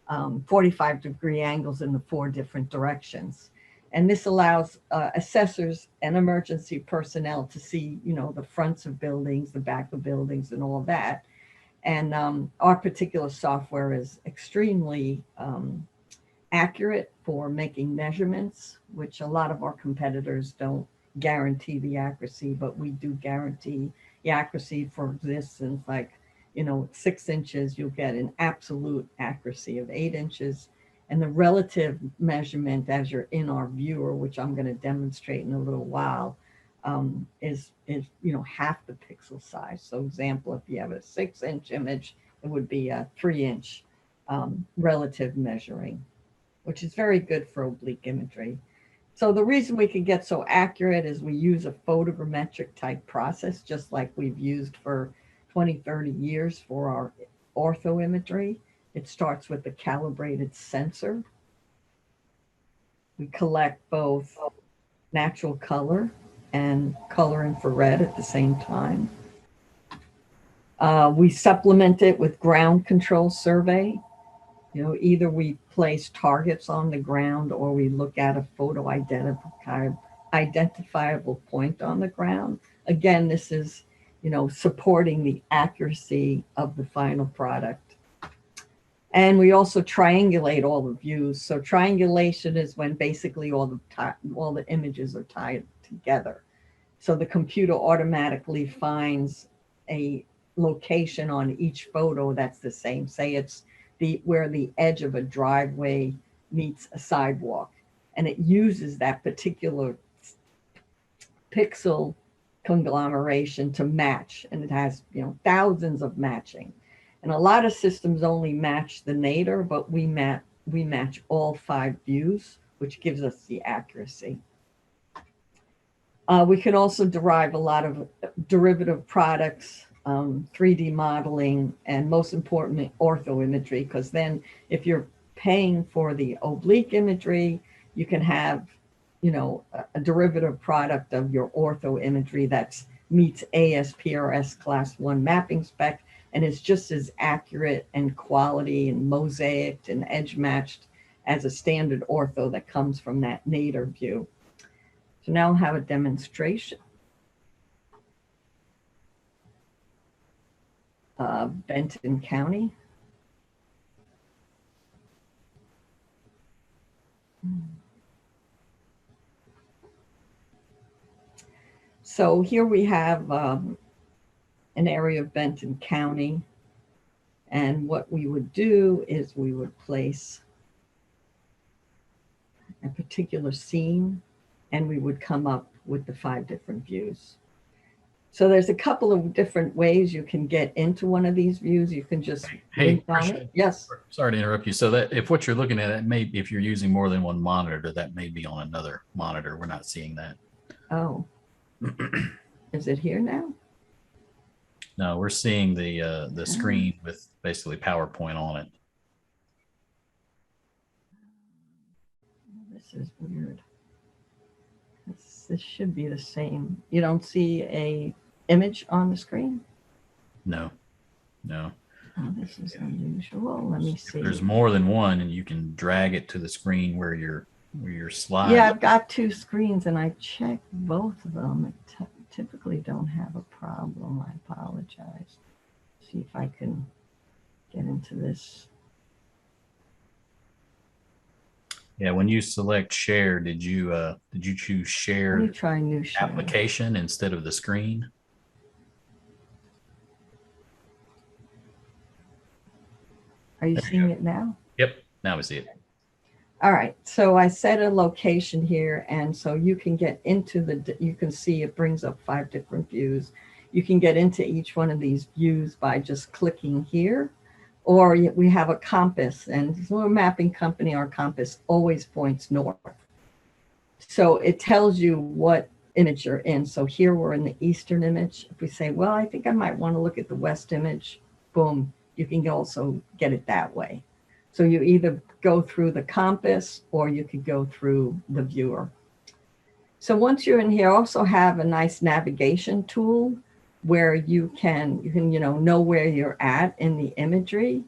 45-degree angles in the 4 different directions. And this allows assessors and emergency personnel to see, the fronts of buildings, the back of buildings, and all that. And our particular software is extremely accurate for making measurements, which a lot of our competitors don't guarantee the accuracy, but we do guarantee the accuracy. For instance, like, 6 inches, you'll get an absolute accuracy of 8 inches. And the relative measurement as you're in our viewer, which I'm going to demonstrate in a little while, is half the pixel size. So example, if you have a 6-inch image, it would be a 3-inch relative measuring, which is very good for oblique imagery. So the reason we can get so accurate is we use a photogrammetric type process, just like we've used for 20, 30 years for our orthoimagery. It starts with the calibrated sensor. We collect both natural color and color infrared at the same time. We supplement it with ground control survey. Either we place targets on the ground or we look at a photo identifiable point on the ground. Again, this is, supporting the accuracy of the final product. And we also triangulate all the views. So triangulation is when basically all the images are tied together. So the computer automatically finds a location on each photo that's the same. Say it's where the edge of a driveway meets a sidewalk, and it uses that particular pixel conglomeration to match, and it has thousands of matching. And a lot of systems only match the nadir, but we match all 5 views which gives us the accuracy. We can also derive a lot of derivative products, 3D modeling, and most importantly, ortho imagery, because then if you're paying for the oblique imagery, you can have, you know, a derivative product of your ortho imagery that meets ASPRS class 1 mapping spec and is just as accurate and quality and mosaicked and edge matched as a standard ortho that comes from that nadir view. So now I'll have a demonstration of Benton County. So here we have an area of Benton County, and what we would do is we would place a particular scene and we would come up with the 5 different views. So there's a couple of different ways you can get into one of these views. You can just Hey, on it. Yes. Sorry to interrupt you. So that if what you're looking at, it may, if you're using more than one monitor, that may be on another monitor. We're not seeing that. Oh, is it here now? No, we're seeing the screen with basically PowerPoint on it. This is weird. This should be the same. You don't see a image on the screen? No, no. Oh, this is unusual. Let me see. There's more than one, and you can drag it to the screen where you're sliding. Yeah, I've got 2 screens, and I checked both of them. I typically don't have a problem. I apologize. See if I can get into this. Yeah, when you select share, did you choose share? Let me try new share. Application instead of the screen? Are you seeing it now? Yep, now we see it. All right, so I set a location here, and so you can get into the, you can see it brings up 5 different views. You can get into each one of these views by just clicking here, or we have a compass, and as we're a mapping company, our compass always points north. So it tells you what image you're in. So here we're in the eastern image. If we say, well, I think I might want to look at the west image, boom, you can also get it that way. So you either go through the compass or you could go through the viewer. So once you're in here, also have a nice navigation tool where you can know where you're at in the imagery,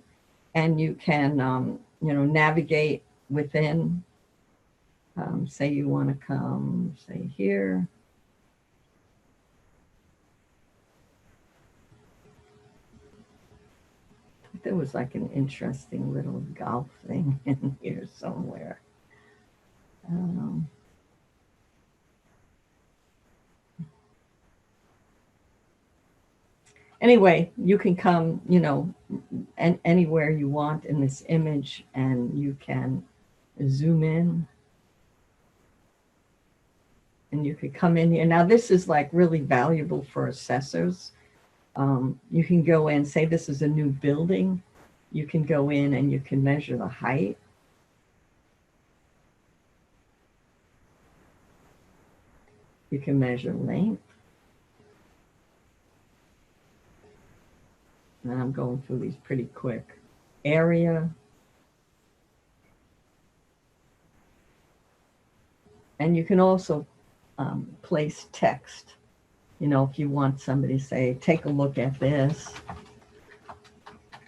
and you can navigate within. Say you want to come, say here. There was like an interesting little golf thing in here somewhere. Anyway, you can come, anywhere you want in this image, and you can zoom in. And you could come in here. Now, this is like really valuable for assessors. You can go in, say this is a new building. You can go in and you can measure the height. You can measure length. And I'm going through these pretty quick. Area. And you can also place text. If you want somebody to say, take a look at this.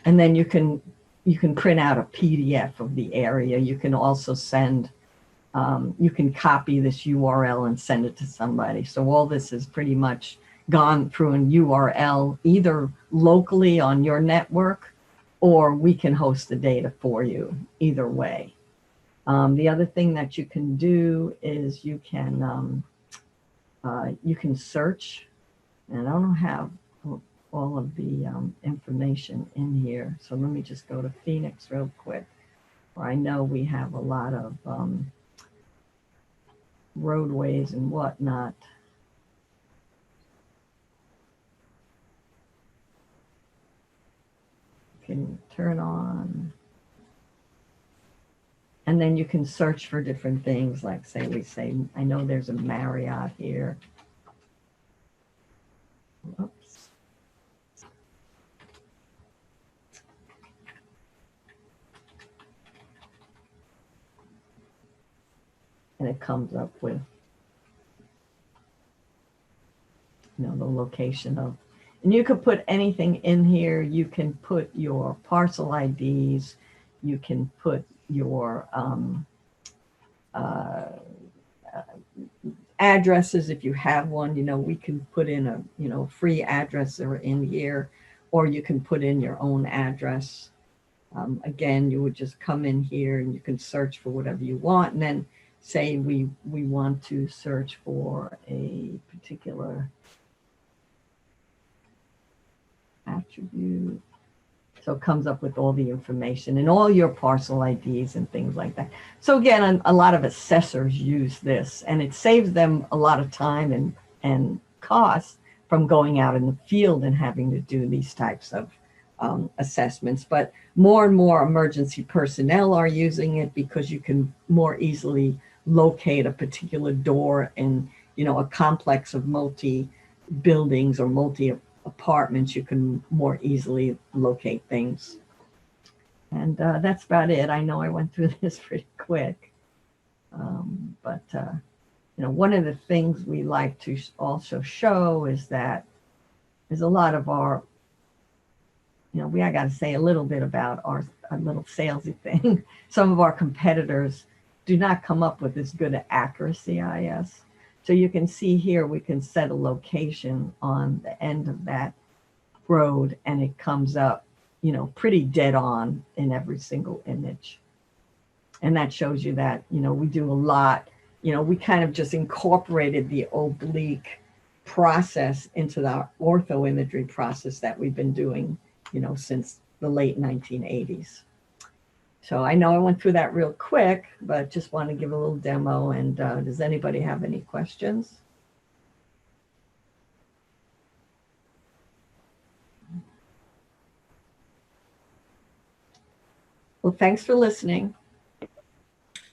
And then you can print out a PDF of the area. You can also send, you can copy this URL and send it to somebody. So all this is pretty much gone through an URL, either locally on your network, or we can host the data for you, either way. The other thing that you can do is you can search, and I don't have all of the information in here. So let me just go to Phoenix real quick, where I know we have a lot of roadways and whatnot. Can turn on. And then you can search for different things, like we say, I know there's a Marriott here. Oops. And it comes up with, the location of, and you could put anything in here. You can put your parcel IDs. You can put your addresses if you have one. We can put in a free address or in here, or you can put in your own address. Again, you would just come in here and you can search for whatever you want, and then say we want to search for a particular attribute. So it comes up with all the information and all your parcel IDs and things like that. So again, a lot of assessors use this, and it saves them a lot of time and costs from going out in the field and having to do these types of assessments. But more and more emergency personnel are using it because you can more easily locate a particular door in, a complex of multi buildings or multi apartments. You can more easily locate things. And that's about it. I know I went through this pretty quick. But one of the things we like to also show is that there's a lot of our, I got to say a little bit about our little salesy thing. Some of our competitors do not come up with as good an accuracy IS. So you can see here, we can set a location on the end of that road, and it comes up, pretty dead on in every single image. And that shows you that, we do a lot, we kind of just incorporated the oblique process into the ortho imagery process that we've been doing, since the late 1980s. So I know I went through that real quick, but just want to give a little demo. And does anybody have any questions? Well, thanks for listening.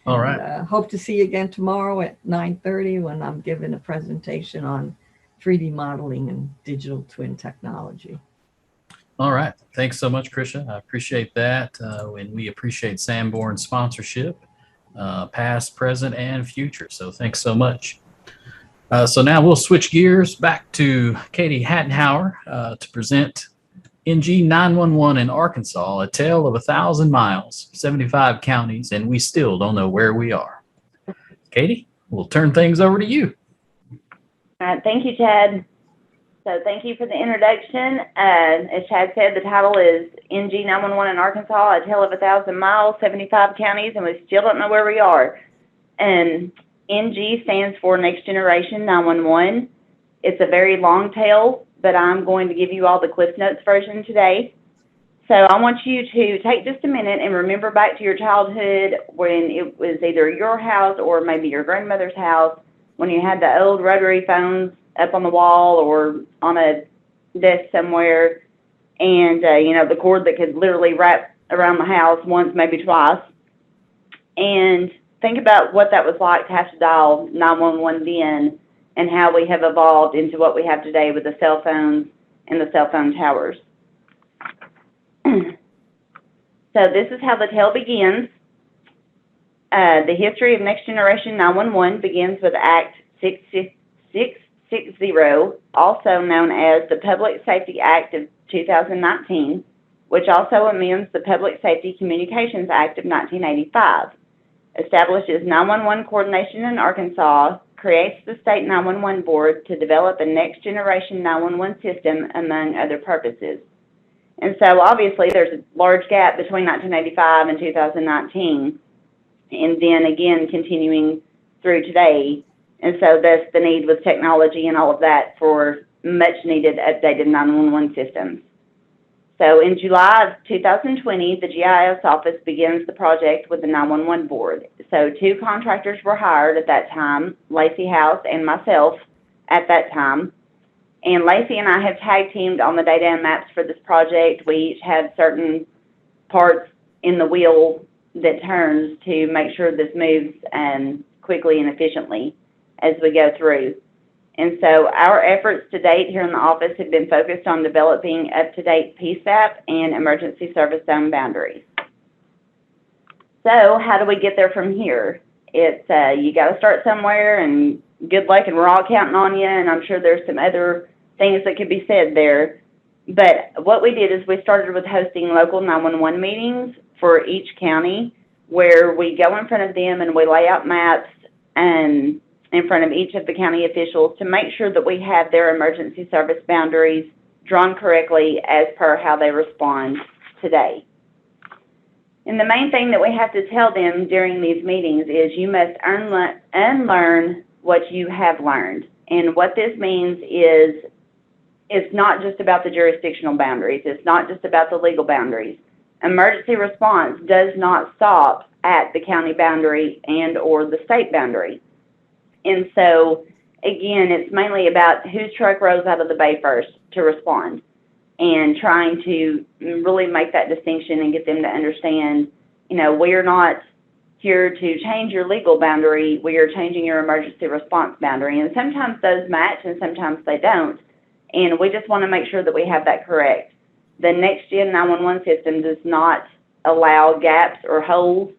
All right. And, hope to see you again tomorrow at 9:30 when I'm giving a presentation on 3D modeling and digital twin technology. All right. Thanks so much, Krisha. I appreciate that. And we appreciate Sanborn's sponsorship, past, present, and future. So thanks so much. So now we'll switch gears back to Katy Hattenhauer to present NG 911 in Arkansas, a tale of 1,000 miles, 75 counties, and we still don't know where we are. Katy, we'll turn things over to you. All right. Thank you, Chad. So thank you for the introduction. As Chad said, the title is NG 911 in Arkansas, a tale of 1,000 miles, 75 counties, and we still don't know where we are. And NG stands for Next Generation 911. It's a very long tale, but I'm going to give you all the Cliff Notes version today. So I want you to take just a minute and remember back to your childhood when it was either your house or maybe your grandmother's house, when you had the old rotary phones up on the wall or on a desk somewhere, and the cord that could literally wrap around the house once, maybe twice. And think about what that was like to have to dial 911 then, and how we have evolved into what we have today with the cell phones and the cell phone towers. So this is how the tale begins. The history of Next Generation 911 begins with Act 660, also known as the Public Safety Act of 2019, which also amends the Public Safety Communications Act of 1985, establishes 911 coordination in Arkansas, creates the State 911 Board to develop a next generation 911 system, among other purposes. And so obviously there's a large gap between 1985 and 2019, and then again continuing through today. And so that's the need with technology and all of that for much needed updated 911 systems. So in July of 2020, the GIS office begins the project with the 911 board. So 2 contractors were hired at that time, Lacey House and myself at that time. And Lacey and I have tag teamed on the data and maps for this project. We each had certain parts in the wheel that turns to make sure this moves quickly and efficiently as we go through. And so our efforts to date here in the office have been focused on developing up-to-date PSAP and emergency service zone boundaries. So how do we get there from here? It's you got to start somewhere, and good luck, and we're all counting on you, and I'm sure there's some other things that could be said there. But what we did is we started with hosting local 911 meetings for each county, where we go in front of them and we lay out maps and in front of each of the county officials to make sure that we have their emergency service boundaries drawn correctly as per how they respond today. And the main thing that we have to tell them during these meetings is you must unlearn what you have learned. And what this means is it's not just about the jurisdictional boundaries. It's not just about the legal boundaries. Emergency response does not stop at the county boundary and or the state boundary. And so, again, it's mainly about whose truck rolls out of the bay first to respond, and trying to really make that distinction and get them to understand, you know, we are not here to change your legal boundary, we are changing your emergency response boundary. And sometimes those match and sometimes they don't. And we just want to make sure that we have that correct. The next-gen 911 system does not allow gaps or holes,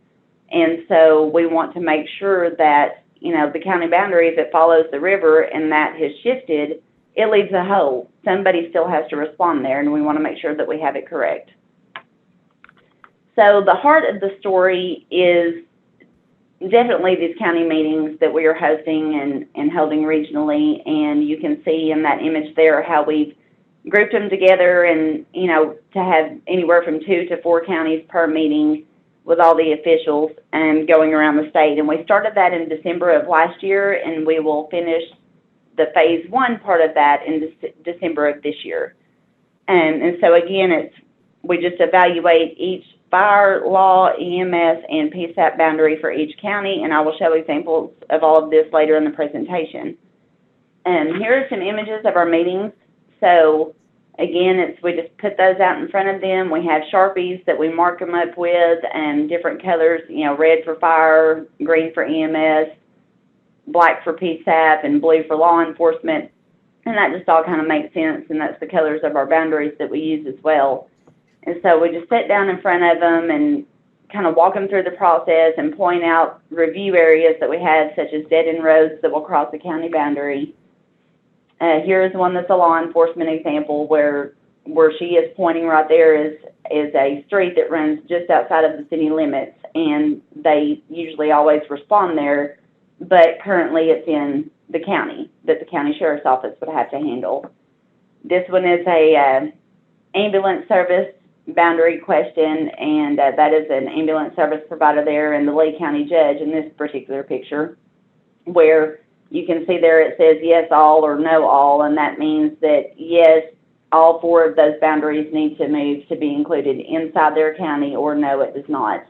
and so we want to make sure that, you know, the county boundary, if it follows the river and that has shifted, it leaves a hole. Somebody still has to respond there, and we want to make sure that we have it correct. So the heart of the story is definitely these county meetings that we are hosting and holding regionally, and you can see in that image there how we've grouped them together, and, you know, to have anywhere from 2 to 4 counties per meeting with all the officials and going around the state. And we started that in December of last year, and we will finish the phase 1 part of that in December of this year. And so again, we just evaluate each fire, law, EMS, and PSAP boundary for each county, and I will show examples of all of this later in the presentation. And here are some images of our meetings. So again, we just put those out in front of them. We have Sharpies that we mark them up with, and different colors, you know, red for fire, green for EMS, black for PSAP, and blue for law enforcement. And that just all kind of makes sense, and that's the colors of our boundaries that we use as well. And so we just sit down in front of them and kind of walk them through the process and point out review areas that we have, such as dead-end roads that will cross the county boundary. Here's one that's a law enforcement example where she is pointing right there is a street that runs just outside of the city limits, and they usually always respond there, but currently it's in the county that the county sheriff's office would have to handle. This one is a ambulance service boundary question, and that is an ambulance service provider there and the Lee County judge in this particular picture, where you can see there it says yes all or no all, and that means that yes, all 4 of those boundaries need to move to be included inside their county, or no, it does not.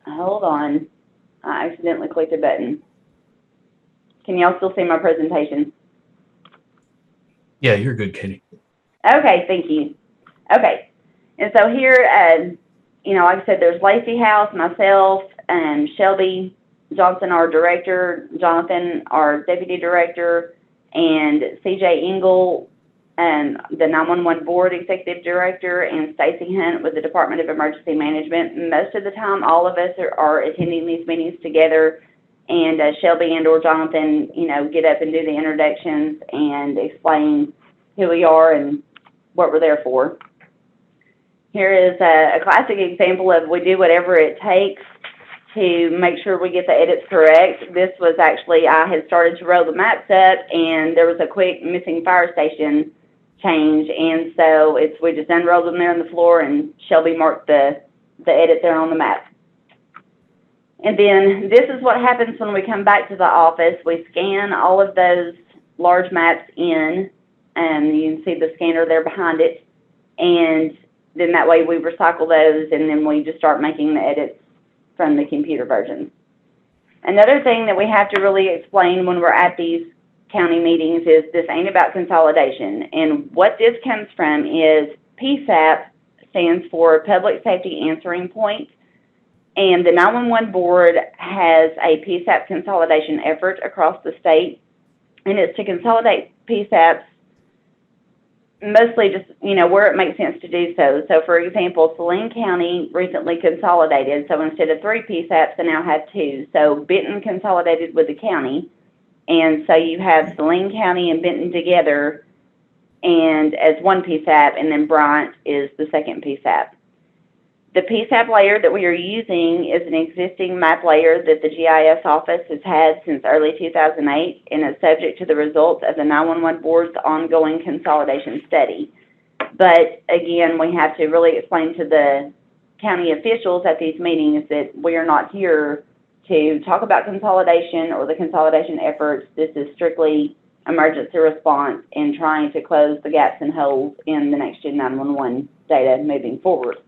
Hold on, I accidentally clicked a button. Can y'all still see my presentation? Yeah, you're good, Katie. Okay, thank you. Okay, and so here, you know, like I said, there's Lacey House, myself, and Shelby Johnson, our director, Jonathan, our deputy director, and CJ Engel, and the 911 board executive director, and Stacy Hunt with the Department of Emergency Management. Most of the time, all of us are attending these meetings together, and Shelby and or Jonathan, you know, get up and do the introductions and explain who we are and what we're there for. Here is a classic example of we do whatever it takes to make sure we get the edits correct. This was actually, I had started to roll the maps up, and there was a quick missing fire station change, and so we just unrolled them there on the floor, and Shelby marked the edit there on the map. And then this is what happens when we come back to the office. We scan all of those large maps in, and you can see the scanner there behind it, and then that way we recycle those, and then we just start making the edits from the computer versions. Another thing that we have to really explain when we're at these county meetings is this ain't about consolidation. And what this comes from is PSAP stands for Public Safety Answering Point. And the 911 board has a PSAP consolidation effort across the state, and it's to consolidate PSAPs mostly just, where it makes sense to do so. So, for example, Saline County recently consolidated. So instead of 3 PSAPs, they now have 2. So Benton consolidated with the county. And so you have Saline County and Benton together and as one PSAP, and then Bryant is the second PSAP. The PSAP layer that we are using is an existing map layer that the GIS office has had since early 2008 and is subject to the results of the 911 board's ongoing consolidation study. But again, we have to really explain to the county officials at these meetings that we are not here to talk about consolidation or the consolidation efforts. This is strictly emergency response and trying to close the gaps and holes in the next-gen 911 data moving forward.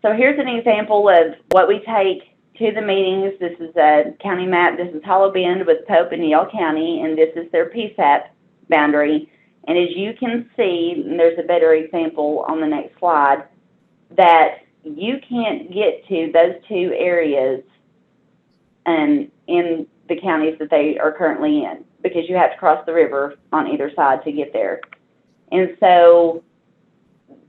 So here's an example of what we take to the meetings. This is a county map. This is Hollow Bend with Pope and Yale County, and this is their PSAP boundary. And as you can see, and there's a better example on the next slide, that you can't get to those 2 areas in the counties that they are currently in, because you have to cross the river on either side to get there. And so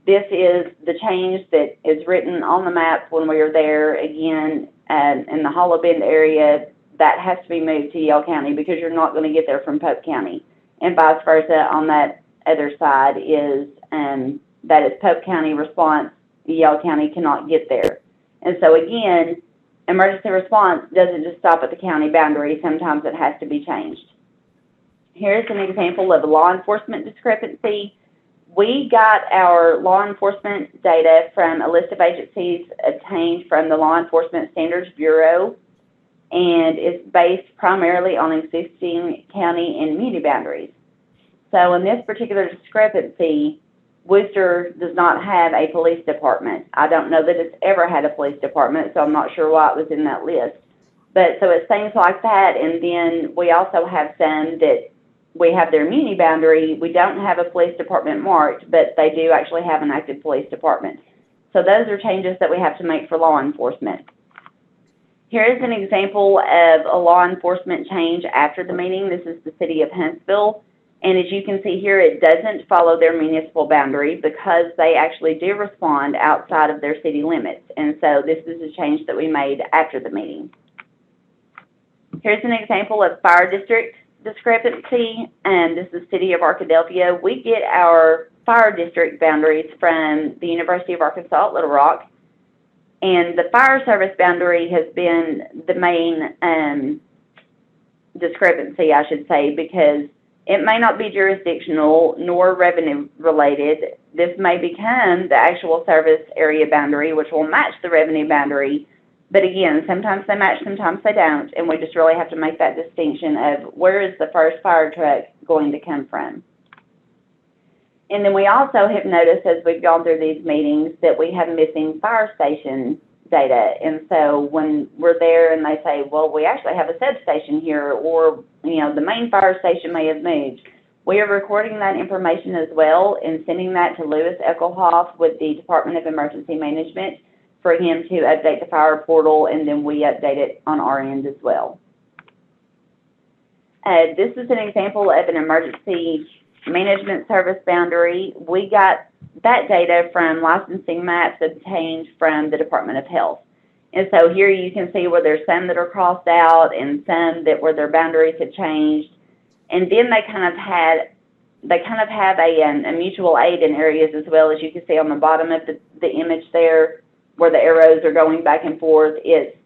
this is the change that is written on the map when we are there. Again, in the Hollow Bend area, that has to be moved to Yale County because you're not going to get there from Pope County. And vice versa on that other side is, that is Pope County response, Yale County cannot get there. And so again, emergency response doesn't just stop at the county boundary. Sometimes it has to be changed. Here's an example of a law enforcement discrepancy. We got our law enforcement data from a list of agencies obtained from the Law Enforcement Standards Bureau, and it's based primarily on existing county and community boundaries. So in this particular discrepancy, Worcester does not have a police department. I don't know that it's ever had a police department, so I'm not sure why it was in that list. But so it's things like that, and then we also have some that we have their muni boundary. We don't have a police department marked, but they do actually have an active police department. So those are changes that we have to make for law enforcement. Here is an example of a law enforcement change after the meeting. This is the city of Huntsville. And as you can see here, it doesn't follow their municipal boundary because they actually do respond outside of their city limits. And so this is a change that we made after the meeting. Here's an example of fire district discrepancy, and this is City of Arkadelphia. We get our fire district boundaries from the University of Arkansas at Little Rock, and the fire service boundary has been the main discrepancy, I should say, because it may not be jurisdictional nor revenue related. This may become the actual service area boundary, which will match the revenue boundary. But again, sometimes they match, sometimes they don't, and we just really have to make that distinction of where is the first fire truck going to come from. And then we also have noticed as we've gone through these meetings that we have missing fire station data. And so when we're there and they say, well, we actually have a substation here, or the main fire station may have moved, we are recording that information as well and sending that to Louis Eckelhoff with the Department of Emergency Management for him to update the fire portal, and then we update it on our end as well. This is an example of an emergency management service boundary. We got that data from licensing maps obtained from the Department of Health. And so here you can see where there's some that are crossed out and some that where their boundaries have changed. And then they kind of have a mutual aid in areas as well, as you can see on the bottom of the image there, where the arrows are going back and forth. It's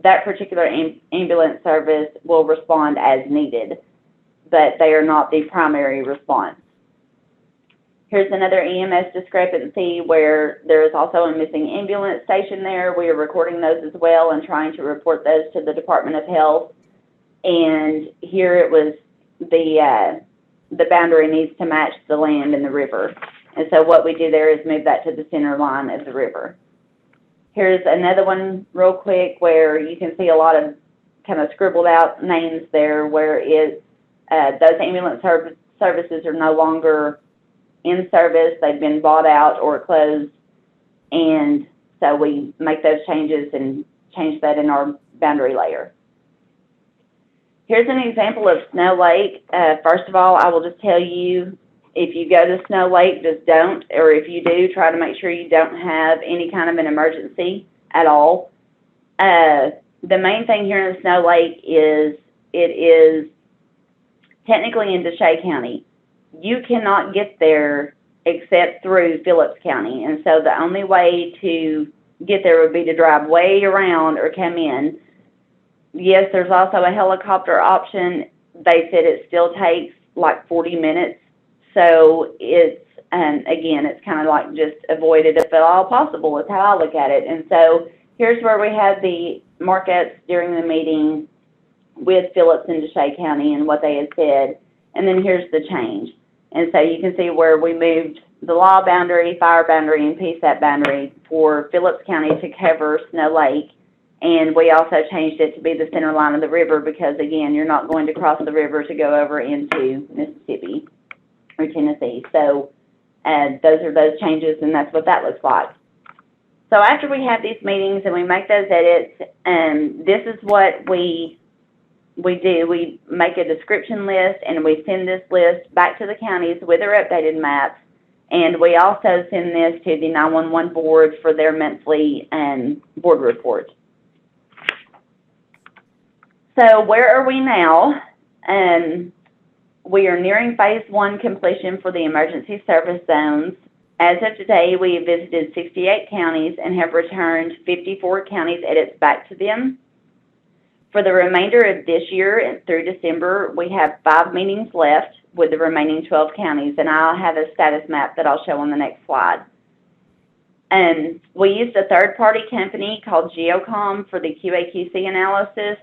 that particular ambulance service will respond as needed, but they are not the primary response. Here's another EMS discrepancy where there is also a missing ambulance station there. We are recording those as well and trying to report those to the Department of Health. And here it was the boundary needs to match the land and the river. And so what we do there is move that to the center line of the river. Here's another one real quick where you can see a lot of kind of scribbled out names there where those ambulance services are no longer in service, they've been bought out or closed, and so we make those changes and change that in our boundary layer. Here's an example of Snow Lake. First of all, I will just tell you, if you go to Snow Lake, just don't, or if you do, try to make sure you don't have any kind of an emergency at all. The main thing here in Snow Lake is it is technically in Deshay County. You cannot get there except through Phillips County, and so the only way to get there would be to drive way around or come in. Yes, there's also a helicopter option. They said it still takes like 40 minutes. So it's, again, it's kind of like just avoid it if at all possible is how I look at it. And so here's where we had the markups during the meeting with Phillips and Deshay County and what they had said. And then here's the change. And so you can see where we moved the law boundary, fire boundary, and PSAP boundary for Phillips County to cover Snow Lake. And we also changed it to be the center line of the river because, again, you're not going to cross the river to go over into Mississippi or Tennessee. So those are those changes, and that's what that looks like. So after we have these meetings and we make those edits, this is what we do. We make a description list, and we send this list back to the counties with their updated maps. And we also send this to the 911 board for their monthly board report. So where are we now? We are nearing phase 1 completion for the emergency service zones. As of today, we have visited 68 counties and have returned 54 counties edits back to them. For the remainder of this year and through December, we have 5 meetings left with the remaining 12 counties, and I'll have a status map that I'll show on the next slide. We used a third-party company called Geocom for the QA/QC analysis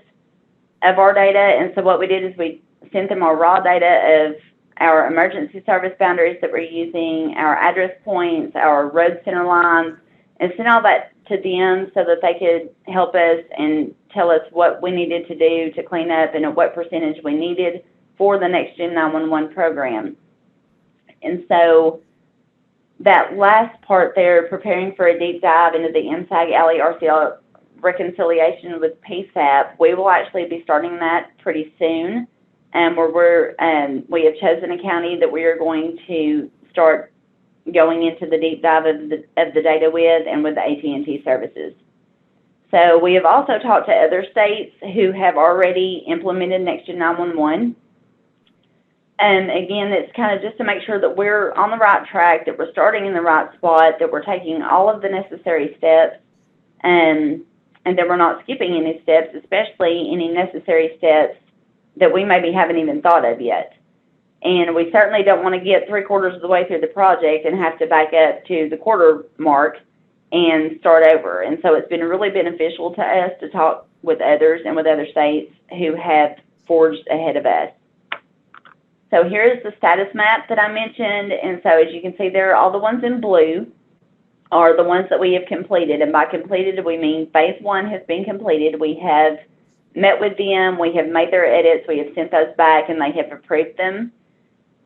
of our data, and so what we did is we sent them our raw data of our emergency service boundaries that we're using, our address points, our road center lines, and sent all that to them so that they could help us and tell us what we needed to do to clean up and at what percentage we needed for the Next Gen 911 program. And so that last part there, preparing for a deep dive into the MSAG Alley RCL reconciliation with PSAP, we will actually be starting that pretty soon. Where we have chosen a county that we are going to start going into the deep dive of the data with and with the AT&T services. So we have also talked to other states who have already implemented Next Gen 911. And again, it's kind of just to make sure that we're on the right track, that we're starting in the right spot, that we're taking all of the necessary steps, and that we're not skipping any steps, especially any necessary steps that we maybe haven't even thought of yet. And we certainly don't want to get 3/4 of the way through the project and have to back up to the quarter mark and start over. And so it's been really beneficial to us to talk with others and with other states who have forged ahead of us. So here's the status map that I mentioned. And so as you can see there, all the ones in blue are the ones that we have completed. And by completed, we mean phase 1 has been completed. We have met with them, we have made their edits, we have sent those back, and they have approved them.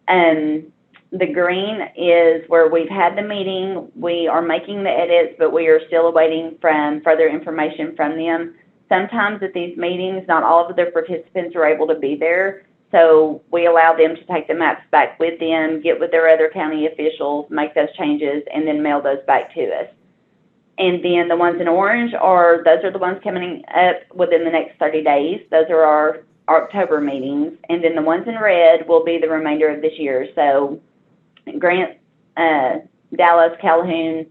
The green is where we've had the meeting, we are making the edits, but we are still awaiting from further information from them. Sometimes at these meetings, not all of their participants are able to be there, so we allow them to take the maps back with them, get with their other county officials, make those changes, and then mail those back to us. And then the ones in orange those are the ones coming up within the next 30 days. Those are our October meetings. And then the ones in red will be the remainder of this year. So Grant, Dallas, Calhoun,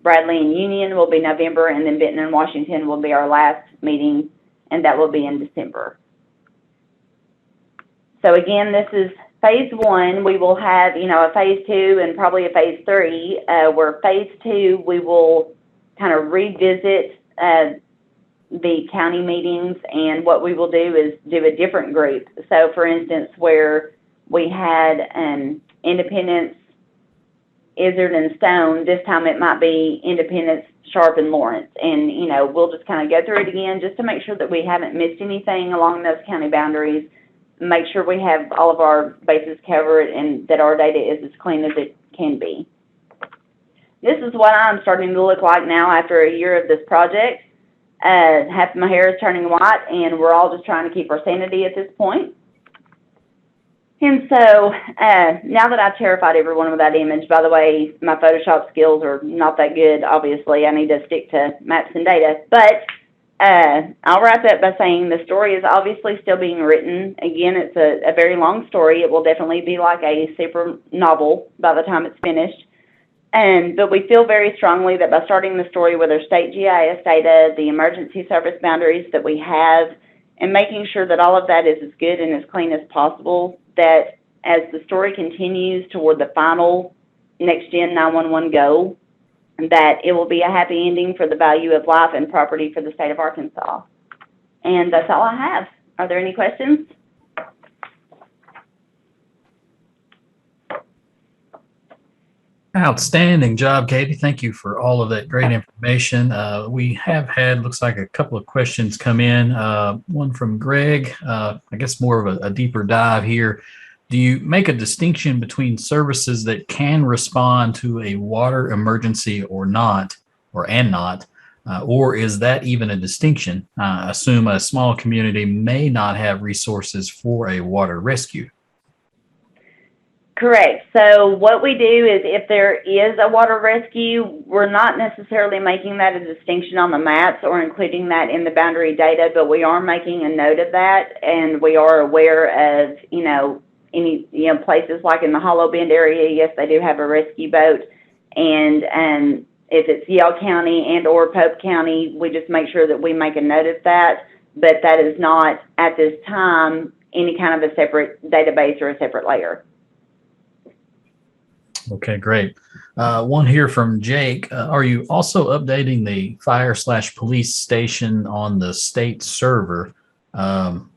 Bradley, and Union will be November, and then Benton and Washington will be our last meeting, and that will be in December. So again, this is phase 1. We will have, a phase 2 and probably a phase 3, where phase 2 we will kind of revisit the county meetings, and what we will do is do a different group. So for instance, where we had Independence, Izzard, and Stone, this time it might be Independence, Sharp, and Lawrence. And, we'll just kind of go through it again just to make sure that we haven't missed anything along those county boundaries, make sure we have all of our bases covered and that our data is as clean as it can be. This is what I'm starting to look like now after a year of this project. Half of my hair is turning white, and we're all just trying to keep our sanity at this point. And so now that I've terrified everyone with that image, by the way, my Photoshop skills are not that good, obviously. I need to stick to maps and data. But I'll wrap up by saying the story is obviously still being written. Again, it's a very long story. It will definitely be like a super novel by the time it's finished. But we feel very strongly that by starting the story with our state GIS data, the emergency service boundaries that we have, and making sure that all of that is as good and as clean as possible, that as the story continues toward the final next-gen 911 go, that it will be a happy ending for the value of life and property for the state of Arkansas. And that's all I have. Are there any questions? Outstanding job, Katie. Thank you for all of that great information. We have had, looks like, a couple of questions come in. One from Greg, I guess more of a deeper dive here. Do you make a distinction between services that can respond to a water emergency or not, or is that even a distinction? Assume a small community may not have resources for a water rescue. Correct. So what we do is if there is a water rescue, we're not necessarily making that a distinction on the maps or including that in the boundary data, but we are making a note of that, and we are aware of, any places like in the Hollow Bend area, yes, they do have a rescue boat, and if it's Yale County and or Pope County, we just make sure that we make a note of that, but that is not at this time any kind of a separate database or a separate layer. Okay, great. One here from Jake. Are you also updating the fire/police station on the state server? I'm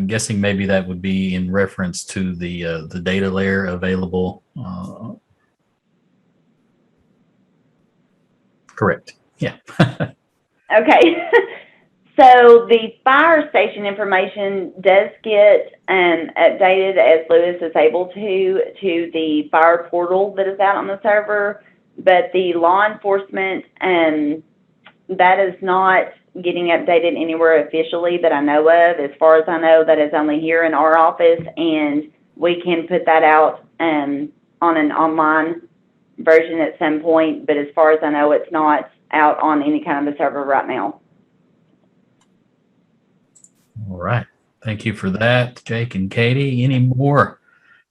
guessing maybe that would be in reference to the data layer available. Correct. Yeah. Okay. So the fire station information does get updated as Lewis is able to the fire portal that is out on the server, but the law enforcement, that is not getting updated anywhere officially that I know of. As far as I know, that is only here in our office, and we can put that out on an online version at some point, but as far as I know, it's not out on any kind of a server right now. All right. Thank you for that, Jake and Katie. Any more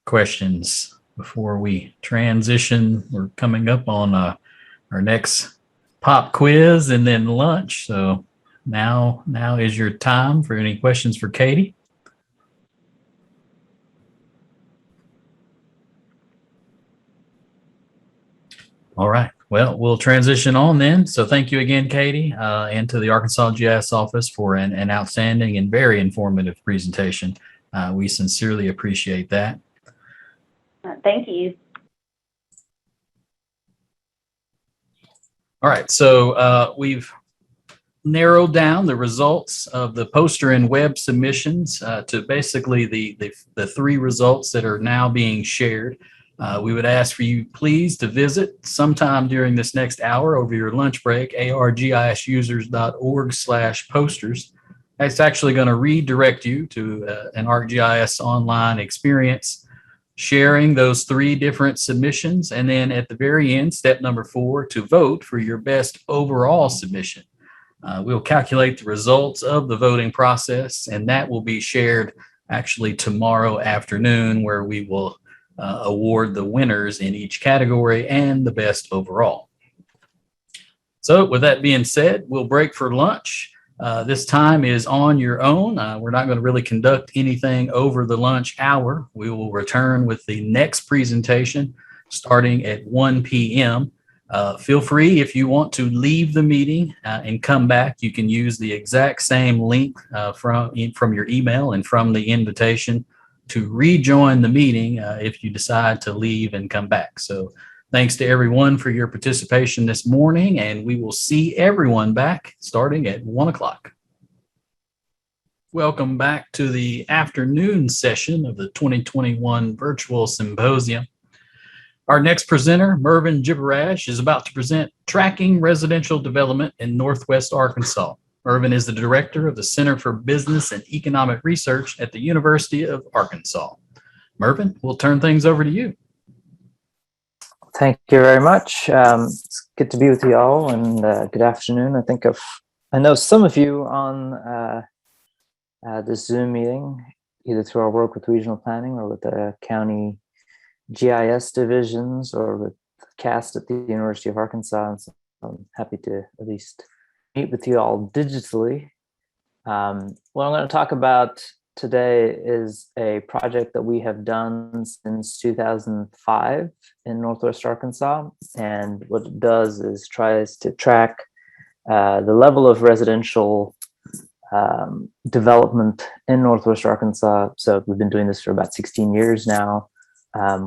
questions before we transition? We're coming up on our next pop quiz and then lunch. So now is your time for any questions for Katie. All right. Well, we'll transition on then. So thank you again, Katie, and to the Arkansas GIS office for an outstanding and very informative presentation. We sincerely appreciate that. Thank you. All right. So we've narrowed down the results of the poster and web submissions to basically the three results that are now being shared. We would ask for you please to visit sometime during this next hour over your lunch break, argisusers.org/posters. That's actually going to redirect you to an ArcGIS online experience, sharing those three different submissions. And then at the very end, step number 4, to vote for your best overall submission. We'll calculate the results of the voting process, and that will be shared actually tomorrow afternoon, where we will award the winners in each category and the best overall. So with that being said, we'll break for lunch. This time is on your own. We're not going to really conduct anything over the lunch hour. We will return with the next presentation starting at 1 p.m. Feel free, if you want to leave the meeting and come back, you can use the exact same link from your email and from the invitation to rejoin the meeting if you decide to leave and come back. So thanks to everyone for your participation this morning, and we will see everyone back starting at 1 o'clock. Welcome back to the afternoon session of the 2021 Virtual Symposium. Our next presenter, Mervin Jebaraj, is about to present Tracking Residential Development in Northwest Arkansas. Mervin is the director of the Center for Business and Economic Research at the University of Arkansas. Mervin, we'll turn things over to you. Thank you very much. It's good to be with you all, and good afternoon. I know some of you on this Zoom meeting, either through our work with regional planning or with the county GIS divisions or with CAST at the University of Arkansas. And so I'm happy to at least meet with you all digitally. What I'm going to talk about today is a project that we have done since 2005 in Northwest Arkansas. And what it does is tries to track the level of residential development in Northwest Arkansas. So we've been doing this for about 16 years now.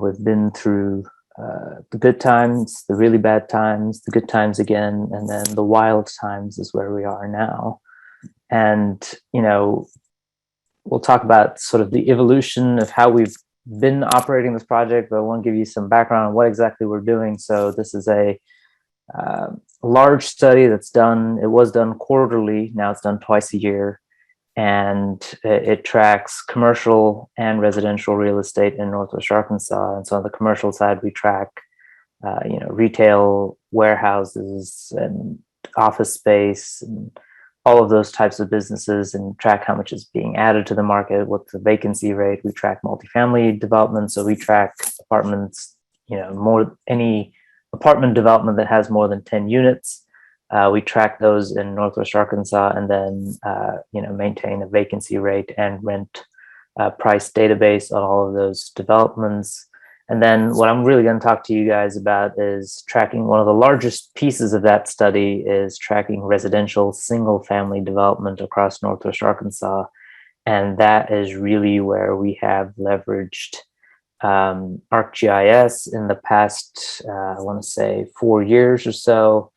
We've been through the good times, the really bad times, the good times again, and then the wild times is where we are now. And, you know, we'll talk about sort of the evolution of how we've been operating this project, but I want to give you some background on what exactly we're doing. So this is a large study that's done. It was done quarterly. Now it's done twice a year. And it tracks commercial and residential real estate in Northwest Arkansas. And so on the commercial side, we track, retail warehouses and office space and all of those types of businesses, and track how much is being added to the market, what's the vacancy rate. We track multifamily development. So we track apartments, any apartment development that has more than 10 units. We track those in Northwest Arkansas, and then maintain a vacancy rate and rent price database on all of those developments. And then what I'm really going to talk to you guys about is tracking. One of the largest pieces of that study is tracking residential single family development across Northwest Arkansas. And that is really where we have leveraged ArcGIS in the past, I want to say 4 years or so.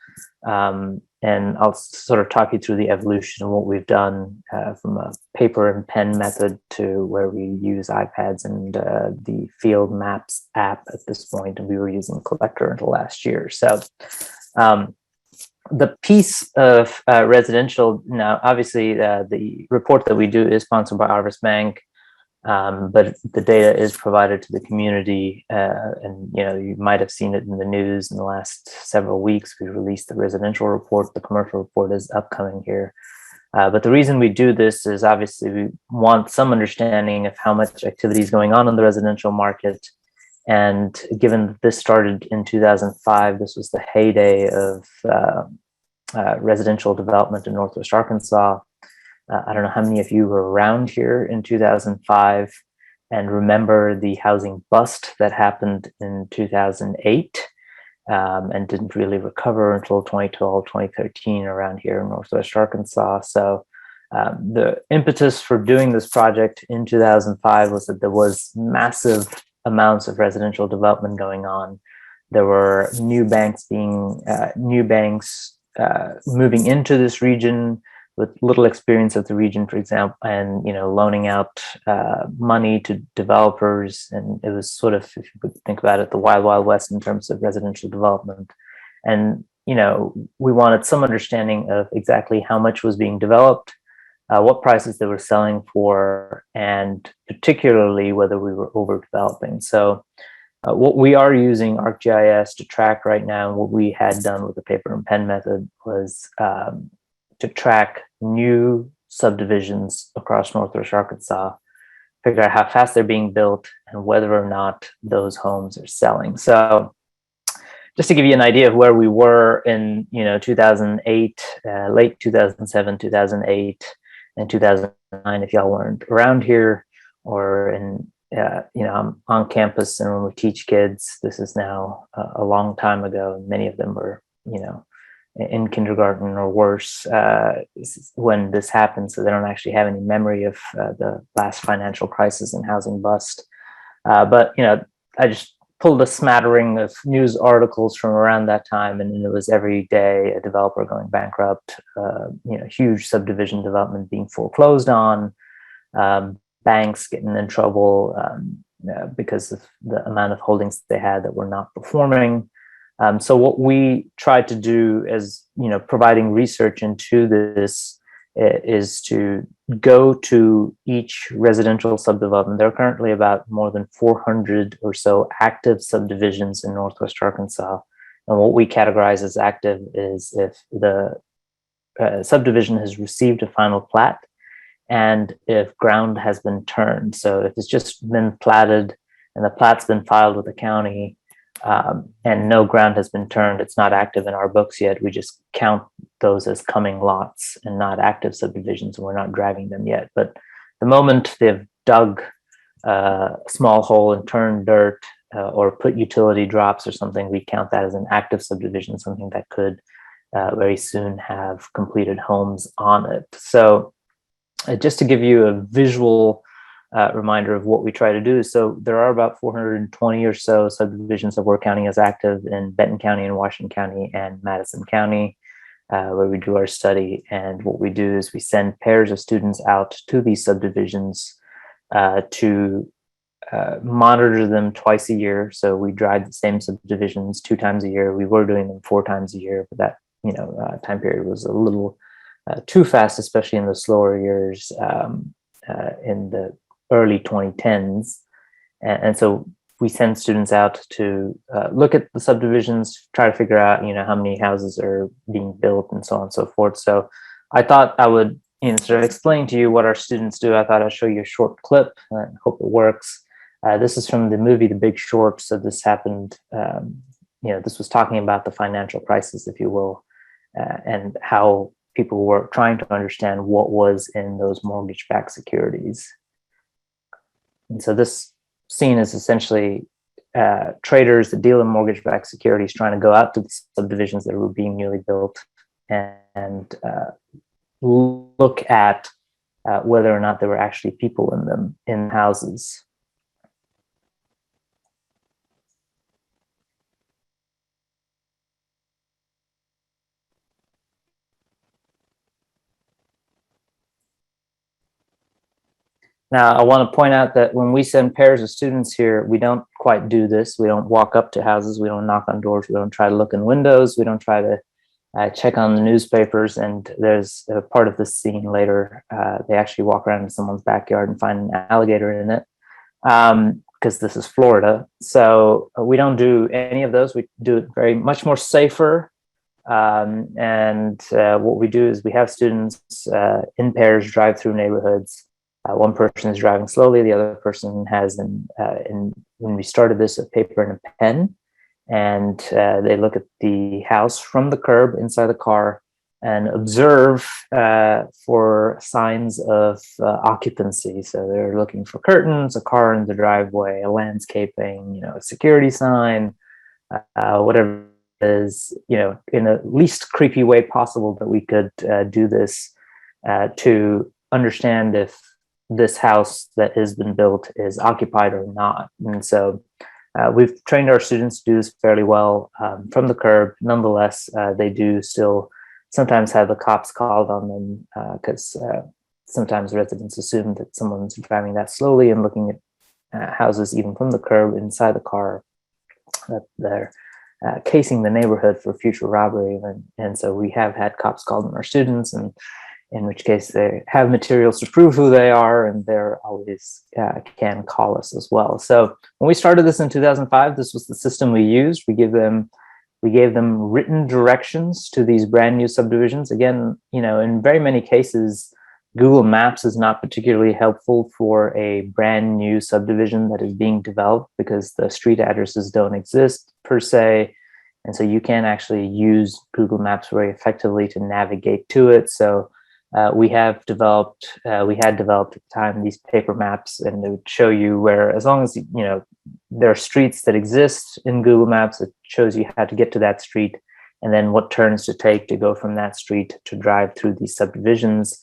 And I'll sort of talk you through the evolution of what we've done from a paper and pen method to where we use iPads and the Field Maps app at this point, and we were using Collector until last year. So the piece of residential, now obviously the report that we do is sponsored by Arvis Bank, but the data is provided to the community, and you might have seen it in the news in the last several weeks. We released the residential report. The commercial report is upcoming here. But the reason we do this is obviously we want some understanding of how much activity is going on in the residential market. And given that this started in 2005, this was the heyday of residential development in Northwest Arkansas. I don't know how many of you were around here in 2005 and remember the housing bust that happened in 2008 and didn't really recover until 2012, 2013 around here in Northwest Arkansas. So the impetus for doing this project in 2005 was that there was massive amounts of residential development going on. There were new banks moving into this region with little experience of the region, for example, and loaning out money to developers. And it was sort of, if you could think about it, the wild, wild west in terms of residential development. And we wanted some understanding of exactly how much was being developed, what prices they were selling for, and particularly whether we were overdeveloping. So what we are using ArcGIS to track right now, and what we had done with the paper and pen method, was to track new subdivisions across Northwest Arkansas, figure out how fast they're being built and whether or not those homes are selling. So just to give you an idea of where we were in 2008, late 2007, 2008, and 2009, if y'all weren't around here or I'm on campus, and when we teach kids, this is now a long time ago. Many of them were, in kindergarten or worse when this happened, so they don't actually have any memory of the last financial crisis and housing bust. But I just pulled a smattering of news articles from around that time, and it was every day a developer going bankrupt, huge subdivision development being foreclosed on, banks getting in trouble, because of the amount of holdings they had that were not performing. So what we tried to do as, providing research into this is to go to each residential subdevelopment. There are currently about more than 400 or so active subdivisions in Northwest Arkansas. And what we categorize as active is if the subdivision has received a final plat and if ground has been turned. So if it's just been platted and the plat's been filed with the county, and no ground has been turned, it's not active in our books yet. We just count those as coming lots and not active subdivisions, and we're not driving them yet. But the moment they've dug a small hole and turned dirt or put utility drops or something, we count that as an active subdivision, something that could very soon have completed homes on it. So just to give you a visual reminder of what we try to do. So there are about 420 or so subdivisions that we're counting as active in Benton County and Washington County and Madison County, where we do our study. And what we do is we send pairs of students out to these subdivisions to monitor them twice a year. So we drive the same subdivisions 2 times a year. We were doing them 4 times a year, but that time period was a little too fast, especially in the slower years in the early 2010s. And so we send students out to look at the subdivisions, try to figure out, how many houses are being built and so on and so forth. So I thought I would, sort of explain to you what our students do. I thought I'd show you a short clip. I hope it works. This is from the movie The Big Short. So this happened, this was talking about the financial crisis, if you will, and how people were trying to understand what was in those mortgage-backed securities. And so this scene is essentially traders that deal in mortgage-backed securities trying to go out to the subdivisions that were being newly built and look at whether or not there were actually people in them, in houses. Now, I want to point out that when we send pairs of students here, we don't quite do this. We don't walk up to houses. We don't knock on doors. We don't try to look in windows. We don't try to check on the newspapers. And there's a part of this scene later. They actually walk around in someone's backyard and find an alligator in it because this is Florida. So we don't do any of those. We do it very much more safer. And what we do is we have students in pairs drive through neighborhoods. One person is driving slowly. The other person has, when we started this, a paper and a pen. And they look at the house from the curb inside the car and observe for signs of occupancy. So they're looking for curtains, a car in the driveway, a landscaping, a security sign, whatever it is, in the least creepy way possible that we could do this to understand if this house that has been built is occupied or not. And so we've trained our students to do this fairly well from the curb. Nonetheless, they do still sometimes have the cops called on them because sometimes residents assume that someone's driving that slowly and looking at houses even from the curb inside the car, that they're casing the neighborhood for future robbery. And so we have had cops called on our students, and in which case they have materials to prove who they are, and they're always can call us as well. So when we started this in 2005, this was the system we used. We gave them written directions to these brand new subdivisions. Again, in very many cases, Google Maps is not particularly helpful for a brand new subdivision that is being developed because the street addresses don't exist per se. And so you can't actually use Google Maps very effectively to navigate to it. So we had developed at the time these paper maps, and it would show you where, as long as there are streets that exist in Google Maps, it shows you how to get to that street and then what turns to take to go from that street to drive through these subdivisions.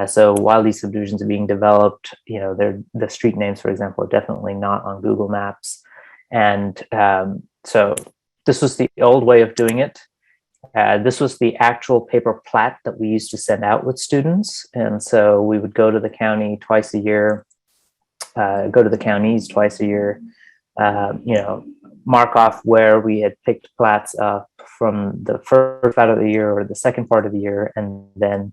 So while these subdivisions are being developed, the street names, for example, are definitely not on Google Maps. And so this was the old way of doing it. This was the actual paper plat that we used to send out with students. And so we would go to the county twice a year go to the counties twice a year, mark off where we had picked plats up from the first part of the year or the second part of the year, and then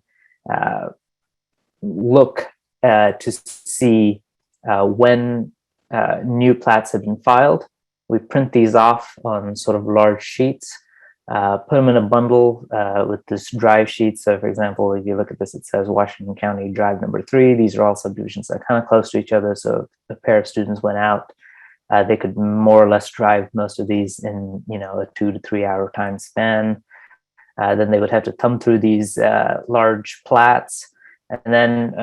look to see when new plats have been filed. We print these off on sort of large sheets, put them in a bundle with this drive sheet. So for example, if you look at this, it says Washington County Drive number 3. These are all subdivisions that are kind of close to each other. So if a pair of students went out, they could more or less drive most of these in, a 2 to 3 hour time span. Then they would have to thumb through these large plats. And then,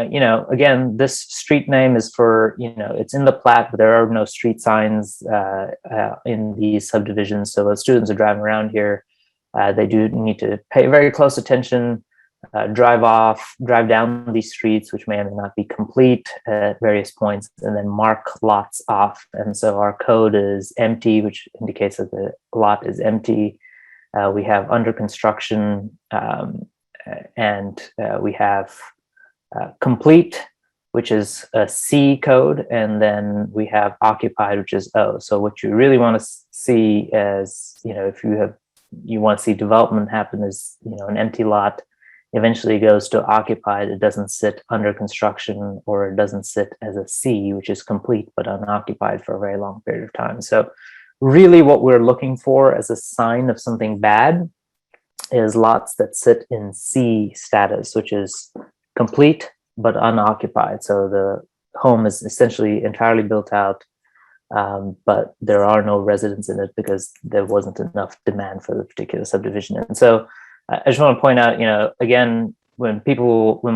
again, this street name is for, it's in the plat, but there are no street signs in these subdivisions. So as students are driving around here, they do need to pay very close attention, drive down these streets, which may or may not be complete at various points, and then mark lots off. And so our code is empty, which indicates that the lot is empty. We have under construction, and we have complete, which is a C code, and then we have occupied, which is O. So what you really want to see as, if you want to see development happen is, an empty lot eventually goes to occupied. It doesn't sit under construction, or it doesn't sit as a C, which is complete but unoccupied for a very long period of time. So really what we're looking for as a sign of something bad is lots that sit in C status, which is complete but unoccupied. So the home is essentially entirely built out, but there are no residents in it because there wasn't enough demand for the particular subdivision. And so I just want to point out, again, when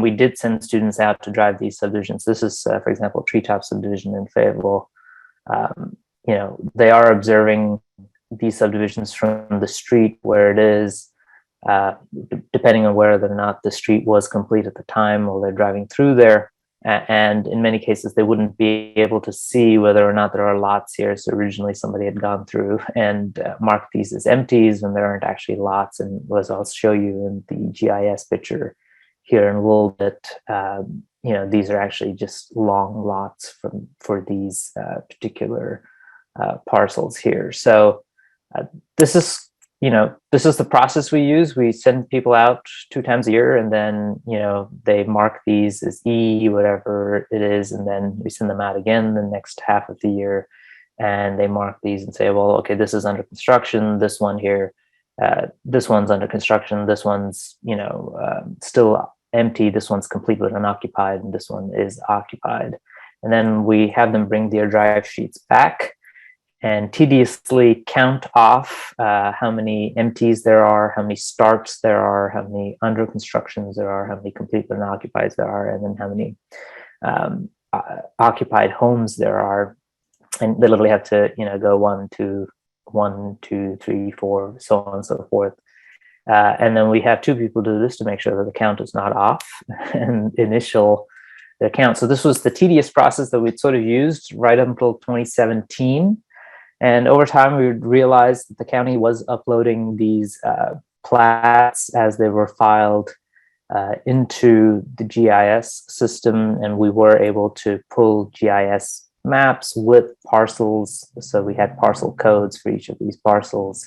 we did send students out to drive these subdivisions, this is, for example, Treetop subdivision in Fayetteville, they are observing these subdivisions from the street where it is, depending on whether or not the street was complete at the time or they're driving through there. And in many cases, they wouldn't be able to see whether or not there are lots here. So originally somebody had gone through and marked these as empties when there aren't actually lots. And as I'll show you in the GIS picture here in a little bit, these are actually just long lots for these particular parcels here. So this is the process we use. We send people out 2 times a year, and then, they mark these as E, whatever it is, and then we send them out again the next half of the year, and they mark these and say, well, okay, this is under construction. This one here, this one's under construction. This one's, still empty. This one's complete but unoccupied, and this one is occupied. And then we have them bring their drive sheets back and tediously count off how many empties there are, how many starts there are, how many under constructions there are, how many complete but unoccupied there are, and then how many occupied homes there are. And they literally have to, go 1, 2, 3, 4, so on and so forth. And then we have 2 people do this to make sure that the count is not off and initial the count. So this was the tedious process that we'd sort of used right up until 2017. And over time, we realized that the county was uploading these plats as they were filed into the GIS system, and we were able to pull GIS maps with parcels. So we had parcel codes for each of these parcels.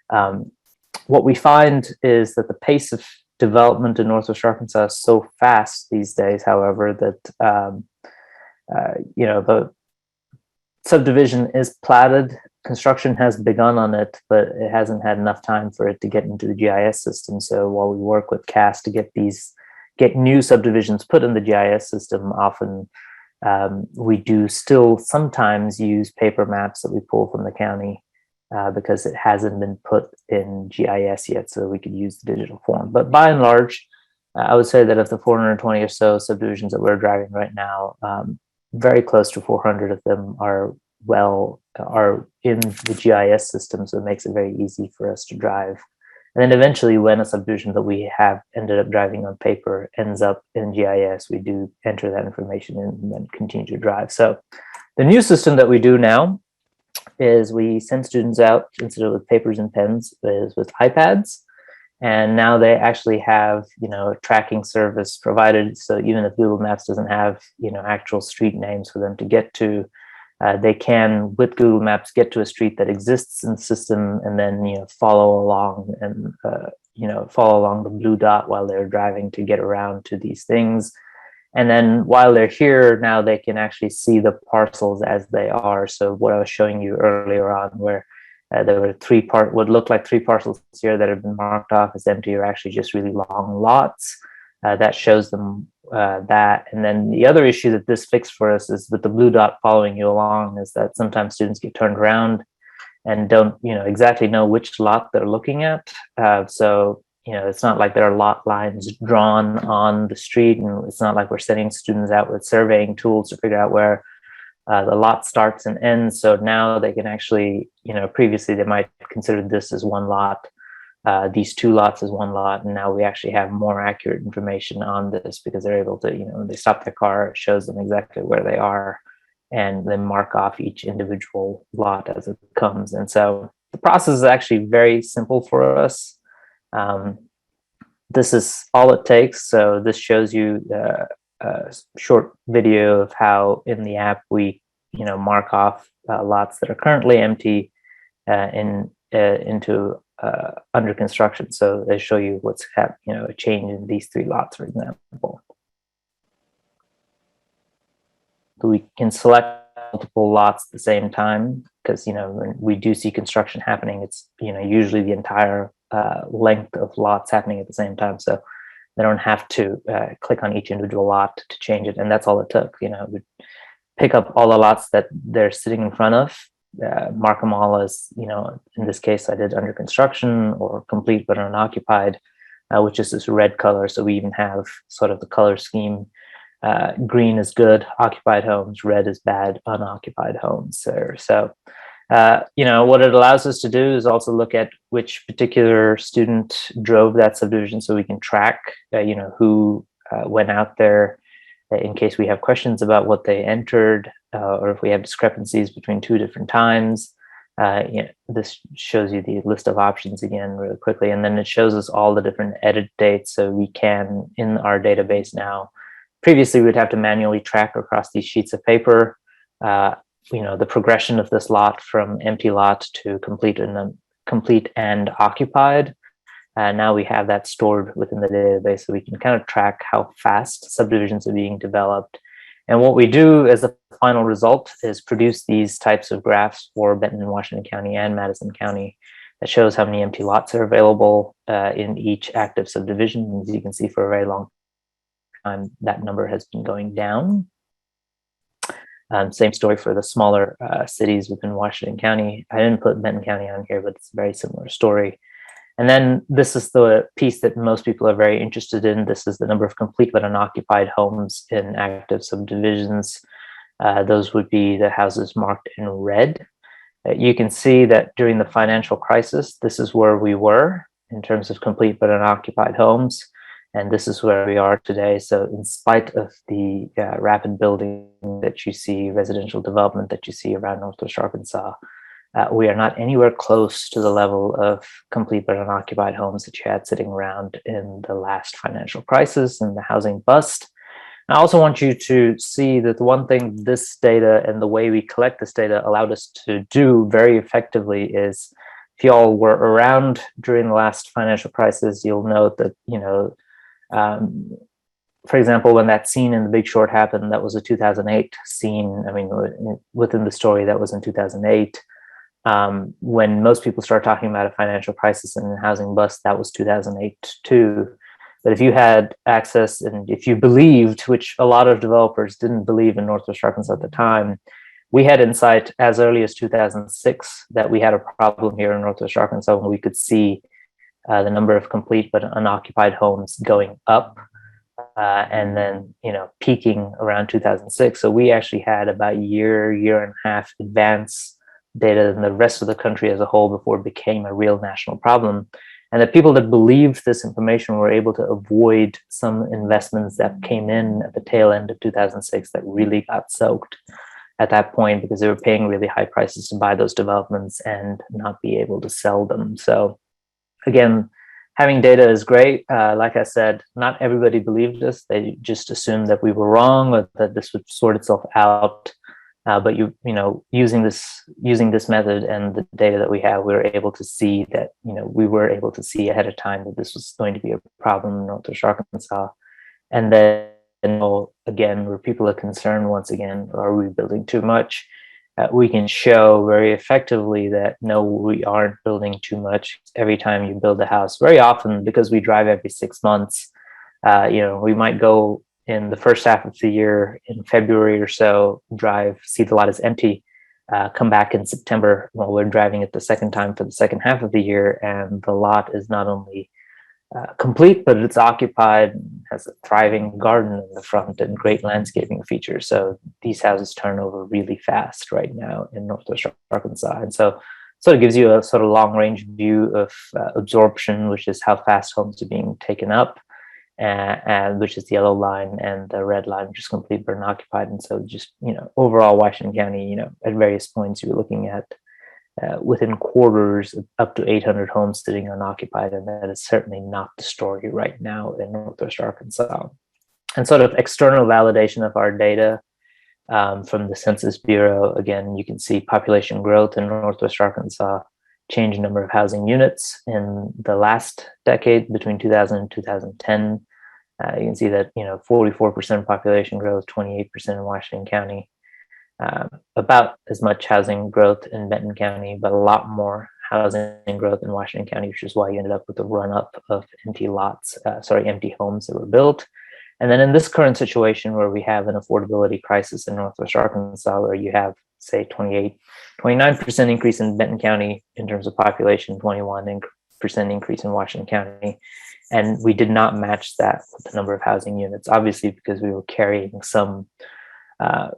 What we find is that the pace of development in Northwest Arkansas is so fast these days, however, that the subdivision is platted, construction has begun on it, but it hasn't had enough time for it to get into the GIS system. So while we work with CAS to get new subdivisions put in the GIS system, often we do still sometimes use paper maps that we pull from the county because it hasn't been put in GIS yet, so we could use the digital form. But by and large, I would say that of the 420 or so subdivisions that we're driving right now, very close to 400 of them are in the GIS system, so it makes it very easy for us to drive. And then eventually, when a subdivision that we have ended up driving on paper ends up in GIS, we do enter that information in and then continue to drive. So the new system that we do now is we send students out, instead of with papers and pens, is with iPads. And now they actually have, a tracking service provided. So even if Google Maps doesn't have, actual street names for them to get to, they can, with Google Maps, get to a street that exists in the system, and then, follow along and, follow along the blue dot while they're driving to get around to these things. And then while they're here, now they can actually see the parcels as they are. So what I was showing you earlier on, where there were what looked like 3 parcels here that have been marked off as empty, are actually just really long lots. That shows them that. And then the other issue that this fixed for us is with the blue dot following you along, is that sometimes students get turned around and don't, exactly know which lot they're looking at. So, it's not like there are lot lines drawn on the street, and it's not like we're sending students out with surveying tools to figure out where the lot starts and ends. So now they can actually, previously they might consider this as one lot, these 2 lots as one lot. And now we actually have more accurate information on this, because they're able to, when they stop their car, it shows them exactly where they are, and then mark off each individual lot as it comes. And so the process is actually very simple for us. This is all it takes. So this shows you a short video of how in the app we, mark off lots that are currently empty into under construction. So they show you what's a change in these 3 lots, for example. So we can select multiple lots at the same time, because when we do see construction happening, it's usually the entire length of lots happening at the same time. So they don't have to click on each individual lot to change it. And that's all it took. We pick up all the lots that they're sitting in front of, mark them all as, in this case, I did under construction or complete but unoccupied, which is this red color. So we even have sort of the color scheme. Green is good, occupied homes; red is bad, unoccupied homes. So what it allows us to do is also look at which particular student drove that subdivision, so we can track, who went out there, in case we have questions about what they entered, or if we have discrepancies between 2 different times. This shows you the list of options again really quickly, and then it shows us all the different edit dates. So we can, in our database now, previously we'd have to manually track across these sheets of paper, the progression of this lot from empty lot to complete and occupied. Now we have that stored within the database, so we can kind of track how fast subdivisions are being developed. And what we do as a final result is produce these types of graphs for Benton and Washington County and Madison County that shows how many empty lots are available in each active subdivision. As you can see, for a very long time, that number has been going down. Same story for the smaller cities within Washington County. I didn't put Benton County on here, but it's a very similar story. And then this is the piece that most people are very interested in. This is the number of complete but unoccupied homes in active subdivisions. Those would be the houses marked in red. You can see that during the financial crisis, this is where we were in terms of complete but unoccupied homes. And this is where we are today. So in spite of the rapid building that you see, residential development that you see around Northwest Arkansas, we are not anywhere close to the level of complete but unoccupied homes that you had sitting around in the last financial crisis and the housing bust. I also want you to see that the one thing this data and the way we collect this data allowed us to do very effectively is, if y'all were around during the last financial crisis, you'll note that, for example, when that scene in The Big Short happened, that was a 2008 scene. I mean, within the story, that was in 2008. When most people start talking about a financial crisis and a housing bust, that was 2008 too. But if you had access and if you believed, which a lot of developers didn't believe in Northwest Arkansas at the time, we had insight as early as 2006 that we had a problem here in Northwest Arkansas when we could see the number of complete but unoccupied homes going up and then, peaking around 2006. So we actually had about a year and a half advance data than the rest of the country as a whole before it became a real national problem. And the people that believed this information were able to avoid some investments that came in at the tail end of 2006 that really got soaked at that point, because they were paying really high prices to buy those developments and not be able to sell them. So again, having data is great. Like I said, not everybody believed us. They just assumed that we were wrong or that this would sort itself out. But using this method and the data that we have, we were able to see that, we were able to see ahead of time that this was going to be a problem in Northwest Arkansas. And then, again, where people are concerned, once again, are we building too much? We can show very effectively that no, we aren't building too much. Every time you build a house, very often, because we drive every 6 months, we might go in the first half of the year in February or so, drive, see the lot is empty, come back in September while we're driving it the second time for the second half of the year, and the lot is not only complete, but it's occupied, has a thriving garden in the front and great landscaping features. So these houses turn over really fast right now in Northwest Arkansas. And so sort of gives you a sort of long range view of absorption, which is how fast homes are being taken up, and which is the yellow line, and the red line, which is complete but unoccupied. And so just, overall Washington County, at various points you're looking at within quarters up to 800 homes sitting unoccupied, and that is certainly not the story right now in Northwest Arkansas. And sort of external validation of our data from the Census Bureau, again, you can see population growth in Northwest Arkansas, change in number of housing units in the last decade between 2000 and 2010. You can see that 44% population growth, 28% in Washington County. About as much housing growth in Benton County, but a lot more housing growth in Washington County, which is why you ended up with a run-up of empty homes that were built. And then in this current situation where we have an affordability crisis in Northwest Arkansas, where you have, say, 29% increase in Benton County in terms of population, 21% increase in Washington County, and we did not match that with the number of housing units, obviously because we were carrying some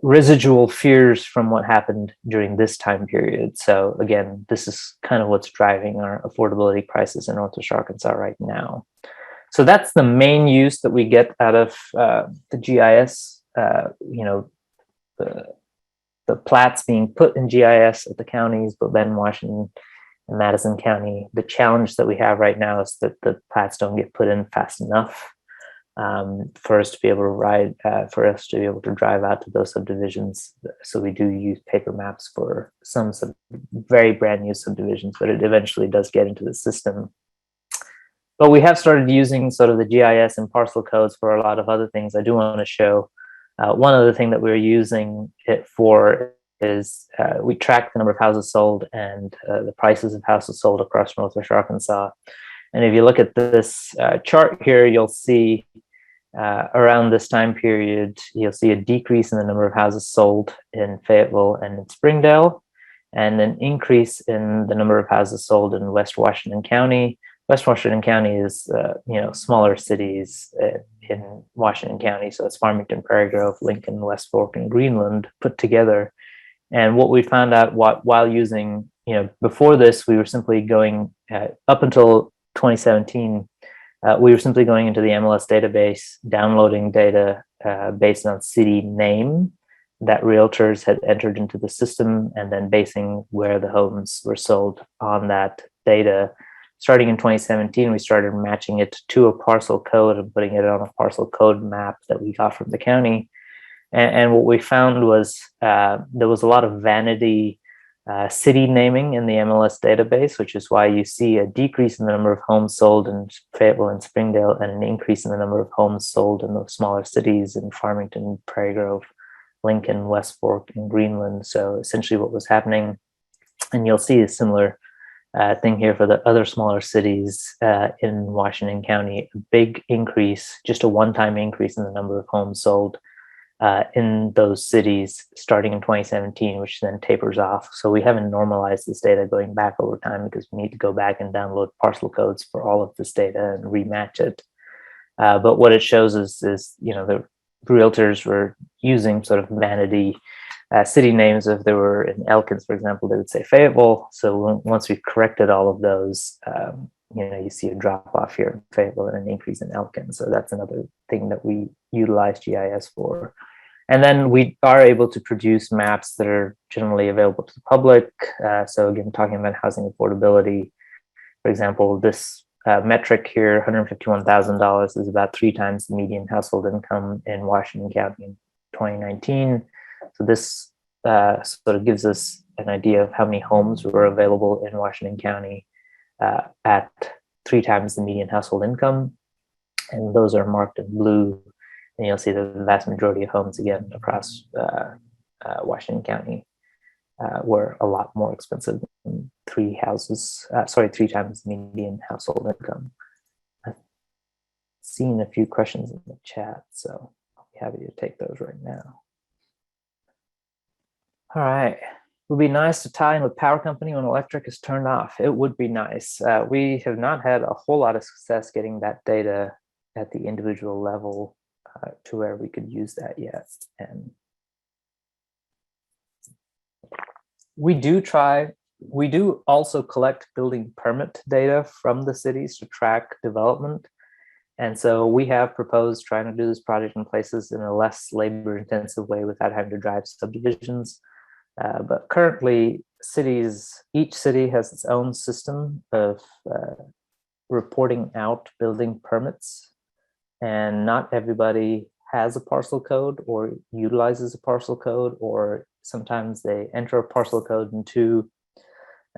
residual fears from what happened during this time period. So again, this is kind of what's driving our affordability crisis in Northwest Arkansas right now. So that's the main use that we get out of the GIS. The plats being put in GIS at the counties, but then Washington and Madison County. The challenge that we have right now is that the plats don't get put in fast enough for us to be able to drive out to those subdivisions. So we do use paper maps for some very brand new subdivisions, but it eventually does get into the system. But we have started using sort of the GIS and parcel codes for a lot of other things. I do want to show one other thing that we're using it for is we track the number of houses sold and the prices of houses sold across Northwest Arkansas. And if you look at this chart here, you'll see around this time period, you'll see a decrease in the number of houses sold in Fayetteville and in Springdale, and an increase in the number of houses sold in West Washington County. West Washington County is, smaller cities in Washington County. So it's Farmington, Prairie Grove, Lincoln, West Fork, and Greenland put together. And what we found out while using, before this, we were simply going up until 2017, we were simply going into the MLS database, downloading data based on city name that realtors had entered into the system, and then basing where the homes were sold on that data. Starting in 2017, we started matching it to a parcel code and putting it on a parcel code map that we got from the county. And what we found was there was a lot of vanity city naming in the MLS database, which is why you see a decrease in the number of homes sold in Fayetteville and Springdale, and an increase in the number of homes sold in those smaller cities in Farmington, Prairie Grove, Lincoln, West Fork, and Greenland. So essentially what was happening, and you'll see a similar thing here for the other smaller cities in Washington County, a big increase, just a one-time increase in the number of homes sold in those cities starting in 2017, which then tapers off. So we haven't normalized this data going back over time because we need to go back and download parcel codes for all of this data and rematch it. But what it shows is the realtors were using sort of vanity city names. If they were in Elkins, for example, they would say Fayetteville. So once we corrected all of those, you see a drop off here in Fayetteville and an increase in Elkins. So that's another thing that we utilize GIS for. And then we are able to produce maps that are generally available to the public. So again, talking about housing affordability, for example, this metric here, $151,000 is about 3 times the median household income in Washington County in 2019. So this sort of gives us an idea of how many homes were available in Washington County at 3 times the median household income. And those are marked in blue. And you'll see that the vast majority of homes, again, across Washington County were a lot more expensive than 3 times the median household income. I've seen a few questions in the chat, so I'll be happy to take those right now. All right. It would be nice to tie in with power company when electric is turned off. It would be nice. We have not had a whole lot of success getting that data at the individual level to where we could use that yet. And we do also collect building permit data from the cities to track development. And so we have proposed trying to do this project in places in a less labor intensive way without having to drive subdivisions. But currently each city has its own system of reporting out building permits, and not everybody has a parcel code or utilizes a parcel code, or sometimes they enter a parcel code into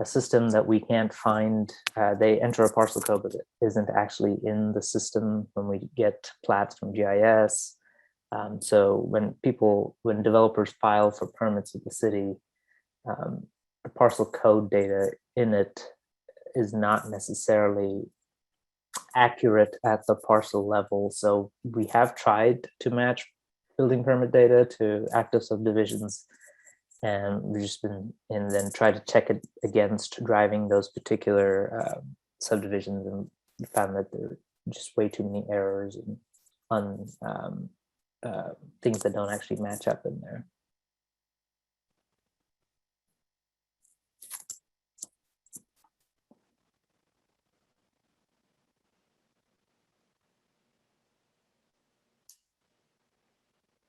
a system that we can't find. They enter a parcel code, but it isn't actually in the system when we get plats from GIS. So when developers file for permits with the city, the parcel code data in it is not necessarily accurate at the parcel level. So we have tried to match building permit data to active subdivisions, and we've just been, and then try to check it against driving those particular subdivisions, and found that there are just way too many errors and things that don't actually match up in there.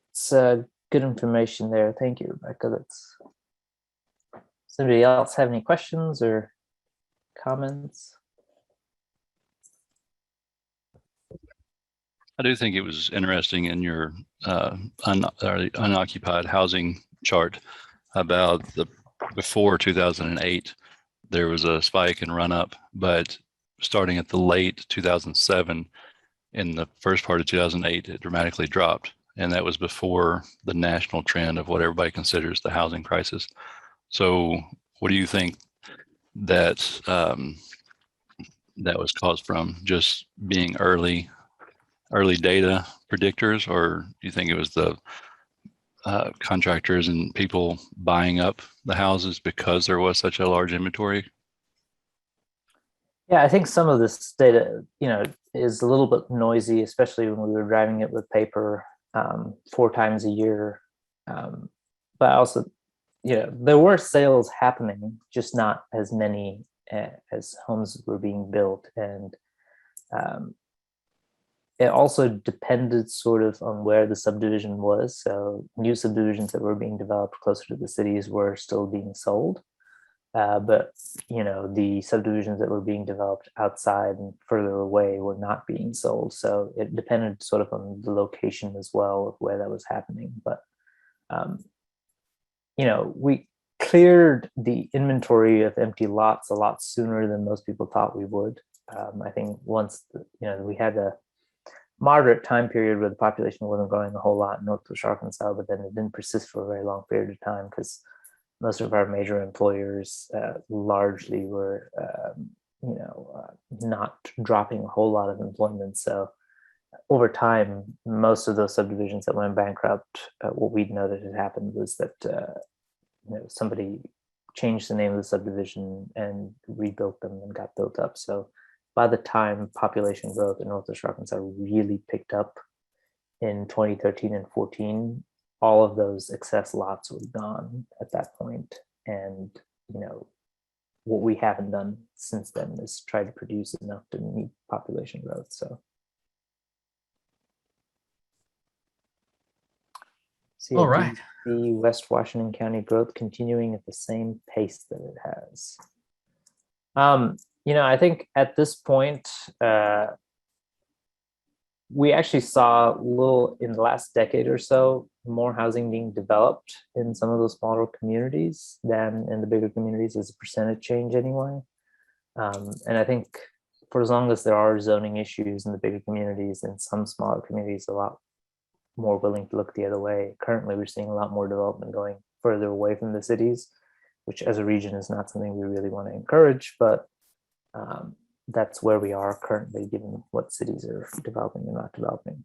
It's good information there. Thank you, Rebecca. Does anybody else have any questions or comments? I do think it was interesting in your unoccupied housing chart about the before 2008, there was a spike and run up, but starting at the late 2007, in the first part of 2008, it dramatically dropped. And that was before the national trend of what everybody considers the housing crisis. So what do you think that that was caused from? Just being early data predictors, or do you think it was the contractors and people buying up the houses because there was such a large inventory? Yeah, I think some of this data, is a little bit noisy, especially when we were driving it with paper 4 times a year. But also, there were sales happening, just not as many as homes were being built. And it also depended sort of on where the subdivision was. So new subdivisions that were being developed closer to the cities were still being sold. But the subdivisions that were being developed outside and further away were not being sold. So it depended sort of on the location as well of where that was happening. But we cleared the inventory of empty lots a lot sooner than most people thought we would. I think once we had a moderate time period where the population wasn't growing a whole lot in Northwest Arkansas, but then it didn't persist for a very long period of time because most of our major employers largely were, not dropping a whole lot of employment. So over time, most of those subdivisions that went bankrupt, what we'd noted had happened was that somebody changed the name of the subdivision and rebuilt them and got built up. So by the time population growth in Northwest Arkansas really picked up in 2013 and 14, all of those excess lots were gone at that point. And, what we haven't done since then is try to produce enough to meet population growth. So. All right. The West Washington County growth continuing at the same pace that it has. I think at this point, we actually saw in the last decade or so, more housing being developed in some of those smaller communities than in the bigger communities as a percentage change anyway. And I think for as long as there are zoning issues in the bigger communities, and some smaller communities a lot more willing to look the other way. Currently, we're seeing a lot more development going further away from the cities, which as a region is not something we really want to encourage, but that's where we are currently, given what cities are developing and not developing.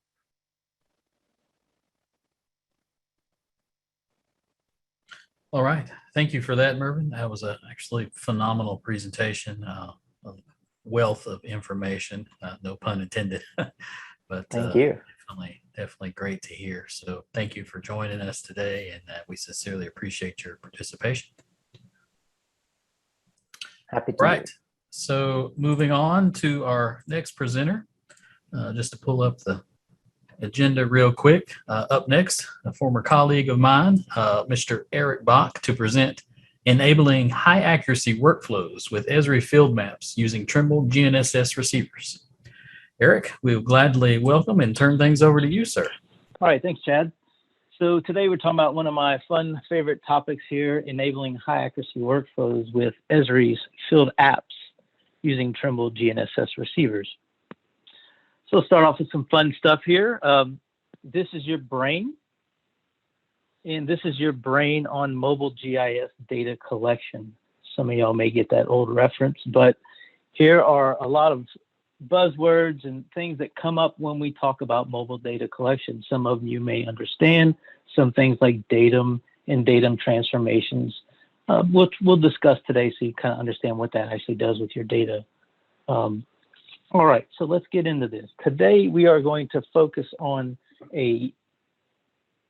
All right. Thank you for that, Mervin. That was a actually phenomenal presentation, a wealth of information, no pun intended, but thank you. Definitely great to hear. So thank you for joining us today, and we sincerely appreciate your participation. Happy to. Right. So moving on to our next presenter, just to pull up the agenda real quick. Up next, a former colleague of mine, Mr. Eric Bock, to present Enabling High Accuracy Workflows with Esri Field Maps using Trimble GNSS Receivers. Eric, we'll gladly welcome and turn things over to you, sir. All right, thanks, Chad. So today we're talking about one of my fun favorite topics here, enabling high accuracy workflows with Esri's field apps using Trimble GNSS receivers. So let's start off with some fun stuff here. This is your brain, and this is your brain on mobile GIS data collection. Some of y'all may get that old reference, but here are a lot of buzzwords and things that come up when we talk about mobile data collection. Some of you may understand some things like datum and datum transformations. We'll discuss today so you kind of understand what that actually does with your data. All right, so let's get into this. Today we are going to focus on a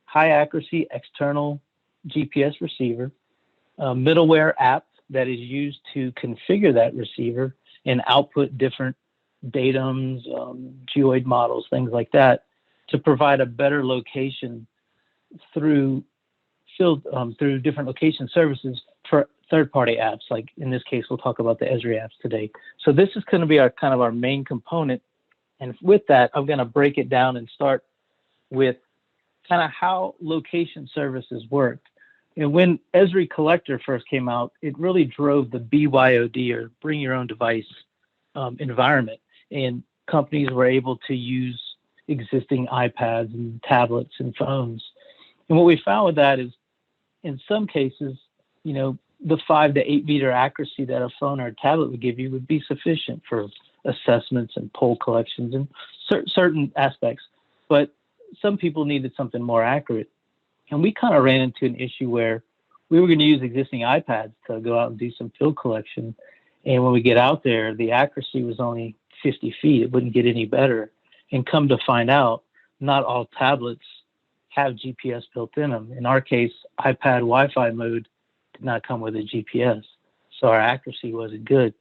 high accuracy external GPS receiver, a middleware app that is used to configure that receiver and output different datums, geoid models, things like that, to provide a better location through different location services for third-party apps. Like in this case, we'll talk about the Esri apps today. So this is going to be our main component. And with that, I'm going to break it down and start with kind of how location services work. And when Esri Collector first came out, it really drove the BYOD, or bring your own device, environment. And companies were able to use existing iPads and tablets and phones. And what we found with that is, in some cases, the 5 to 8 meter accuracy that a phone or a tablet would give you would be sufficient for assessments and poll collections and certain aspects. But some people needed something more accurate. And we kind of ran into an issue where we were going to use existing iPads to go out and do some field collection. And when we get out there, the accuracy was only 50 feet. It wouldn't get any better. And come to find out, not all tablets have GPS built in them. In our case, iPad Wi-Fi mode did not come with a GPS. So our accuracy wasn't good.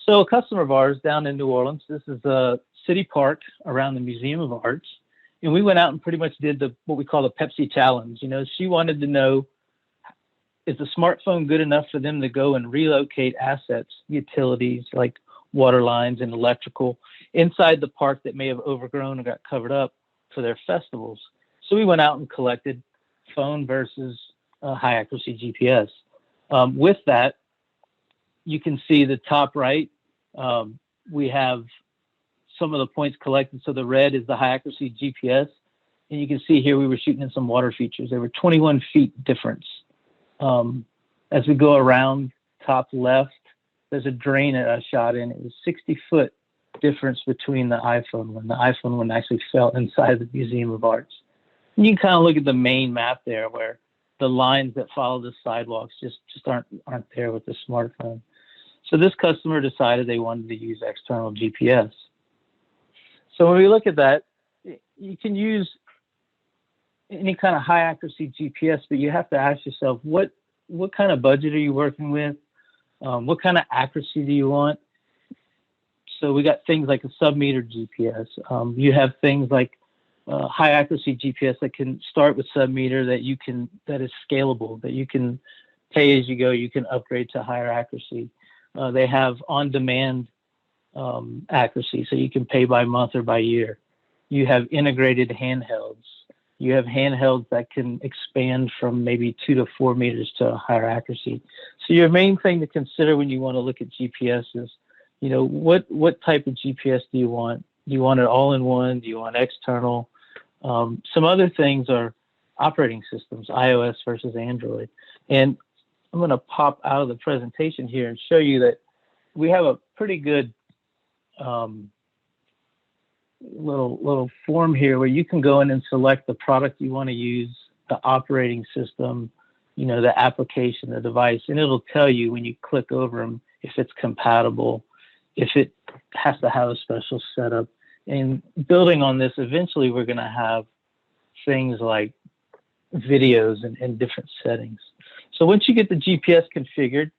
So a customer of ours down in New Orleans, this is a city park around the Museum of Arts. And we went out and pretty much did what we call the Pepsi challenge. She wanted to know, is the smartphone good enough for them to go and relocate assets, utilities like water lines and electrical inside the park that may have overgrown or got covered up for their festivals? So we went out and collected phone versus high accuracy GPS. With that, you can see the top right, we have some of the points collected. So the red is the high accuracy GPS. And you can see here we were shooting in some water features. There were 21 feet difference. As we go around top left, there's a drain that I shot in. It was 60-foot difference between the iPhone one. The iPhone one actually fell inside the Museum of Arts. And you can kind of look at the main map there where the lines that follow the sidewalks just aren't there with the smartphone. So this customer decided they wanted to use external GPS. So when we look at that, you can use any kind of high accuracy GPS, but you have to ask yourself, what kind of budget are you working with? What kind of accuracy do you want? So we got things like a sub-meter GPS. You have things like high accuracy GPS that can start with sub-meter that is scalable, that you can pay as you go, you can upgrade to higher accuracy. They have on-demand accuracy, so you can pay by month or by year. You have integrated handhelds. You have handhelds that can expand from maybe 2 to 4 meters to a higher accuracy. So your main thing to consider when you want to look at GPS is, you know, what type of GPS do you want? Do you want it all in one? Do you want external? Some other things are operating systems, iOS versus Android. And I'm going to pop out of the presentation here and show you that we have a pretty good little form here where you can go in and select the product you want to use, the operating system, you know, the application, the device, and it'll tell you when you click over them if it's compatible, if it has to have a special setup. And building on this, eventually we're going to have things like videos and different settings. So once you get the GPS configured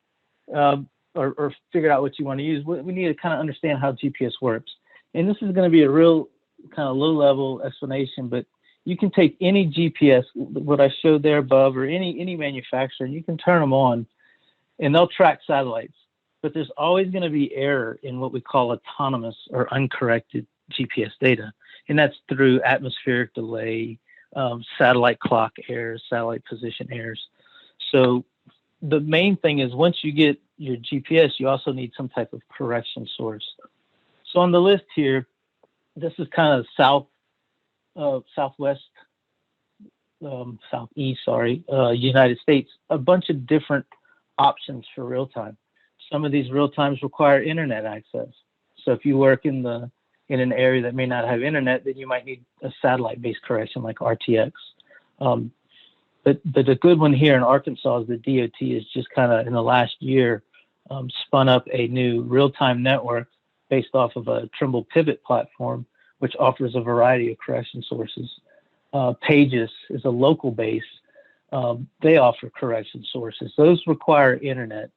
or figured out what you want to use, we need to kind of understand how GPS works. And this is going to be a real kind of low-level explanation, but you can take any GPS, what I showed there above, or any manufacturer, and you can turn them on, and they'll track satellites. But there's always going to be error in what we call autonomous or uncorrected GPS data, and that's through atmospheric delay, satellite clock errors, satellite position errors. So the main thing is once you get your GPS, you also need some type of correction source. So on the list here, this is kind of southeast, United States, a bunch of different options for real time. Some of these real times require internet access. So if you work in an area that may not have internet, then you might need a satellite-based correction like RTX. But the good one here in Arkansas is the DOT is just kind of in the last year spun up a new real-time network based off of a Trimble pivot platform, which offers a variety of correction sources. Pages is a local base. They offer correction sources. Those require internet.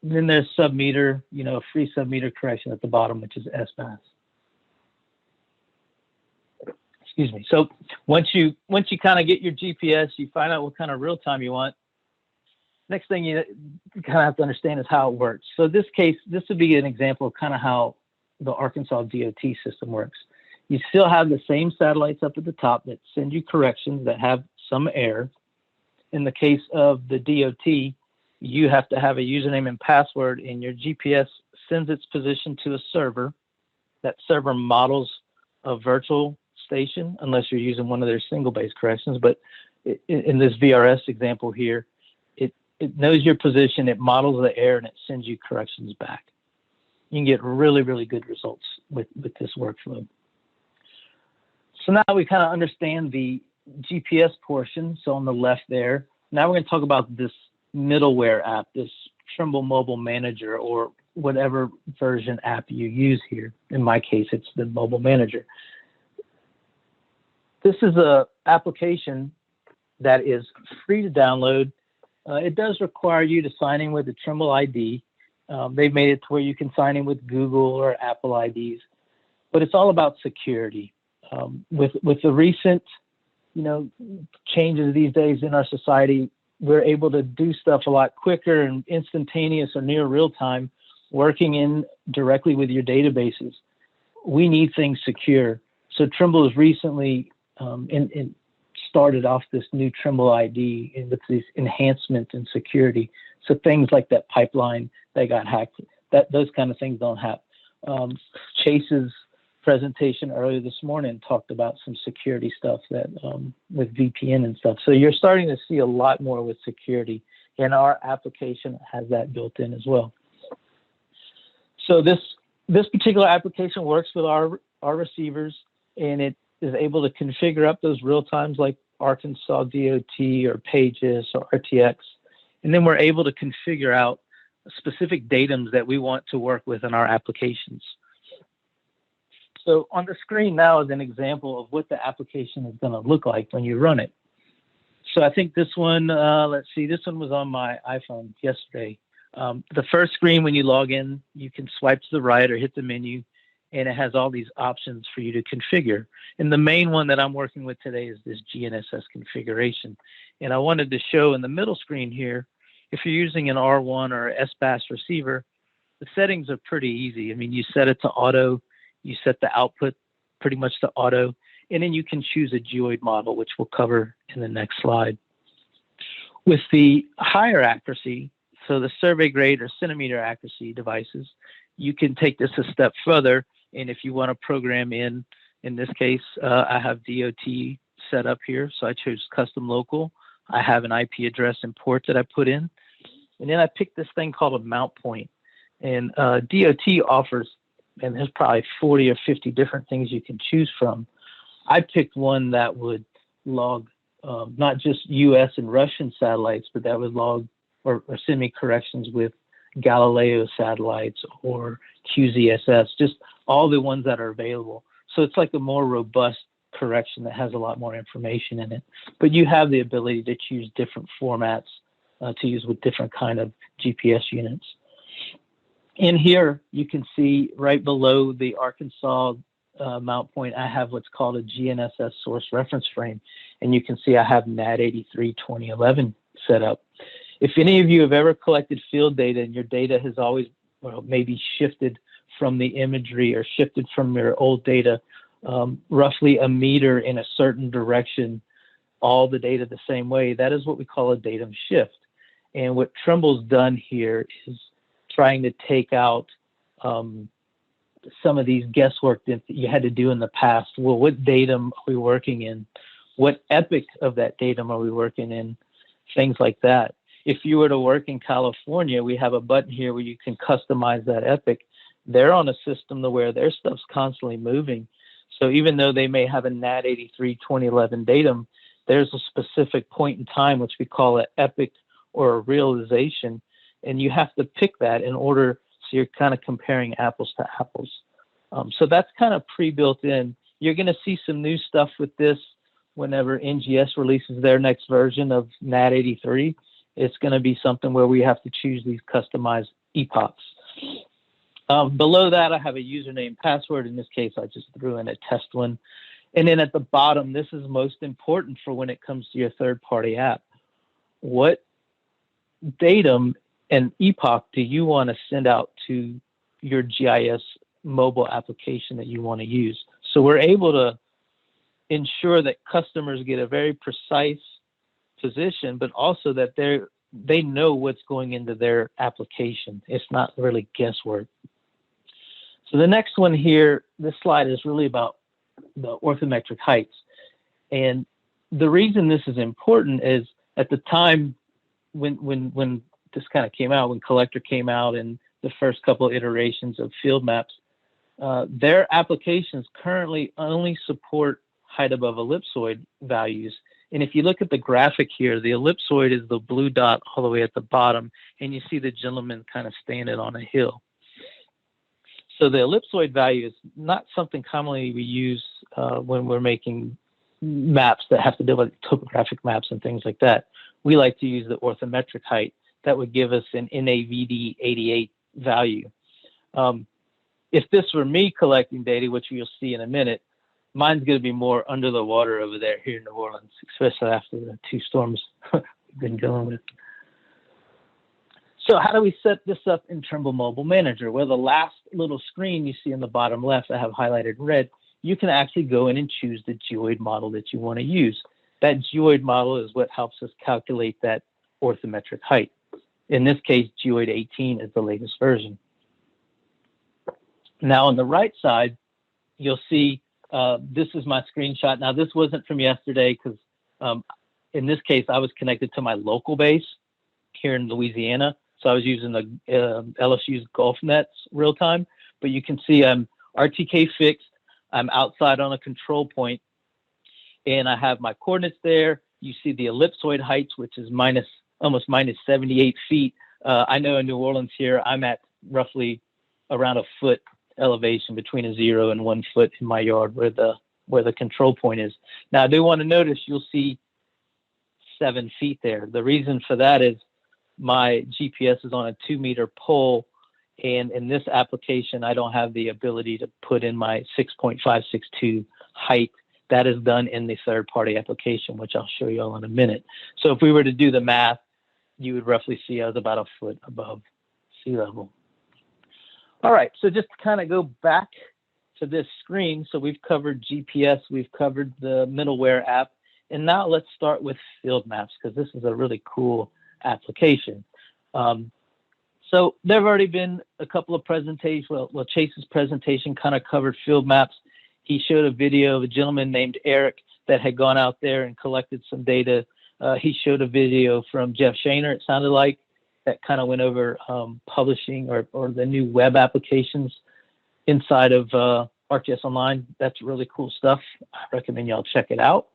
Then there's submeter, you know, free submeter correction at the bottom, which is SBAS. Excuse me. So once you kind of get your GPS, you find out what kind of real time you want. Next thing you kind of have to understand is how it works. So this case, this would be an example of kind of how the Arkansas DOT system works. You still have the same satellites up at the top that send you corrections that have some error. In the case of the DOT, you have to have a username and password, and your GPS sends its position to a server. That server models a virtual station, unless you're using one of their single base corrections. But in this VRS example here, it knows your position, it models the error, and it sends you corrections back. You can get really, really good results with this workflow. So now we kind of understand the GPS portion. So on the left there, now we're going to talk about this middleware app, this Trimble Mobile Manager, or whatever version app you use here. In my case, it's the Mobile Manager. This is an application that is free to download. It does require you to sign in with the Trimble ID. They've made it to where you can sign in with Google or Apple IDs, but it's all about security. With the recent, you know, changes these days in our society, we're able to do stuff a lot quicker and instantaneous or near real time, working in directly with your databases. We need things secure. So Trimble has recently started off this new Trimble ID with these enhancements in security. So things like that pipeline that got hacked, those kind of things don't happen. Chase's presentation earlier this morning talked about some security stuff that with VPN and stuff. So you're starting to see a lot more with security, and our application has that built in as well. So this particular application works with our receivers, and it is able to configure up those real times like Arkansas DOT or Pages or RTX. And then we're able to configure out specific datums that we want to work with in our applications. So on the screen now is an example of what the application is going to look like when you run it. So I think this one, let's see, this one was on my iPhone yesterday. The first screen when you log in, you can swipe to the right or hit the menu, and it has all these options for you to configure. And the main one that I'm working with today is this GNSS configuration. And I wanted to show in the middle screen here If you're using an R1 or SBAS receiver, the settings are pretty easy. I mean, you set it to auto, you set the output pretty much to auto, and then you can choose a geoid model, which we'll cover in the next slide. With the higher accuracy, so the survey grade or centimeter accuracy devices, you can take this a step further. And if you want to program in this case, I have DOT set up here. So I chose custom local. I have an IP address and port that I put in. And then I picked this thing called a mount point. And DOT offers, and there's probably 40 or 50 different things you can choose from. I picked one that would log not just US and Russian satellites, but that would log or send me corrections with Galileo satellites or QZSS, just all the ones that are available. So it's like a more robust correction that has a lot more information in it. But you have the ability to choose different formats to use with different kind of GPS units. In here, you can see right below the Arkansas mount point, I have what's called a GNSS source reference frame. And you can see I have NAD 83 2011 set up. If any of you have ever collected field data and your data has always, well, maybe shifted from the imagery or shifted from your old data roughly a meter in a certain direction, all the data the same way, that is what we call a datum shift. And what Trimble's done here is trying to take out some of these guesswork that you had to do in the past. Well, what datum are we working in? What epoch of that datum are we working in? Things like that. If you were to work in California, we have a button here where you can customize that epoch. They're on a system to where their stuff's constantly moving. So even though they may have a NAD 83 2011 datum, there's a specific point in time, which we call an epoch or a realization. And you have to pick that in order, so you're kind of comparing apples to apples. So that's kind of pre-built in. You're going to see some new stuff with this whenever NGS releases their next version of NAD 83. It's going to be something where we have to choose these customized epochs. Below that, I have a username password. In this case, I just threw in a test one. And then at the bottom, this is most important for when it comes to your third-party app. What datum and epoch do you want to send out to your GIS mobile application that you want to use? So we're able to ensure that customers get a very precise position, but also that they know what's going into their application. It's not really guesswork. So the next one here, this slide is really about the orthometric heights. And the reason this is important is at the time when this kind of came out, when Collector came out and the first couple of iterations of field maps, their applications currently only support height above ellipsoid values. And if you look at the graphic here, the ellipsoid is the blue dot all the way at the bottom, and you see the gentleman kind of standing on a hill. So the ellipsoid value is not something commonly we use when we're making maps that have to do with topographic maps and things like that. We like to use the orthometric height. That would give us an NAVD 88 value. If this were me collecting data, which you'll see in a minute, mine's going to be more under the water over there here in New Orleans, especially after the two storms we've been dealing with. So how do we set this up in Trimble Mobile Manager? Well, the last little screen you see in the bottom left, I have highlighted red, you can actually go in and choose the geoid model that you want to use. That geoid model is what helps us calculate that orthometric height. In this case, geoid 18 is the latest version. Now on the right side, you'll see this is my screenshot. Now this wasn't from yesterday because in this case, I was connected to my local base here in Louisiana. So I was using the LSU's GulfNets real time, but you can see I'm RTK fixed. I'm outside on a control point and I have my coordinates there. You see the ellipsoid heights, which is almost minus 78 feet. I know in New Orleans here, I'm at roughly around a foot elevation between a 0 and 1 foot in my yard where the control point is. Now I do want to notice you'll see 7 feet there. The reason for that is my GPS is on a 2-meter pole, and in this application, I don't have the ability to put in my 6.562 height. That is done in the third-party application, which I'll show you all in a minute. So if we were to do the math, you would roughly see I was about a foot above sea level. All right, so just to kind of go back to this screen, so we've covered GPS, we've covered the middleware app, and now let's start with field maps, because this is a really cool application. So there have already been a couple of presentations. Well, Chase's presentation kind of covered field maps. He showed a video of a gentleman named Eric that had gone out there and collected some data. He showed a video from Jeff Shaner, it sounded like, that kind of went over publishing or the new web applications inside of ArcGIS Online. That's really cool stuff. I recommend y'all check it out.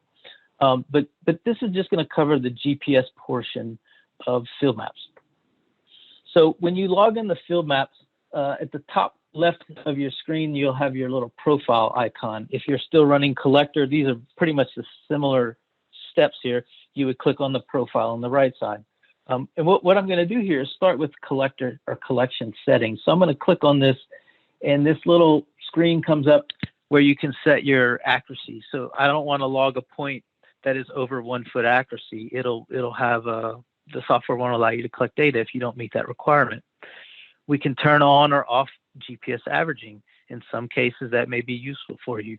But this is just going to cover the GPS portion of field maps. So when you log in the field maps, at the top left of your screen, you'll have your little profile icon. If you're still running Collector, these are pretty much the similar steps here. You would click on the profile on the right side. And what I'm going to do here is start with Collector or collection settings. So I'm going to click on this, and this little screen comes up where you can set your accuracy. So I don't want to log a point that is over 1 foot accuracy. It'll have the software won't allow you to collect data if you don't meet that requirement. We can turn on or off GPS averaging. In some cases, that may be useful for you.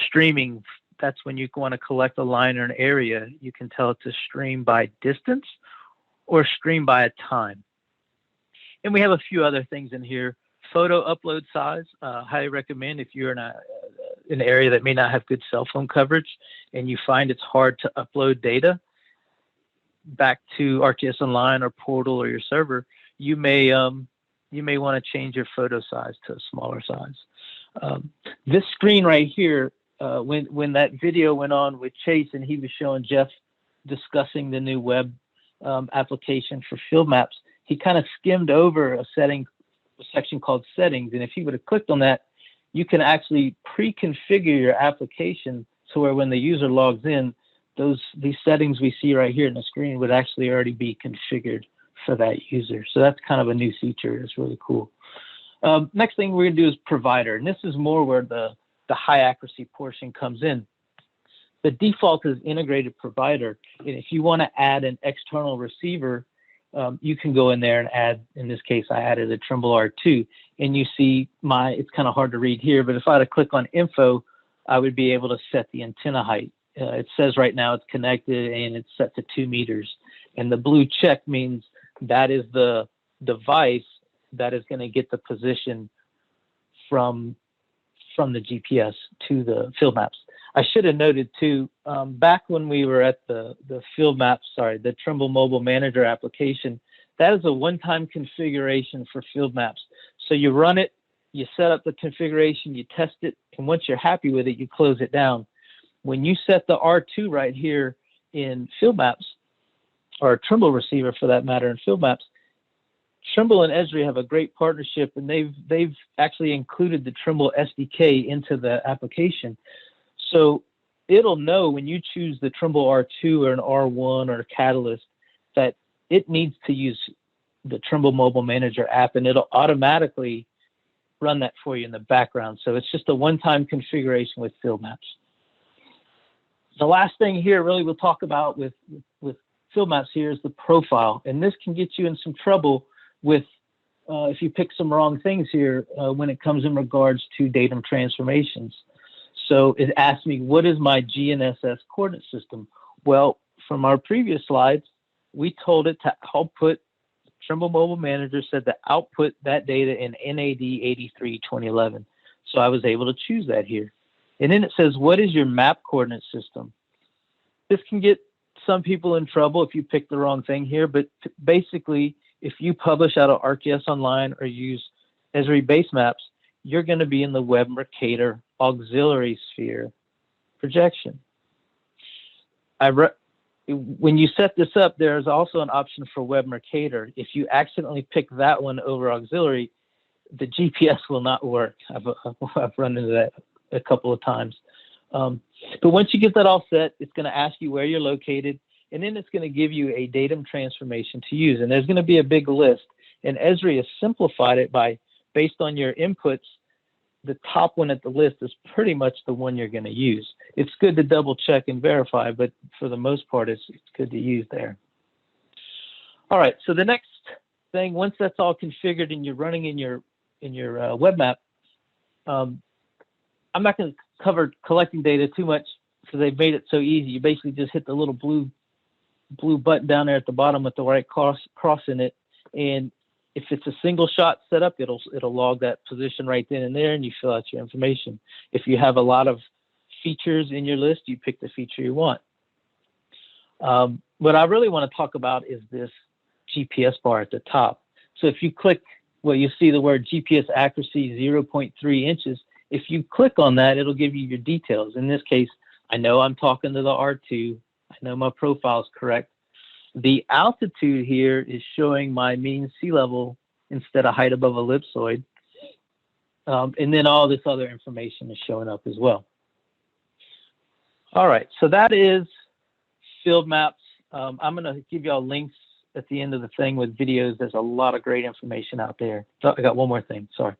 Streaming, that's when you want to collect a line or an area. You can tell it to stream by distance or stream by a time. And we have a few other things in here. Photo upload size, highly recommend if you're in an area that may not have good cell phone coverage and you find it's hard to upload data back to ArcGIS Online or Portal or your server, you may want to change your photo size to a smaller size. This screen right here, when that video went on with Chase and he was showing Jeff discussing the new web application for field maps, he kind of skimmed over a section called settings. And if you would have clicked on that, you can actually pre-configure your application to where when the user logs in, these settings we see right here in the screen would actually already be configured for that user. So that's kind of a new feature. It's really cool. Next thing we're going to do is provider. And this is more where the high accuracy portion comes in. The default is integrated provider. And if you want to add an external receiver, you can go in there and add, in this case, I added a Trimble R2. And you see it's kind of hard to read here, but if I had to click on info, I would be able to set the antenna height. It says right now it's connected and it's set to 2 meters. And the blue check means that is the device that is going to get the position from the GPS to the field maps. I should have noted too, back when we were at the field maps, the Trimble Mobile Manager application, that is a one-time configuration for field maps. So you run it, you set up the configuration, you test it, and once you're happy with it, you close it down. When you set the R2 right here in field maps, or a Trimble receiver for that matter in field maps, Trimble and Esri have a great partnership, and they've actually included the Trimble SDK into the application. So it'll know when you choose the Trimble R2 or an R1 or a Catalyst that it needs to use the Trimble Mobile Manager app, and it'll automatically run that for you in the background. So it's just a one-time configuration with field maps. The last thing here really we'll talk about with field maps here is the profile. And this can get you in some trouble with if you pick some wrong things here when it comes in regards to datum transformations. So it asked me, what is my GNSS coordinate system? Well, from our previous slides, we told it to output, Trimble Mobile Manager said to output that data in NAD 83 2011. So I was able to choose that here. And then it says, what is your map coordinate system? This can get some people in trouble if you pick the wrong thing here, but basically, if you publish out of ArcGIS Online or use Esri base maps, you're going to be in the Web Mercator auxiliary sphere projection. When you set this up, there's also an option for Web Mercator. If you accidentally pick that one over auxiliary, the GPS will not work. I've run into that a couple of times. But once you get that all set, it's going to ask you where you're located, and then it's going to give you a datum transformation to use. And there's going to be a big list. And Esri has simplified it by, based on your inputs, the top one at the list is pretty much the one you're going to use. It's good to double check and verify, but for the most part, it's good to use there. All right, so the next thing, once that's all configured and you're running in your web map, I'm not going to cover collecting data too much because they've made it so easy. You basically just hit the little blue button down there at the bottom with the right cross in it, and if it's a single shot setup, it'll log that position right then and there, and you fill out your information. If you have a lot of features in your list, you pick the feature you want. What I really want to talk about is this GPS bar at the top. So if you click, well, you see the word GPS accuracy 0.3 inches. If you click on that, it'll give you your details. In this case, I know I'm talking to the R2. I know my profile is correct. The altitude here is showing my mean sea level instead of height above ellipsoid. And then all this other information is showing up as well. All right, so that is field maps. I'm going to give y'all links at the end of the thing with videos. There's a lot of great information out there. Oh, I got one more thing, sorry.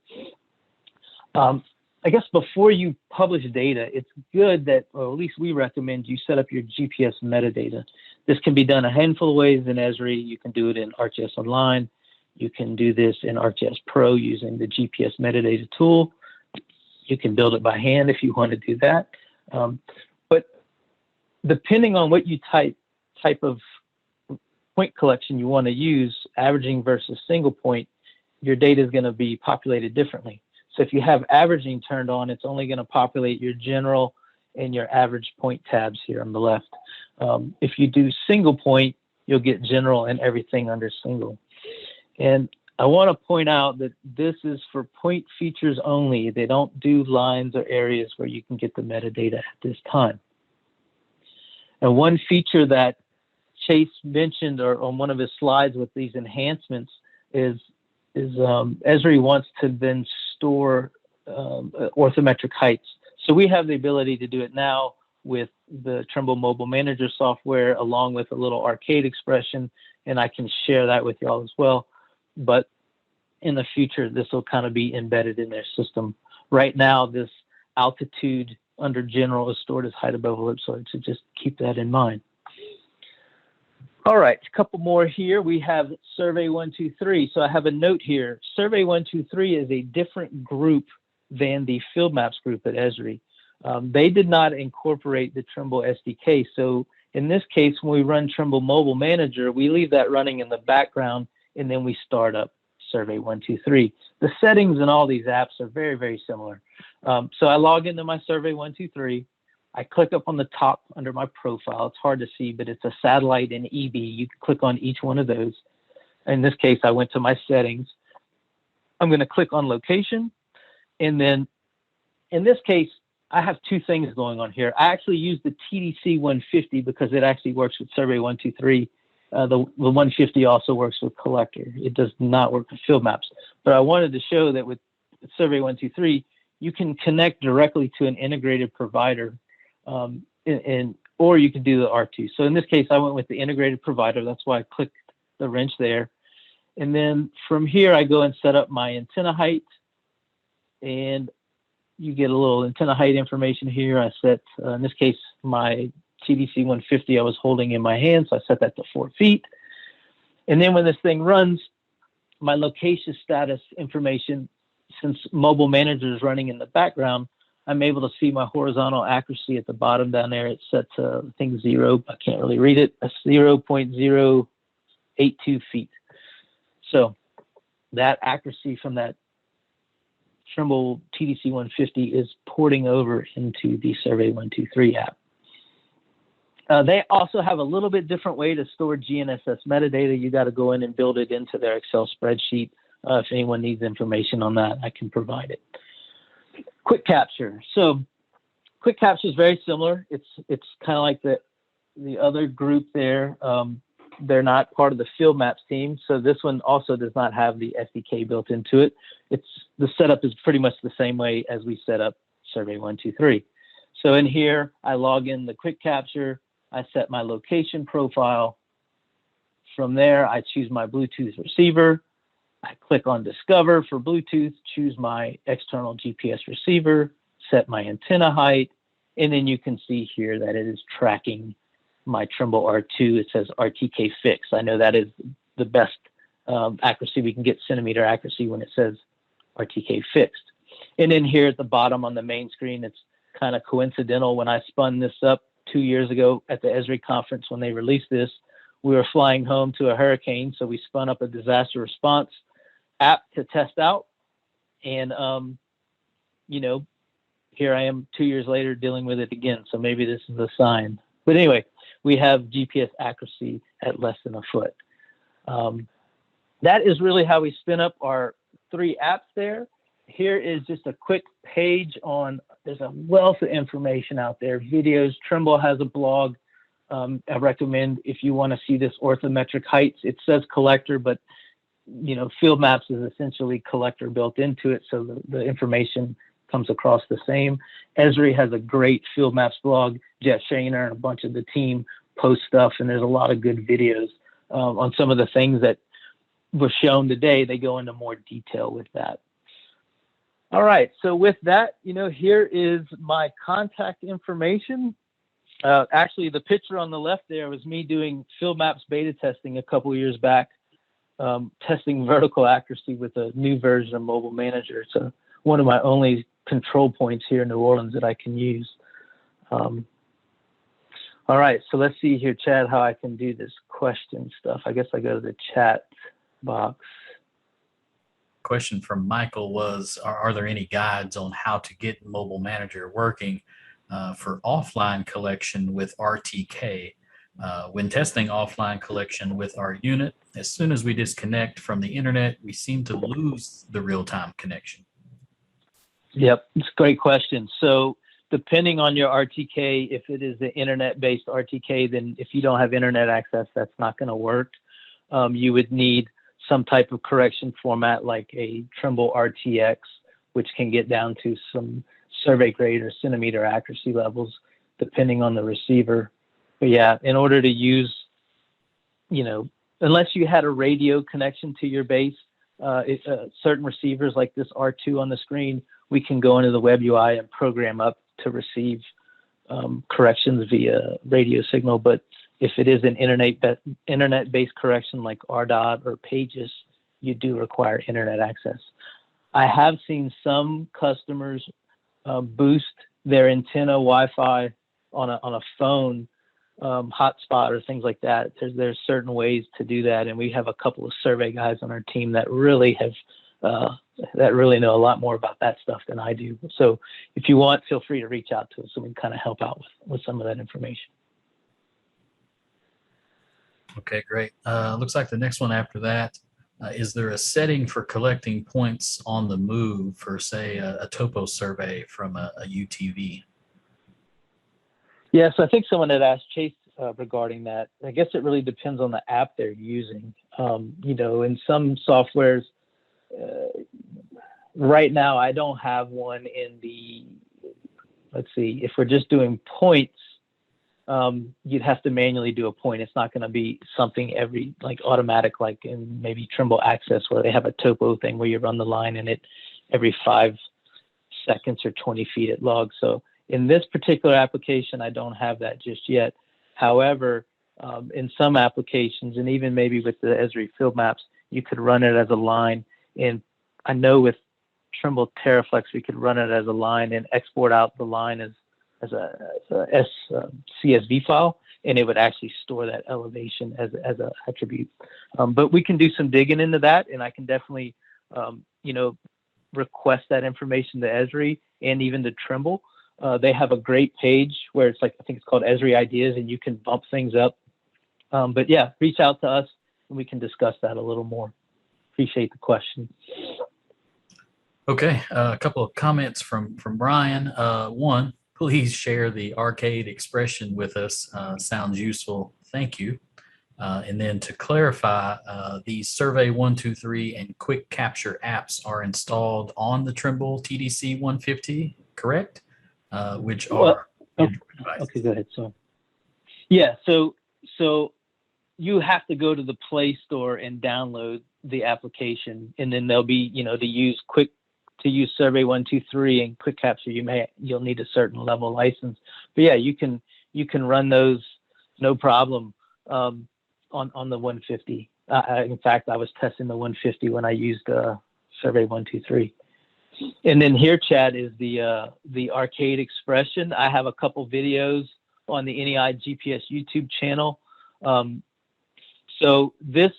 I guess before you publish data, it's good that, or at least we recommend you set up your GPS metadata. This can be done a handful of ways in Esri. You can do it in ArcGIS Online. You can do this in ArcGIS Pro using the GPS metadata tool. You can build it by hand if you want to do that. But depending on what you type of point collection you want to use, averaging versus single point, your data is going to be populated differently. So if you have averaging turned on, it's only going to populate your general and your average point tabs here on the left. If you do single point, you'll get general and everything under single. And I want to point out that this is for point features only. They don't do lines or areas where you can get the metadata at this time. And one feature that Chase mentioned or on one of his slides with these enhancements is Esri wants to then store orthometric heights. So we have the ability to do it now with the Trimble Mobile Manager software along with a little arcade expression, and I can share that with y'all as well. But in the future, this will kind of be embedded in their system. Right now, this altitude under general is stored as height above ellipsoid, so just keep that in mind. All right, a couple more here. We have Survey 123. So I have a note here. Survey 123 is a different group than the Field Maps group at Esri. They did not incorporate the Trimble SDK. So in this case, when we run Trimble Mobile Manager, we leave that running in the background, and then we start up Survey 123. The settings in all these apps are very, very similar. So I log into my Survey 123. I click up on the top under my profile. It's hard to see, but it's a satellite and EB. You can click on each one of those. In this case, I went to my settings. I'm going to click on location. And then in this case, I have two things going on here. I actually use the TDC 150 because it actually works with Survey 123. The 150 also works with Collector. It does not work with Field Maps. But I wanted to show that with Survey 123, you can connect directly to an integrated provider, or you can do the R2. So in this case, I went with the integrated provider. That's why I clicked the wrench there. And then from here, I go and set up my antenna height. And you get a little antenna height information here. I set, in this case, my TDC 150 I was holding in my hand, so I set that to 4 feet. And then when this thing runs, my location status information, since Mobile Manager is running in the background, I'm able to see my horizontal accuracy at the bottom down there. It's set to, I think, 0. I can't really read it. 0.082 feet. So that accuracy from that Trimble TDC 150 is porting over into the Survey 123 app. They also have a little bit different way to store GNSS metadata. You got to go in and build it into their Excel spreadsheet. If anyone needs information on that, I can provide it. Quick capture. So quick capture is very similar. It's kind of like the other group there. They're not part of the Field Maps team. So this one also does not have the SDK built into it. The setup is pretty much the same way as we set up Survey 123. So in here, I log in the quick capture. I set my location profile. From there, I choose my Bluetooth receiver. I click on Discover for Bluetooth, choose my external GPS receiver, set my antenna height, and then you can see here that it is tracking my Trimble R2. It says RTK fix. I know that is the best accuracy we can get, centimeter accuracy, when it says RTK fixed. And then here at the bottom on the main screen, it's kind of coincidental. When I spun this up 2 years ago at the Esri conference, when they released this, we were flying home to a hurricane. So we spun up a disaster response app to test out. And, you know, here I am 2 years later dealing with it again. So maybe this is a sign. But anyway, we have GPS accuracy at less than a foot. That is really how we spin up our 3 apps there. Here is just a quick page on, there's a wealth of information out there, videos. Trimble has a blog. I recommend, if you want to see this orthometric heights, it says collector, but you know, field maps is essentially collector built into it. So the information comes across the same. Esri has a great field maps blog. Jeff Shaner and a bunch of the team post stuff, and there's a lot of good videos on some of the things that were shown today. They go into more detail with that. All right, so with that, you know, here is my contact information. Actually, the picture on the left there was me doing field maps beta testing a couple of years back, testing vertical accuracy with a new version of Mobile Manager. It's one of my only control points here in New Orleans that I can use. All right, so let's see here, Chad, how I can do this question stuff. I guess I go to the chat box. Question from Michael was, are there any guides on how to get Mobile Manager working for offline collection with RTK? When testing offline collection with our unit, as soon as we disconnect from the internet, we seem to lose the real-time connection. Yep, it's a great question. So depending on your RTK, if it is the internet-based RTK, then if you don't have internet access, that's not going to work. You would need some type of correction format like a Trimble RTX, which can get down to some survey grade or centimeter accuracy levels, depending on the receiver. But yeah, in order to use, you know, unless you had a radio connection to your base, certain receivers like this R2 on the screen, we can go into the web UI and program up to receive corrections via radio signal. But if it is an internet-based correction like RDOT or Pages, you do require internet access. I have seen some customers boost their antenna Wi-Fi on a phone hotspot or things like that. There's certain ways to do that, and we have a couple of survey guys on our team that really have that really know a lot more about that stuff than I do. So if you want, feel free to reach out to us so we can kind of help out with some of that information. Okay, great. Looks like the next one after that, is there a setting for collecting points on the move for, say, a topo survey from a UTV? Yes, I think someone had asked Chase regarding that. I guess it really depends on the app they're using. You know, in some softwares, right now I don't have one in the, let's see, if we're just doing points, you'd have to manually do a point. It's not going to be something like automatic, like in maybe Trimble Access, where they have a topo thing where you run the line and it every 5 seconds or 20 feet it logs. So in this particular application, I don't have that just yet. However, in some applications, and even maybe with the Esri field maps, you could run it as a line. And I know with Trimble TerraFlex, we could run it as a line and export out the line as a CSV file, and it would actually store that elevation as an attribute. But we can do some digging into that, and I can definitely, you know, request that information to Esri and even to Trimble. They have a great page where it's like, I think it's called Esri Ideas, and you can bump things up. But yeah, reach out to us and we can discuss that a little more. Appreciate the question. Okay, a couple of comments from Brian. One, please share the arcade expression with us. Sounds useful. Thank you. And then to clarify, the Survey 123 and Quick Capture apps are installed on the Trimble TDC 150, correct? Which are okay, go ahead. So yeah, so you have to go to the Play Store and download the application, and then there'll be, you know, to use Survey 123 and Quick Capture, you'll need a certain level license. But yeah, you can run those no problem on the 150. In fact, I was testing the 150 when I used Survey 123. And then here, Chad, is the arcade expression. I have a couple videos on the NEI GPS YouTube channel. So this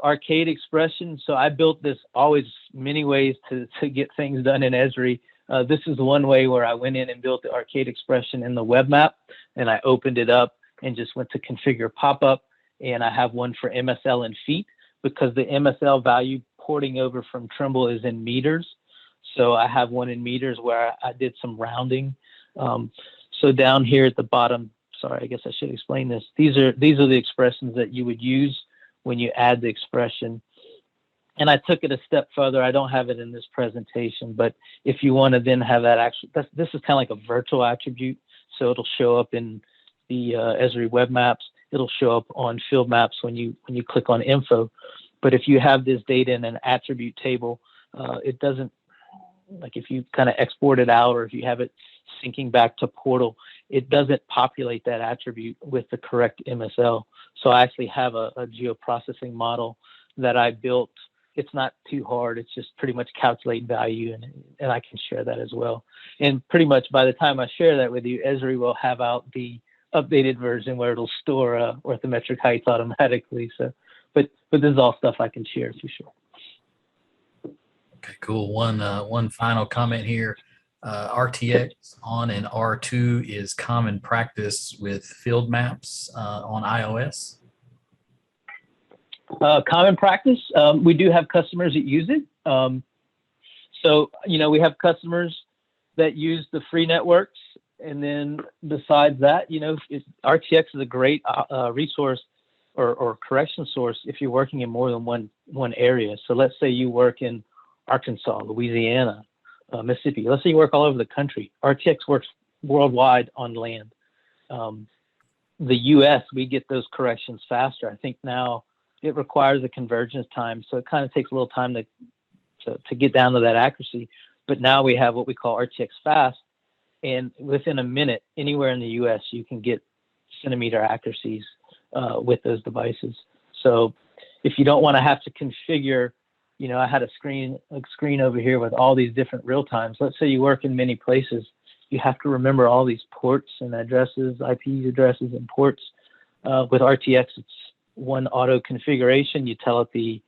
arcade expression, so I built this always many ways to get things done in Esri. This is one way where I went in and built the arcade expression in the web map, and I opened it up and just went to configure pop-up. And I have one for MSL in feet, because the MSL value porting over from Trimble is in meters. So I have one in meters where I did some rounding. So down here at the bottom, sorry, I guess I should explain this. These are the expressions that you would use when you add the expression. And I took it a step further. I don't have it in this presentation, but if you want to then have that this is kind of like a virtual attribute. So it'll show up in the Esri web maps. It'll show up on field maps when you click on info. But if you have this data in an attribute table, it doesn't, like if you kind of export it out, or if you have it syncing back to Portal, it doesn't populate that attribute with the correct MSL. So I actually have a geoprocessing model that I built. It's not too hard. It's just pretty much calculate value, and I can share that as well. And pretty much by the time I share that with you, Esri will have out the updated version where it'll store orthometric heights automatically. So, but this is all stuff I can share for sure. Okay, cool. One final comment here. RTX on an R2 is common practice with field maps on iOS. Common practice. We do have customers that use it. So, we have customers that use the free networks. And then besides that, RTX is a great resource or correction source if you're working in more than one area. So let's say you work in Arkansas, Louisiana, Mississippi. Let's say you work all over the country. RTX works worldwide on land. The US, we get those corrections faster. I think now it requires a convergence time. So it kind of takes a little time to get down to that accuracy. But now we have what we call RTX fast. And within a minute, anywhere in the US, you can get centimeter accuracies with those devices. So if you don't want to have to configure, I had a screen over here with all these different real times. Let's say you work in many places. You have to remember all these ports and addresses, IP addresses and ports. With RTX, it's one auto configuration. You tell it to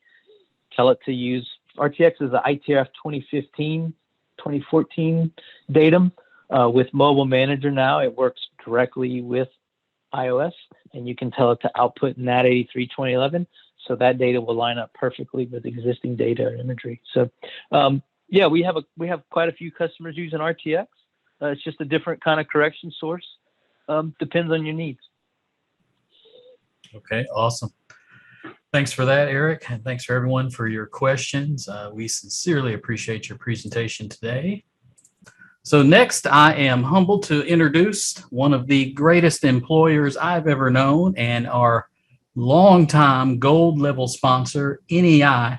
use. RTX is the ITRF 2014 datum. With Mobile Manager now, it works directly with iOS, and you can tell it to output NAT83 2011. So that data will line up perfectly with existing data or imagery. So yeah, we have quite a few customers using RTX. It's just a different kind of correction source. Depends on your needs. Okay, awesome. Thanks for that, Eric, and thanks for everyone for your questions. We sincerely appreciate your presentation today. So next, I am humbled to introduce one of the greatest employers I've ever known and our longtime gold level sponsor, NEI.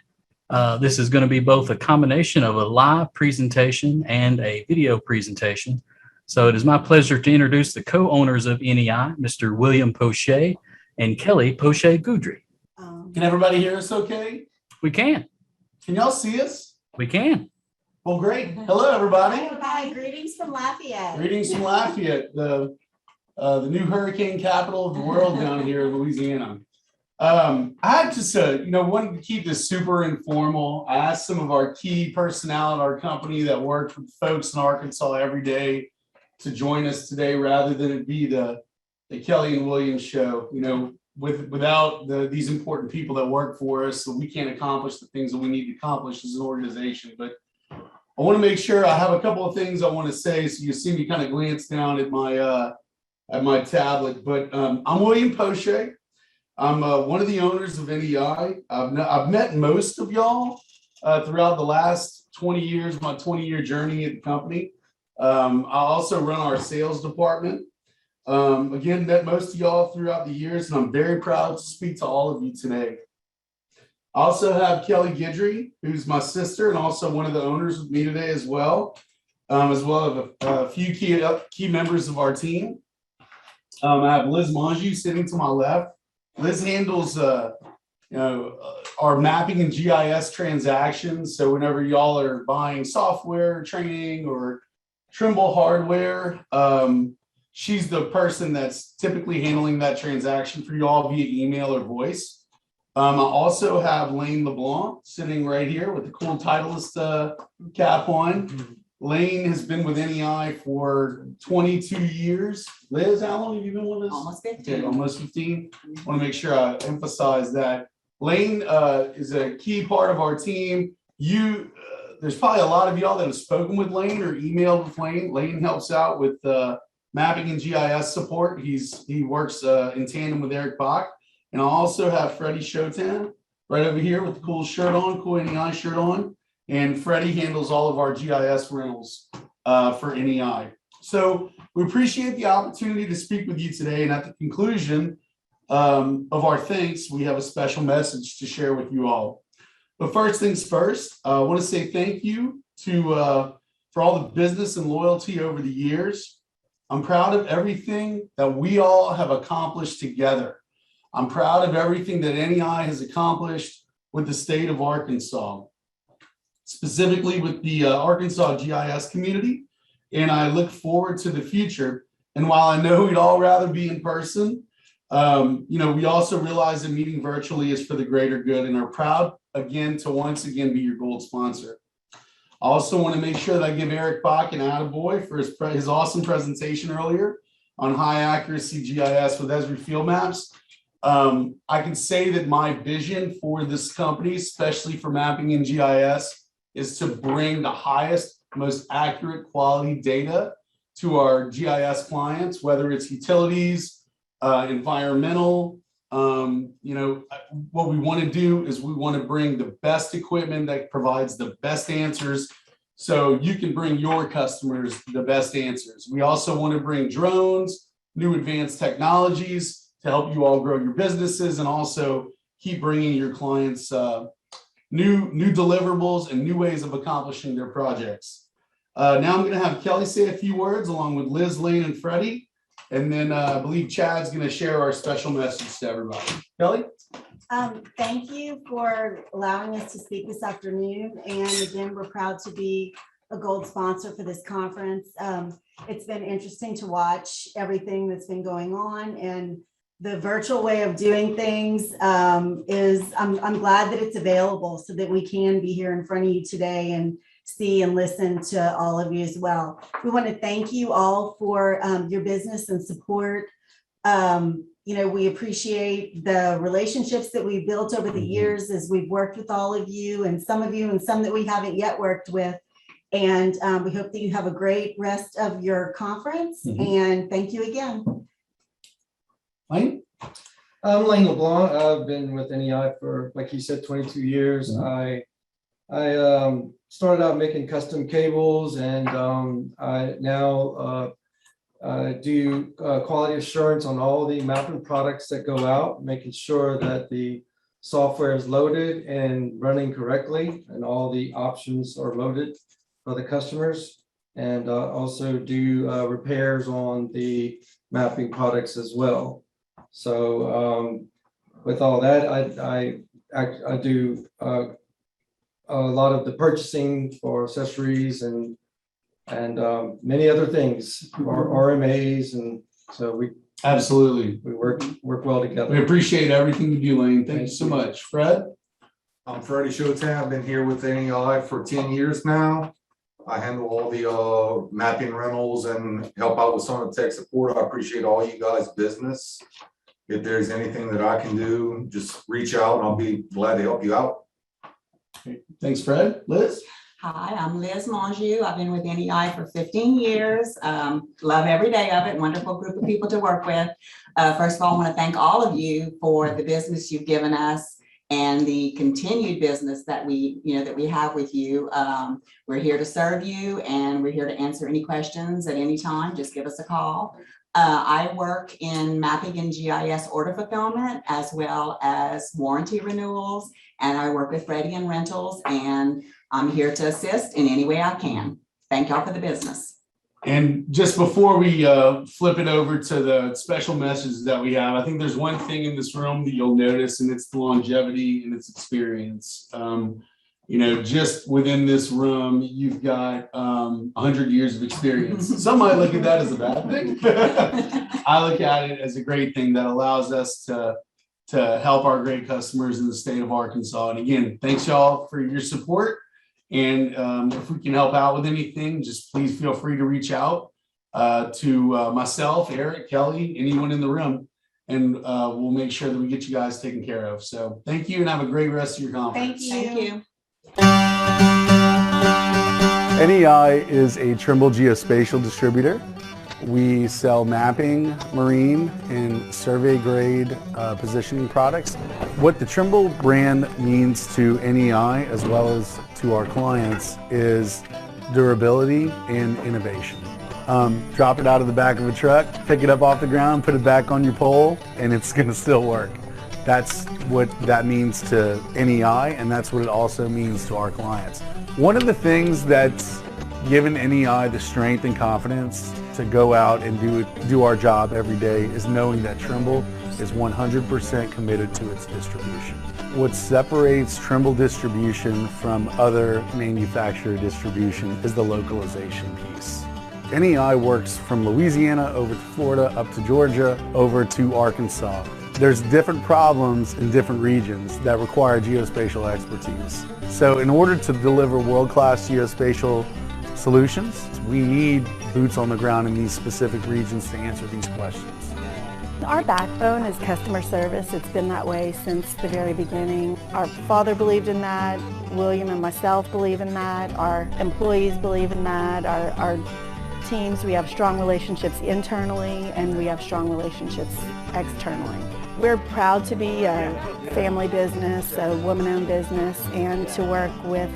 This is going to be both a combination of a live presentation and a video presentation. So it is my pleasure to introduce the co-owners of NEI, Mr. William Poche and Kelli Poche Guidry. Can everybody hear us okay? We can. Can y'all see us? We can. Well, great. Hello, everybody. Hi, greetings from Lafayette. Greetings from Lafayette, the new hurricane capital of the world down here in Louisiana. I had just, wanted to keep this super informal. I asked some of our key personnel at our company that work with folks in Arkansas every day to join us today, rather than it be the Kelli and William show. Without these important people that work for us, so we can't accomplish the things that we need to accomplish as an organization. But I want to make sure I have a couple of things I want to say, so you see me kind of glance down at my tablet. But I'm William Poche. I'm one of the owners of NEI. I've met most of y'all throughout the last 20 years, my 20-year journey at the company. I also run our sales department. Again, met most of y'all throughout the years, and I'm very proud to speak to all of you today. I also have Kelli Guidry, who's my sister and also one of the owners with me today as well as a few key members of our team. I have Liz Mongeau sitting to my left. Liz handles our mapping and GIS transactions. So whenever y'all are buying software training or Trimble hardware, she's the person that's typically handling that transaction for y'all via email or voice. I also have Lane LeBlanc sitting right here with the cool Titleist cap on. Lane has been with NEI for 22 years. Liz, how long have you been with us? Almost 15. Okay, almost 15. I want to make sure I emphasize that. Lane is a key part of our team. There's probably a lot of y'all that have spoken with Lane or emailed with Lane. Lane helps out with mapping and GIS support. He works in tandem with Eric Bock. And I also have Freddie Shotan right over here with the cool shirt on, cool NEI shirt on. And Freddie handles all of our GIS rentals for NEI. So we appreciate the opportunity to speak with you today. And at the conclusion of our thanks, we have a special message to share with you all. But first things first, I want to say thank you for all the business and loyalty over the years. I'm proud of everything that we all have accomplished together. I'm proud of everything that NEI has accomplished with the state of Arkansas, specifically with the Arkansas GIS community. And I look forward to the future. And while I know we'd all rather be in person, we also realize that meeting virtually is for the greater good and are proud again to once again be your gold sponsor. I also want to make sure that I give Eric Bock an attaboy for his awesome presentation earlier on high accuracy GIS with Esri field maps. I can say that my vision for this company, especially for mapping and GIS, is to bring the highest, most accurate quality data to our GIS clients, whether it's utilities, environmental. What we want to do is we want to bring the best equipment that provides the best answers so you can bring your customers the best answers. We also want to bring drones, new advanced technologies to help you all grow your businesses and also keep bringing your clients new deliverables and new ways of accomplishing their projects. Now I'm going to have Kelly say a few words along with Liz, Lane, and Freddie. And then I believe Chad's going to share our special message to everybody. Kelly? Thank you for allowing us to speak this afternoon. And again, we're proud to be a gold sponsor for this conference. It's been interesting to watch everything that's been going on, and the virtual way of doing things I'm glad that it's available so that we can be here in front of you today and see and listen to all of you as well. We want to thank you all for your business and support. We appreciate the relationships that we've built over the years as we've worked with all of you and some that we haven't yet worked with. And we hope that you have a great rest of your conference. And thank you again. Lane? I'm Lane LeBlanc. I've been with NEI for, like you said, 22 years. I started out making custom cables, and I now do quality assurance on all the mapping products that go out, making sure that the software is loaded and running correctly, and all the options are loaded for the customers, and also do repairs on the mapping products as well. So with all that, I do a lot of the purchasing for accessories and many other things, or RMAs, and so we work well together. We appreciate everything you do, Lane. Thank you so much. Fred? I'm Freddie Shotan. I've been here with NEI for 10 years now. I handle all the mapping rentals and help out with some of the tech support. I appreciate all you guys' business. If there's anything that I can do, just reach out and I'll be glad to help you out. Thanks, Fred. Liz? Hi, I'm Liz Mongeau. I've been with NEI for 15 years. Love every day of it. Wonderful group of people to work with. First of all, I want to thank all of you for the business you've given us and the continued business that we have with you. We're here to serve you, and we're here to answer any questions at any time. Just give us a call. I work in mapping and GIS order fulfillment, as well as warranty renewals, and I work with Freddie and rentals, and I'm here to assist in any way I can. Thank y'all for the business. And just before we flip it over to the special messages that we have, I think there's one thing in this room that you'll notice, and it's the longevity and its experience. Just within this room, you've got 100 years of experience. Some might look at that as a bad thing. I look at it as a great thing that allows us to help our great customers in the state of Arkansas. And again, thanks y'all for your support. And if we can help out with anything, just please feel free to reach out to myself, Eric, Kelly, anyone in the room, and we'll make sure that we get you guys taken care of. So thank you and have a great rest of your conference. Thank you. NEI is a Trimble Geospatial distributor. We sell mapping, marine, and survey grade positioning products. What the Trimble brand means to NEI as well as to our clients is durability and innovation. Drop it out of the back of a truck, pick it up off the ground, put it back on your pole, and it's going to still work. That's what that means to NEI, and that's what it also means to our clients. One of the things that's given NEI the strength and confidence to go out and do our job every day is knowing that Trimble is 100% committed to its distribution. What separates Trimble distribution from other manufacturer distribution is the localization piece. NEI works from Louisiana over to Florida, up to Georgia, over to Arkansas. There's different problems in different regions that require geospatial expertise. So in order to deliver world-class geospatial solutions, we need boots on the ground in these specific regions to answer these questions. Our backbone is customer service. It's been that way since the very beginning. Our father believed in that. William and myself believe in that. Our employees believe in that. Our teams, we have strong relationships internally and we have strong relationships externally. We're proud to be a family business, a woman-owned business, and to work with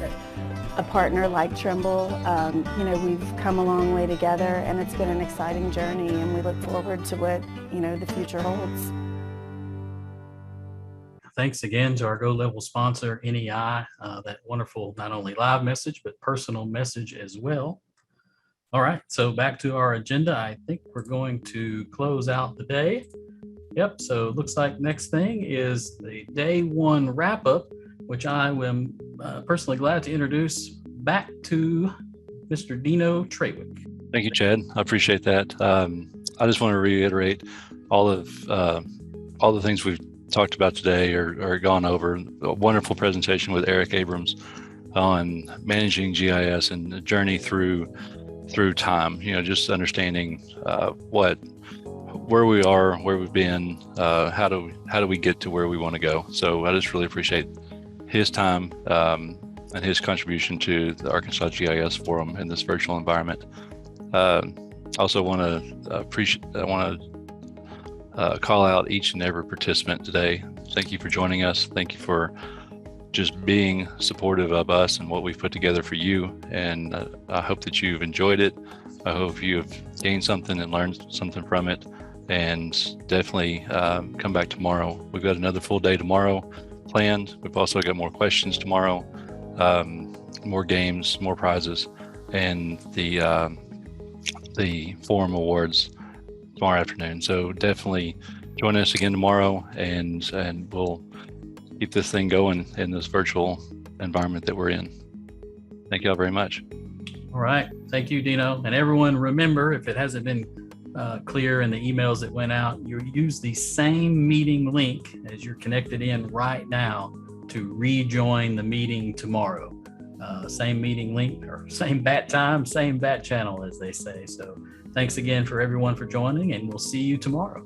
a partner like Trimble. We've come a long way together and it's been an exciting journey and we look forward to what, the future holds. Thanks again to our Go Level sponsor, NEI, that wonderful, not only live message, but personal message as well. All right, so back to our agenda. I think we're going to close out the day. Yep, so it looks like next thing is the day one wrap up, which I am personally glad to introduce back to Mr. Deano Traywick. Thank you, Chad. I appreciate that. I just want to reiterate all the things we've talked about today or gone over. A wonderful presentation with Eric Abrams on managing GIS and the journey through time. Just understanding where we are, where we've been, how do we get to where we want to go. So I just really appreciate his time and his contribution to the Arkansas GIS Forum in this virtual environment. Also want to call out each and every participant today. Thank you for joining us. Thank you for just being supportive of us and what we've put together for you. And I hope that you've enjoyed it. I hope you've gained something and learned something from it. And definitely come back tomorrow. We've got another full day tomorrow planned. We've also got more questions tomorrow, more games, more prizes, and the forum awards tomorrow afternoon. So definitely join us again tomorrow, and we'll keep this thing going in this virtual environment that we're in. Thank you all very much. All right, thank you, Deano. And everyone, remember, if it hasn't been clear in the emails that went out, you use the same meeting link as you're connected in right now to rejoin the meeting tomorrow. Same meeting link, or same bat time, same bat channel, as they say. So thanks again for everyone for joining, and we'll see you tomorrow.